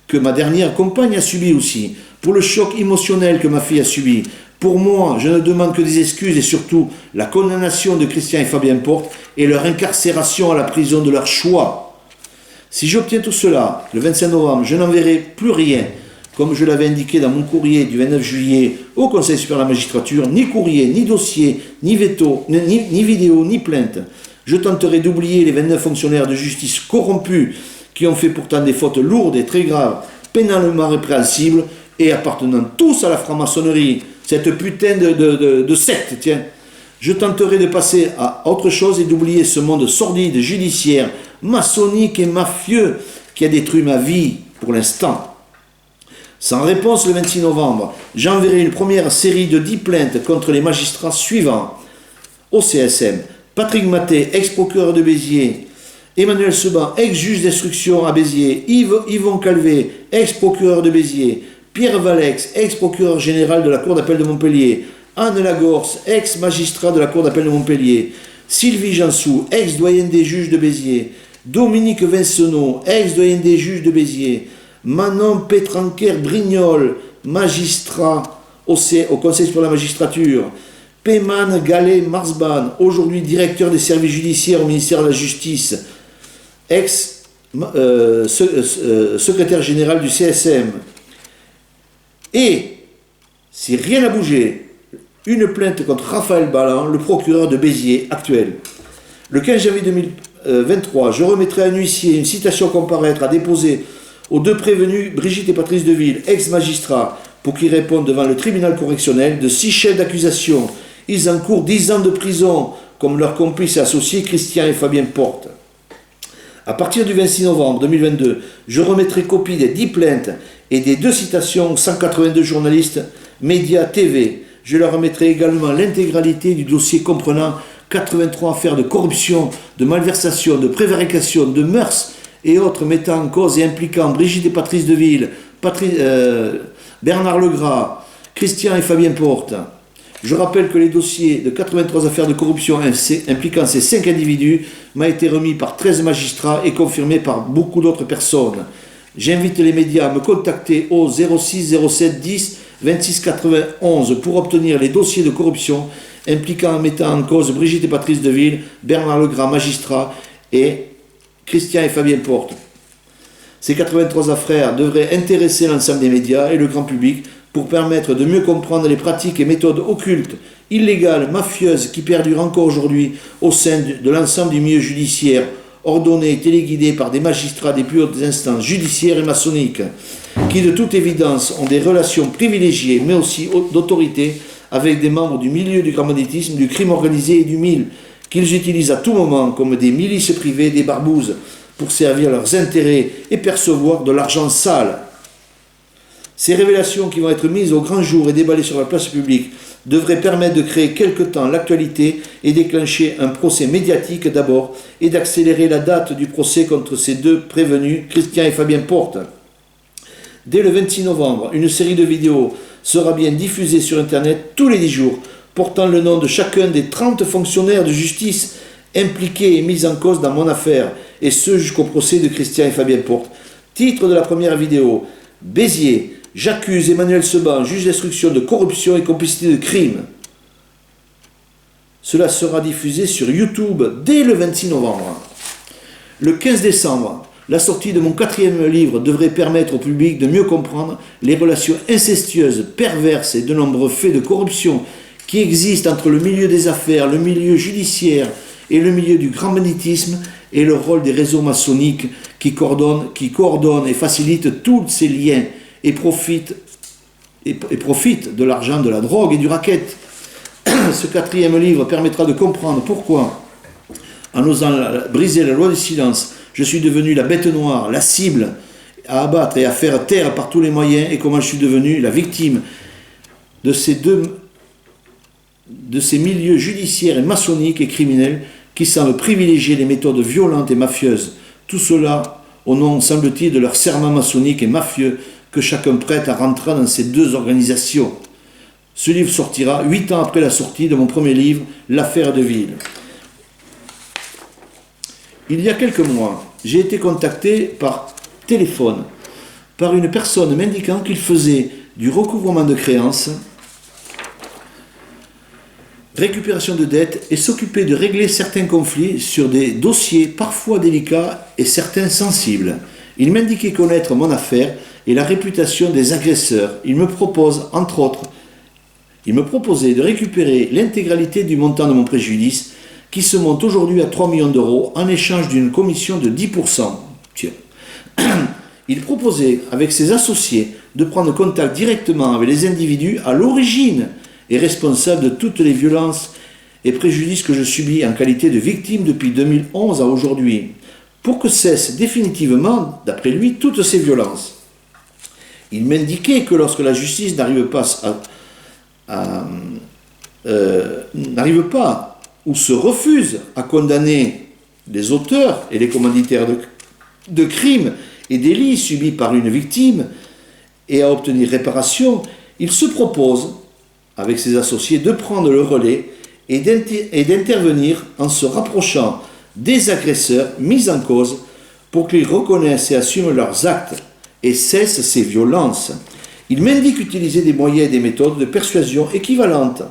que ma dernière compagne a subies aussi, pour le choc émotionnel que ma fille a subi, pour moi, je ne demande que des excuses et surtout la condamnation de Christian et Fabien Porte et leur incarcération à la prison de leur choix. Si j'obtiens tout cela, le 25 novembre, je n'enverrai plus rien, comme je l'avais indiqué dans mon courrier du 29 juillet au Conseil supérieur de la magistrature, ni courrier, ni dossier, ni veto, ni vidéo, ni plainte. Je tenterai d'oublier les 29 fonctionnaires de justice corrompus qui ont fait pourtant des fautes lourdes et très graves, pénalement répréhensibles et appartenant tous à la franc-maçonnerie, cette putain de secte, tiens. Je tenterai de passer à autre chose et d'oublier ce monde sordide, judiciaire, maçonnique et mafieux qui a détruit ma vie pour l'instant. Sans réponse le 26 novembre, j'enverrai une première série de 10 plaintes contre les magistrats suivants. Au CSM, Patrick Maté, ex-procureur de Béziers, Emmanuel Seban, ex-juge d'instruction à Béziers, Yvon Calvé, ex-procureur de Béziers, Pierre Valex, ex-procureur général de la Cour d'appel de Montpellier, Anne Lagorce, ex-magistrat de la Cour d'appel de Montpellier, Sylvie Jansou, ex-doyen des juges de Béziers, Dominique Vincenot, ex-doyen des juges de Béziers, Manon Pétranquer-Brignol, magistrat au Conseil supérieur de la magistrature, Peyman Gallet-Marsban, aujourd'hui directeur des services judiciaires au ministère de la Justice, ex-secrétaire général du CSM. Et, si rien n'a bougé, une plainte contre Raphaël Balland, le procureur de Béziers actuel. Le 15 janvier 2023, je remettrai à un huissier une citation à comparaître à déposer aux deux prévenus, Brigitte et Patrice Deville, ex-magistrats, pour qu'ils répondent devant le tribunal correctionnel de 6 chefs d'accusation. Ils encourent 10 ans de prison, comme leurs complices et associés Christian et Fabien Porte. À partir du 26 novembre 2022, je remettrai copie des 10 plaintes et des 2 citations aux 182 journalistes, médias, TV. Je leur remettrai également l'intégralité du dossier comprenant 83 affaires de corruption, de malversation, de prévarication, de mœurs et autres mettant en cause et impliquant Brigitte et Patrice Deville, Bernard Legras, Christian et Fabien Porte. Je rappelle que les dossiers de 83 affaires de corruption impliquant ces 5 individus m'a été remis par 13 magistrats et confirmé par beaucoup d'autres personnes. J'invite les médias à me contacter au 06 07 10 26 91 pour obtenir les dossiers de corruption impliquant en mettant en cause Brigitte et Patrice Deville, Bernard Legras, magistrat, et Christian et Fabien Porte. Ces 83 affaires devraient intéresser l'ensemble des médias et le grand public pour permettre de mieux comprendre les pratiques et méthodes occultes, illégales, mafieuses qui perdurent encore aujourd'hui au sein de l'ensemble du milieu judiciaire, ordonné et téléguidé par des magistrats des plus hautes instances judiciaires et maçonniques, qui de toute évidence ont des relations privilégiées mais aussi d'autorité avec des membres du milieu du grand banditisme, du crime organisé et du mille, qu'ils utilisent à tout moment comme des milices privées, des barbouzes, pour servir leurs intérêts et percevoir de l'argent sale. Ces révélations qui vont être mises au grand jour et déballées sur la place publique devraient permettre de créer quelque temps l'actualité et déclencher un procès médiatique d'abord et d'accélérer la date du procès contre ces deux prévenus, Christian et Fabien Porte. Dès le 26 novembre, une série de vidéos sera bien diffusée sur Internet tous les 10 jours, portant le nom de chacun des 30 fonctionnaires de justice impliqués et mis en cause dans mon affaire, et ce jusqu'au procès de Christian et Fabien Porte. Titre de la première vidéo: Béziers, j'accuse Emmanuel Seban, juge d'instruction, de corruption et complicité de crime. Cela sera diffusé sur YouTube dès le 26 novembre. Le 15 décembre, la sortie de mon 4e livre devrait permettre au public de mieux comprendre les relations incestueuses, perverses et de nombreux faits de corruption qui existent entre le milieu des affaires, le milieu judiciaire et le milieu du grand banditisme, et le rôle des réseaux maçonniques qui coordonnent et facilitent tous ces liens et profitent de l'argent de la drogue et du racket. Ce 4e livre permettra de comprendre pourquoi, en osant briser la loi du silence, je suis devenu la bête noire, la cible à abattre et à faire taire par tous les moyens, et comment je suis devenu la victime de ces milieux judiciaires et maçonniques et criminels qui semblent privilégier les méthodes violentes et mafieuses. Tout cela au nom, semble-t-il, de leur serment maçonnique et mafieux que chacun prête à rentrer dans ces deux organisations. Ce livre sortira 8 ans après la sortie de mon premier livre, L'affaire de Ville. Il y a quelques mois, j'ai été contacté par téléphone par une personne m'indiquant qu'il faisait du recouvrement de créances, récupération de dettes et s'occuper de régler certains conflits sur des dossiers parfois délicats et certains sensibles. Il m'indiquait connaître mon affaire et la réputation des agresseurs. Il me proposait de récupérer l'intégralité du montant de mon préjudice, qui se monte aujourd'hui à 3 millions d'euros, en échange d'une commission de 10%. Tiens. Il proposait, avec ses associés, de prendre contact directement avec les individus à l'origine et responsables de toutes les violences et préjudices que je subis en qualité de victime depuis 2011 à aujourd'hui, pour que cessent définitivement, d'après lui, toutes ces violences. Il m'indiquait que lorsque la justice n'arrive pas ou se refuse à condamner les auteurs et les commanditaires de crimes et délits subis par une victime et à obtenir réparation, il se propose, avec ses associés, de prendre le relais et d'intervenir en se rapprochant des agresseurs mis en cause pour qu'ils reconnaissent et assument leurs actes et cessent ces violences. Il m'indique utiliser des moyens et des méthodes de persuasion équivalentes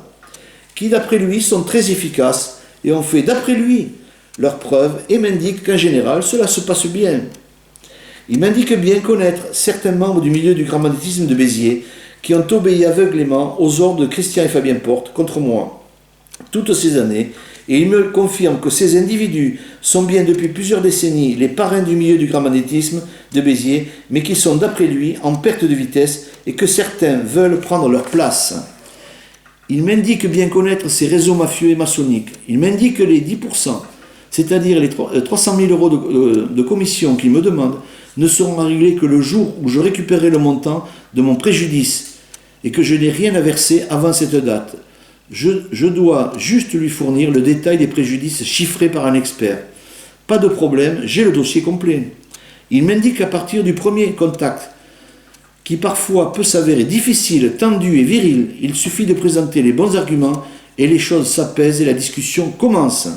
qui, d'après lui, sont très efficaces et ont fait, d'après lui, leurs preuves, et m'indique qu'en général, cela se passe bien. Il m'indique bien connaître certains membres du milieu du grand banditisme de Béziers qui ont obéi aveuglément aux ordres de Christian et Fabien Porte contre moi toutes ces années, et il me confirme que ces individus sont bien depuis plusieurs décennies les parrains du milieu du grand banditisme de Béziers, mais qui sont, d'après lui, en perte de vitesse et que certains veulent prendre leur place. Il m'indique bien connaître ces réseaux mafieux et maçonniques. Il m'indique que les 10%, c'est-à-dire les 300 000 euros de commission qu'il me demande, ne seront réglés que le jour où je récupérerai le montant de mon préjudice et que je n'ai rien à verser avant cette date. Je dois juste lui fournir le détail des préjudices chiffrés par un expert. Pas de problème, j'ai le dossier complet. Il m'indique qu'à partir du premier contact, qui parfois peut s'avérer difficile, tendu et viril, il suffit de présenter les bons arguments et les choses s'apaisent et la discussion commence.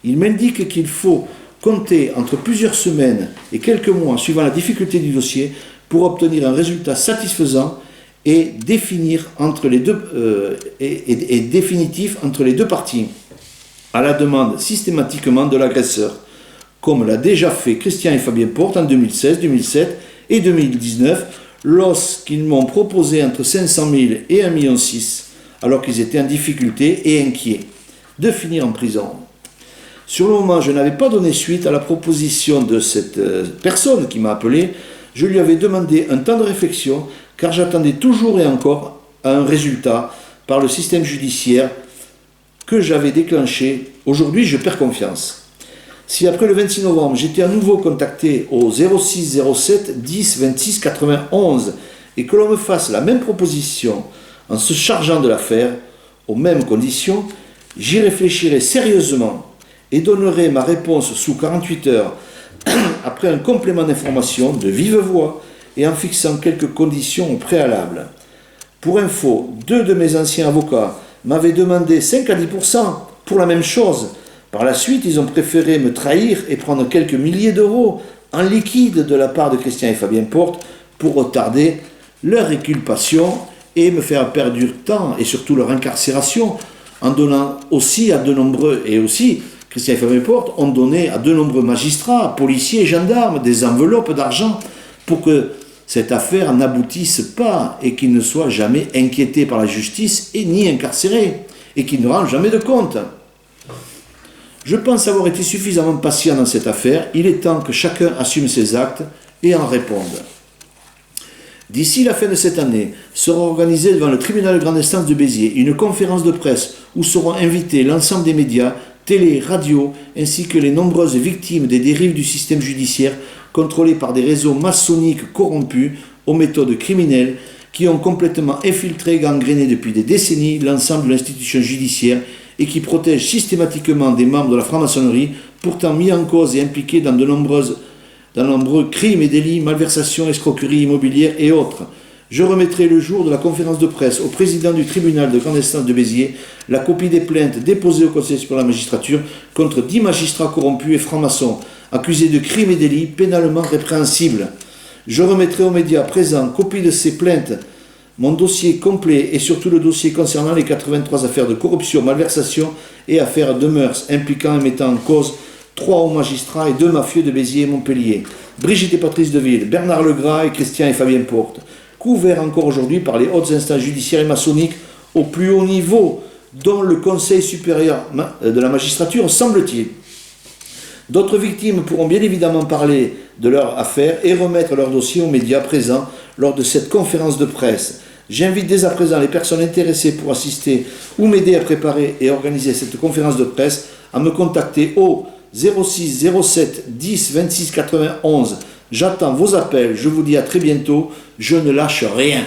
Il m'indique qu'il faut compter entre plusieurs semaines et quelques mois, suivant la difficulté du dossier, pour obtenir un résultat satisfaisant et définitif entre les deux parties, à la demande systématiquement de l'agresseur, comme l'a déjà fait Christian et Fabien Porte en 2016, 2007 et 2019, lorsqu'ils m'ont proposé entre 500 000 et 1,6 million, alors qu'ils étaient en difficulté et inquiets, de finir en prison. Sur le moment, je n'avais pas donné suite à la proposition de cette personne qui m'a appelé. Je lui avais demandé un temps de réflexion, car j'attendais toujours et encore à un résultat par le système judiciaire que j'avais déclenché. Aujourd'hui, je perds confiance. Si après le 26 novembre, j'étais à nouveau contacté au 06 07 10 26 91 et que l'on me fasse la même proposition en se chargeant de l'affaire, aux mêmes conditions, j'y réfléchirai sérieusement et donnerai ma réponse sous 48 heures après un complément d'information de vive voix et en fixant quelques conditions au préalable. Pour info, 2 de mes anciens avocats m'avaient demandé 5 à 10% pour la même chose. Par la suite, ils ont préféré me trahir et prendre quelques milliers d'euros en liquide de la part de Christian et Fabien Porte pour retarder leur réculpation et me faire perdre du temps et surtout leur incarcération en donnant aussi à de nombreux, et aussi Christian et Fabien Porte ont donné à de nombreux magistrats, policiers et gendarmes des enveloppes d'argent pour que cette affaire n'aboutisse pas et qu'ils ne soient jamais inquiétés par la justice et ni incarcérés et qu'ils ne rendent jamais de compte. Je pense avoir été suffisamment patient dans cette affaire. Il est temps que chacun assume ses actes et en réponde. D'ici la fin de cette année, sera organisée devant le tribunal de grande instance de Béziers une conférence de presse où seront invités l'ensemble des médias, télé, radio, ainsi que les nombreuses victimes des dérives du système judiciaire contrôlés par des réseaux maçonniques corrompus aux méthodes criminelles qui ont complètement infiltré et gangréné depuis des décennies l'ensemble de l'institution judiciaire et qui protègent systématiquement des membres de la franc-maçonnerie pourtant mis en cause et impliqués dans de nombreux crimes et délits, malversations, escroqueries immobilières et autres. Je remettrai le jour de la conférence de presse au président du tribunal de grande instance de Béziers la copie des plaintes déposées au Conseil supérieur de la magistrature contre 10 magistrats corrompus et francs-maçons, accusés de crimes et délits pénalement répréhensibles. Je remettrai aux médias présents copie de ces plaintes, mon dossier complet et surtout le dossier concernant les 83 affaires de corruption, malversation et affaires de mœurs impliquant et mettant en cause 3 hauts magistrats et 2 mafieux de Béziers et Montpellier, Brigitte et Patrice Deville, Bernard Legras et Christian et Fabien Porte, couverts encore aujourd'hui par les hautes instances judiciaires et maçonniques au plus haut niveau, dont le Conseil supérieur de la magistrature, semble-t-il. D'autres victimes pourront bien évidemment parler de leur affaire et remettre leur dossier aux médias présents lors de cette conférence de presse. J'invite dès à présent les personnes intéressées pour assister ou m'aider à préparer et organiser cette conférence de presse à me contacter au 06 07 10 26 91. J'attends vos appels, je vous dis à très bientôt, je ne lâche rien.